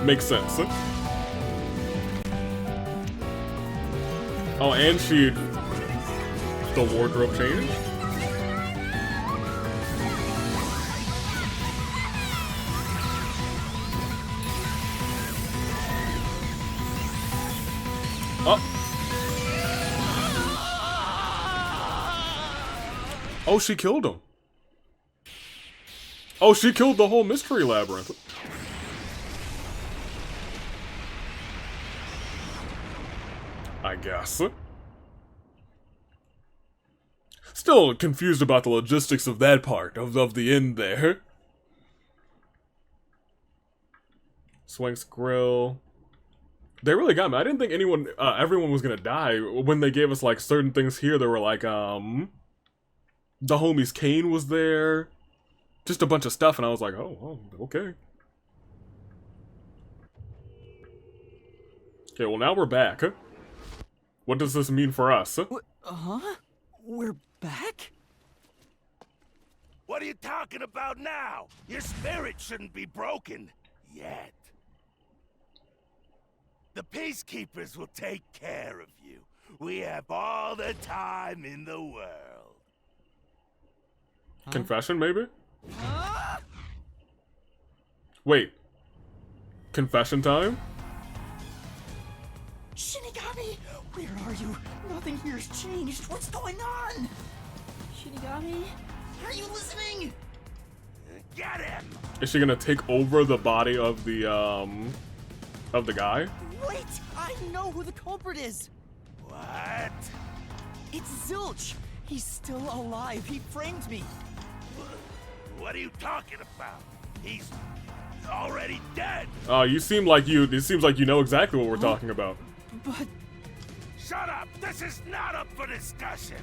Makes sense. Oh, and she... The wardrobe change? Oh. Oh, she killed him. Oh, she killed the whole mystery labyrinth. I guess. Still confused about the logistics of that part, of the end there. Swank's Grill. They really got me. I didn't think everyone was gonna die. When they gave us, like, certain things here, they were like, the homies Kane was there. Just a bunch of stuff, and I was like, oh, okay. Okay, well now we're back. What does this mean for us? Huh? We're back? What are you talking about now? Your spirit shouldn't be broken. Yet. The Peacekeepers will take care of you. We have all the time in the world. Confession, maybe? Wait. Confession time? Shinigami, where are you? Nothing here's changed. What's going on? Shinigami, are you listening? Get him! Is she gonna take over the body of the guy? Wait, I know who the culprit is. What? It's Zilch. He's still alive. He framed me. What are you talking about? He's already dead. It seems like you know exactly what we're talking about. But Shut up! This is not up for discussion.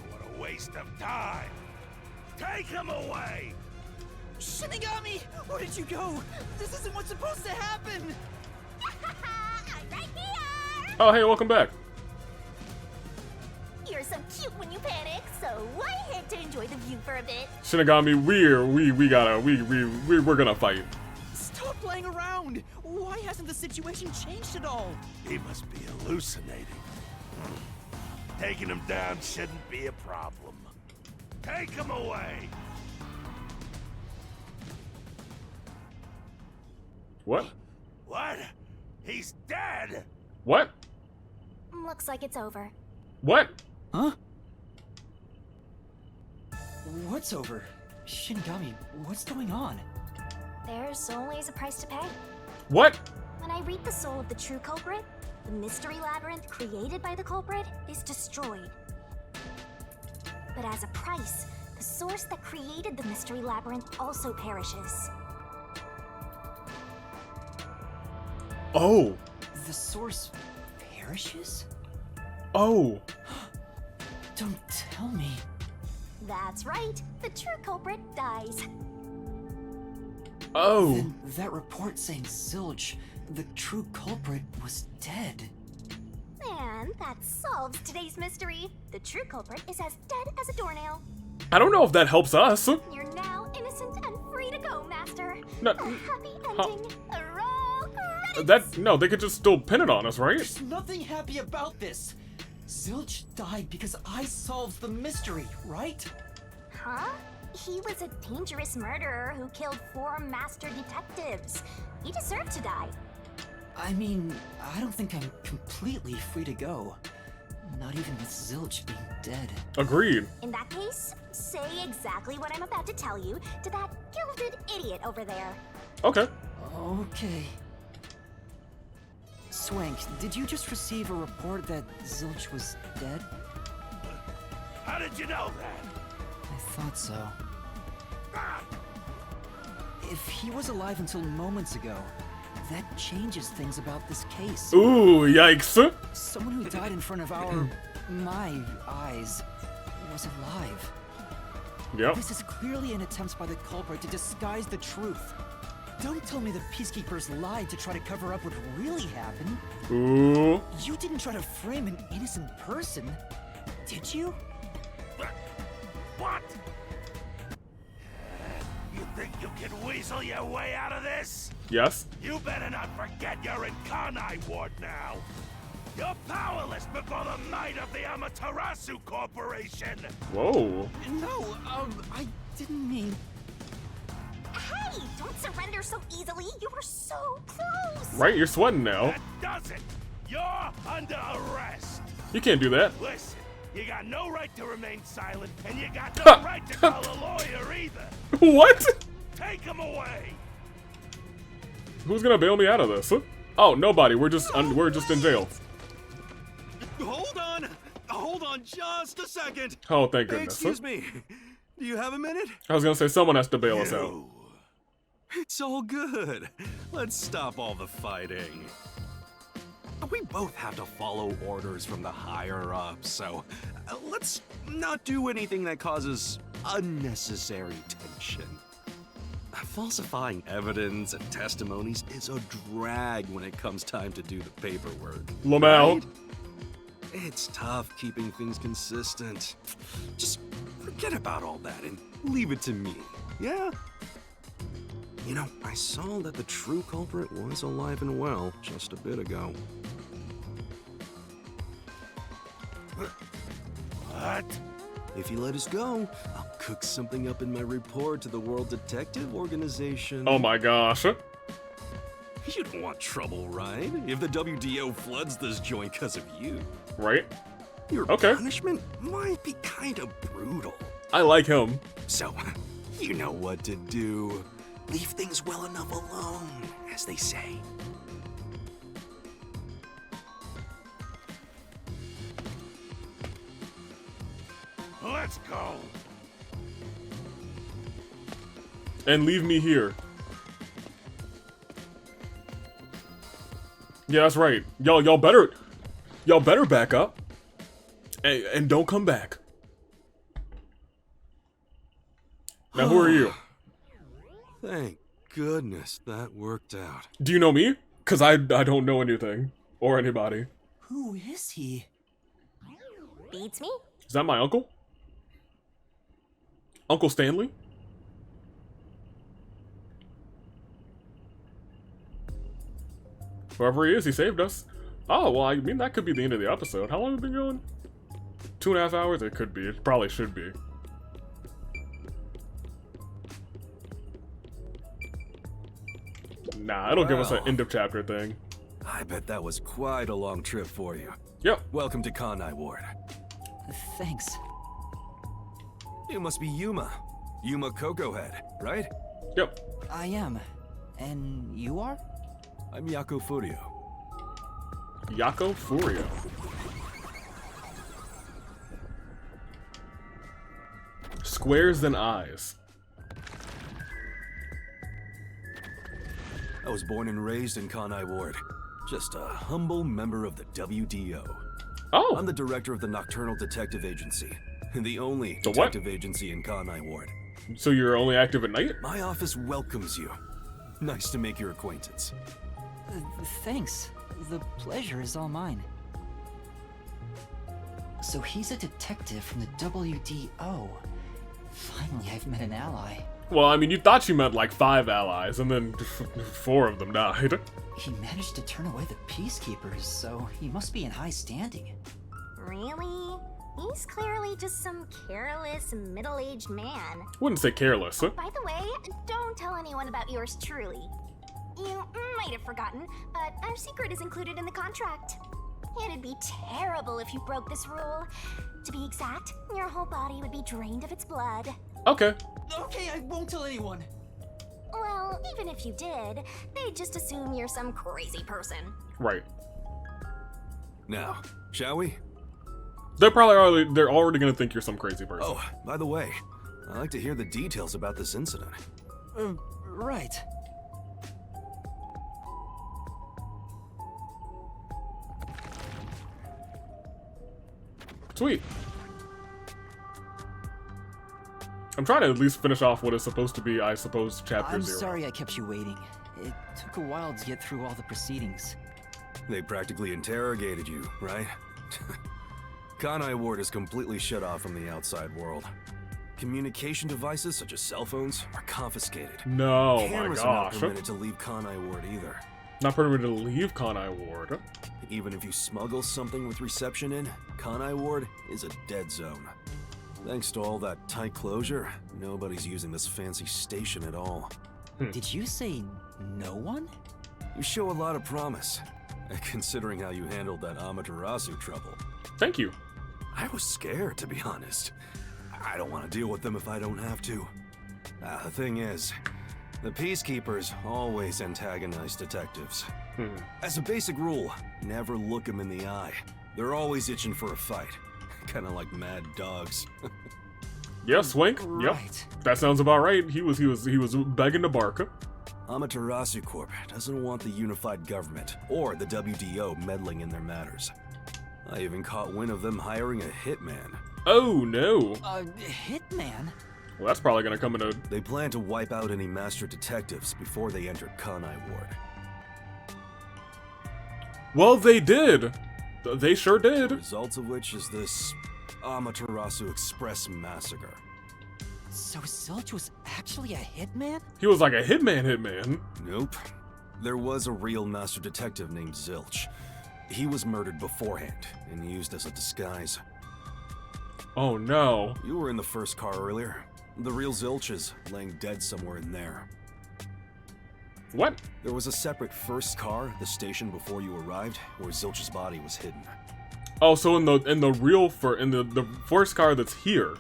What a waste of time. Take him away. Shinigami, where did you go? This isn't what's supposed to happen. I'm right here! Oh, hey, welcome back. You're so cute when you panic, so why head to enjoy the view for a bit? Shinigami, we're gonna fight. Stop playing around. Why hasn't the situation changed at all? He must be hallucinating. Taking him down shouldn't be a problem. Take him away. What? What? He's dead. What? Looks like it's over. What? Huh? What's over? Shinigami, what's going on? There's always a price to pay. What? When I reap the soul of the true culprit, the mystery labyrinth created by the culprit is destroyed. But as a price, the source that created the mystery labyrinth also perishes. Oh. The source perishes? Oh. Don't tell me. That's right, the true culprit dies. Oh. Then that report saying Zilch, the true culprit, was dead. And that solves today's mystery. The true culprit is as dead as a doornail. I don't know if that helps us. You're now innocent and free to go, Master. No, A happy ending. A roll credits. no, they could just still pin it on us, right? There's nothing happy about this. Zilch died because I solved the mystery, right? Huh? He was a dangerous murderer who killed 4 master detectives. He deserved to die. I mean, I don't think I'm completely free to go. Not even with Zilch being dead. Agreed. In that case, say exactly what I'm about to tell you to that gilded idiot over there. Okay. Okay. Swank, did you just receive a report that Zilch was dead? How did you know that? I thought so. Ah! If he was alive until moments ago, that changes things about this case. Ooh, yikes. Someone who died in front of my eyes was alive. Yep. This is clearly an attempt by the culprit to disguise the truth. Don't tell me the Peacekeepers lied to try to cover up what really happened. Ooh. You didn't try to frame an innocent person, did you? What? You think you can weasel your way out of this? Yes. You better not forget you're in Kanai Ward now. You're powerless before the might of the Amaterasu Corporation. Whoa. No, I didn't mean... Hey, don't surrender so easily. You were so close. Right, you're sweating now. That does it. You're under arrest. You can't do that. Listen, you got no right to remain silent, and you got no right to call a lawyer either. What? Take him away. Who's gonna bail me out of this? Oh, nobody. We're just in jail. Hold on just a second. Oh, thank goodness. Excuse me. Do you have a minute? I was gonna say someone has to bail us out. You. It's all good. Let's stop all the fighting. We both have to follow orders from the higher ups, so let's not do anything that causes unnecessary tension. Falsifying evidence and testimonies is a drag when it comes time to do the paperwork. Lamau. right? It's tough keeping things consistent. Just forget about all that and leave it to me, yeah? You know, I saw that the true culprit was alive and well just a bit ago. What? If you let us go, I'll cook something up in my report to the World Detective Organization. Oh my gosh. You don't want trouble, right? If the WDO floods this joint because of you. Right? Your Okay. punishment might be kind of brutal. I like him. So, you know what to do. Leave things well enough alone, as they say. Let's go. And leave me here. Yeah, that's right. Y'all better back up. And don't come back. Now who are you? Thank goodness that worked out. Do you know me? Cause I don't know anything. Or anybody. Who is he? Beats me? Is that my uncle? Uncle Stanley? Whoever he is, he saved us. Oh, well, I mean, that could be the end of the episode. How long have we been going? 2.5 hours? It could be. It probably should be. Nah, it'll give us an end of chapter thing. I bet that was quite a long trip for you. Yep. Welcome to Kanai Ward. Thanks. You must be Yuma. Yuma Cocoa Head, right? Yep. I am. And you are? I'm Yako Furio. Yako Furio. Squares than eyes. I was born and raised in Kanai Ward. Just a humble member of the WDO. Oh. I'm the director of the Nocturnal Detective Agency, and the only The what? detective agency in Kanai Ward. So you're only active at night? My office welcomes you. Nice to make your acquaintance. Thanks. The pleasure is all mine. So he's a detective from the WDO. Finally, I've met an ally. Well, I mean, you thought you meant like 5 allies, and then 4 of them died. He managed to turn away the peacekeepers, so he must be in high standing. Really? He's clearly just some careless, middle-aged man. Wouldn't say careless. Huh? By the way, don't tell anyone about yours truly. You might have forgotten, but our secret is included in the contract. It'd be terrible if you broke this rule. To be exact, your whole body would be drained of its blood. Okay. Okay, I won't tell anyone. Well, even if you did, they'd just assume you're some crazy person. Right. Now, shall we? They're already gonna think you're some crazy person. Oh, by the way, I'd like to hear the details about this incident. Right. Sweet. I'm trying to at least finish off what is supposed to be, I suppose, chapter I'm 0. sorry I kept you waiting. It took a while to get through all the proceedings. They practically interrogated you, right? Kanai Ward is completely shut off from the outside world. Communication devices, such as cell phones, are confiscated. No, my Cameras are not gosh. permitted to leave Kanai Ward either. Not permitted to leave Kanai Ward. Even if you smuggle something with reception in, Kanai Ward is a dead zone. Thanks to all that tight closure, nobody's using this fancy station at all. Did you say no one? You show a lot of promise, considering how you handled that Amaterasu trouble. Thank you. I was scared, to be honest. I don't want to deal with them if I don't have to. The thing is, the Peacekeepers always antagonize detectives. As a basic rule, never look them in the eye. They're always itching for a fight. Kind of like mad dogs. Yeah, Swank. Yep. Right. That sounds about right. He was begging to bark. Amaterasu Corp doesn't want the unified government or the WDO meddling in their matters. I even caught wind of them hiring a hitman. Oh no. Hitman? Well, that's probably gonna come into. They plan to wipe out any master detectives before they enter Kanai Ward. Well, they did. They sure The did. result of which is this Amaterasu Express massacre. So Zilch was actually a hitman? He was like a hitman. Nope. There was a real master detective named Zilch. He was murdered beforehand and used as a disguise. Oh no. You were in the first car earlier. The real Zilch is laying dead somewhere in there. What? There was a separate first car at the station before you arrived, where Zilch's body was hidden. Oh, so in the first car that's here.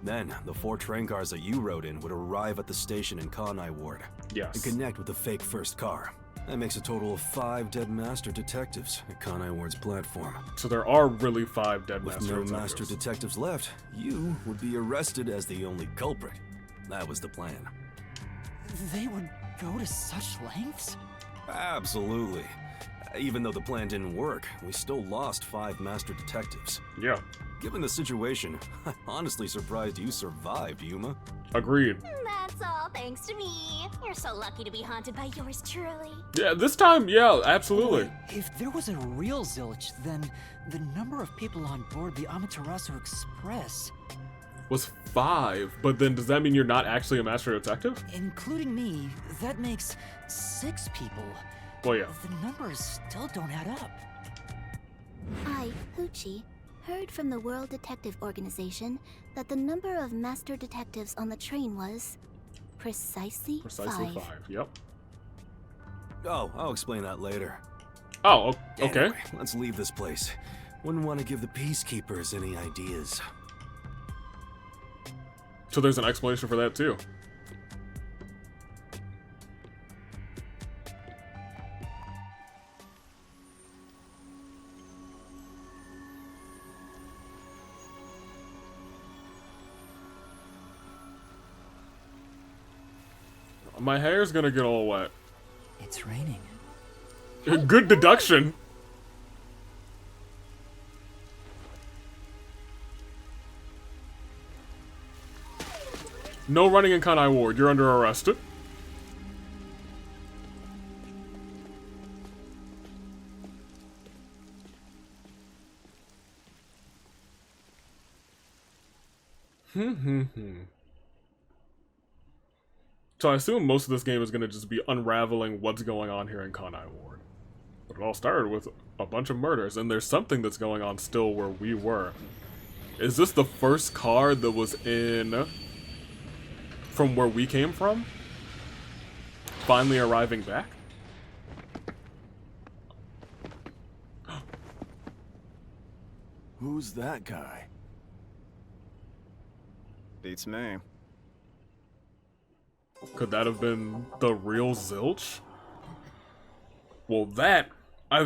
Then, the 4 train cars that you rode in would arrive at the station in Kanai Ward. Yes. And connect with the fake first car. That makes a total of 5 dead master detectives at Kanai Ward's platform. So there are really 5 dead With master no detectives. master detectives left, you would be arrested as the only culprit. That was the plan. They would go to such lengths? Absolutely. Even though the plan didn't work, we still lost 5 master detectives. Yeah. Given the situation, I'm honestly surprised you survived, Yuma. Agreed. That's all thanks to me. You're so lucky to be haunted by yours truly. Yeah, this time, yeah, absolutely. If there was a real Zilch, then the number of people on board the Amaterasu Express, Was 5, but then does that mean you're not actually a master detective? including me, that makes 6 people. Well, yeah. The numbers still don't add up. I, Hoochie, heard from the World Detective Organization that the number of master detectives on the train was precisely 5. 5. Yep. Oh, I'll explain that later. Oh, okay. Anyway, let's leave this place. Wouldn't want to give the peacekeepers any ideas. So there's an explanation for that too. My hair's gonna get all wet. It's raining. Good deduction. No running in Kanai Ward. You're under arrest. So I assume most of this game is going to just be unraveling what's going on here in Kanai Ward. But it all started with a bunch of murders, and there's something that's going on still where we were. Is this the first car that was in... from where we came from? Finally arriving back? Who's that guy? Beats me. Could that have been the real Zilch? Well,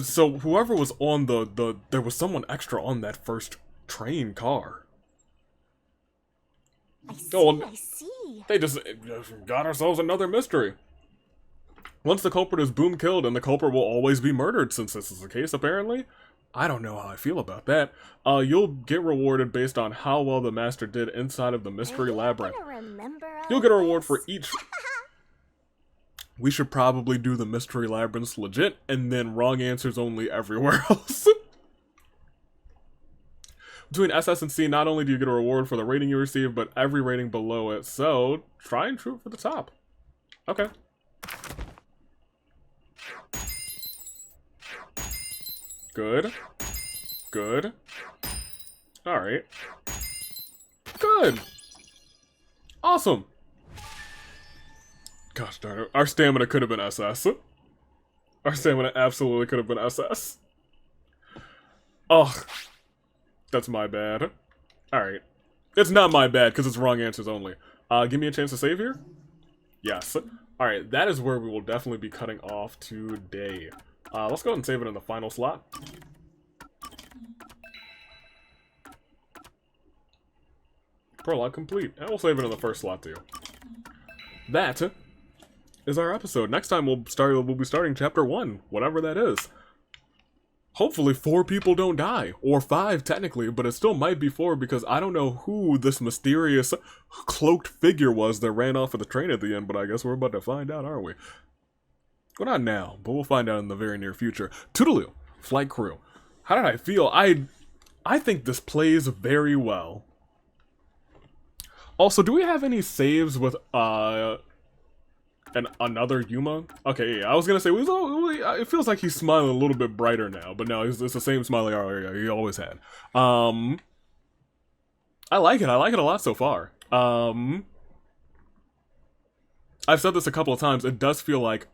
so whoever was on there was someone extra on that first train car. I see, Oh, I see. They just got ourselves another mystery. Once the culprit is boom killed, and the culprit will always be murdered since this is the case, apparently. I don't know how I feel about that. You'll get rewarded based on how well the master did inside of the mystery labyrinth. You'll get a reward for each... We should probably do the mystery labyrinths legit, and then wrong answers only everywhere else. Between SS and C, not only do you get a reward for the rating you receive, but every rating below it, so try and shoot for the top. Okay. Good. Good. Alright. Good! Awesome! Gosh darn it. Our stamina could have been SS. Our stamina absolutely could have been SS. Ugh. That's my bad. Alright. It's not my bad, because it's wrong answers only. Give me a chance to save here? Yes. Alright, that is where we will definitely be cutting off today. Let's go ahead and save it in the final slot. Prologue complete. And we'll save it in the first slot too. That is our episode. Next time we'll be starting chapter 1, whatever that is. Hopefully 4 people don't die. Or 5 technically, but it still might be 4 because I don't know who this mysterious cloaked figure was that ran off of the train at the end, but I guess we're about to find out, aren't we? Well, not now, but we'll find out in the very near future. Toodaloo, flight crew. How did I feel? I think this plays very well. Also, do we have any saves with And another Yuma? Okay, yeah, I was gonna say, it feels like he's smiling a little bit brighter now, but no, it's the same smiley he always had. I like it a lot so far. I've said this a couple of times, it does feel like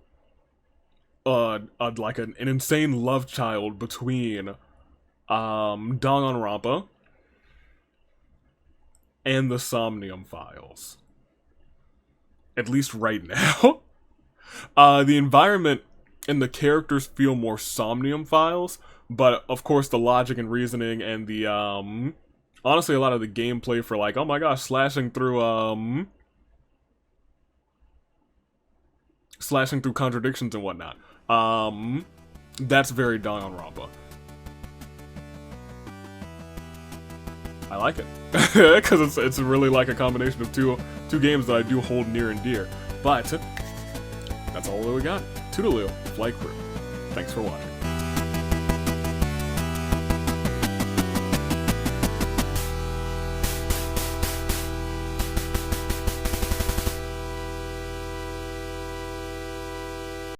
like an insane love child between Danganronpa and the Somnium Files. At least right now. The environment and the characters feel more Somnium Files, but of course the logic and reasoning and the honestly a lot of the gameplay for like, oh my gosh, slashing through contradictions and whatnot. That's very Danganronpa. I like it because it's really like a combination of two games that I do hold near and dear. But that's all that we got. Toodaloo, Flight Crew. Thanks for watching.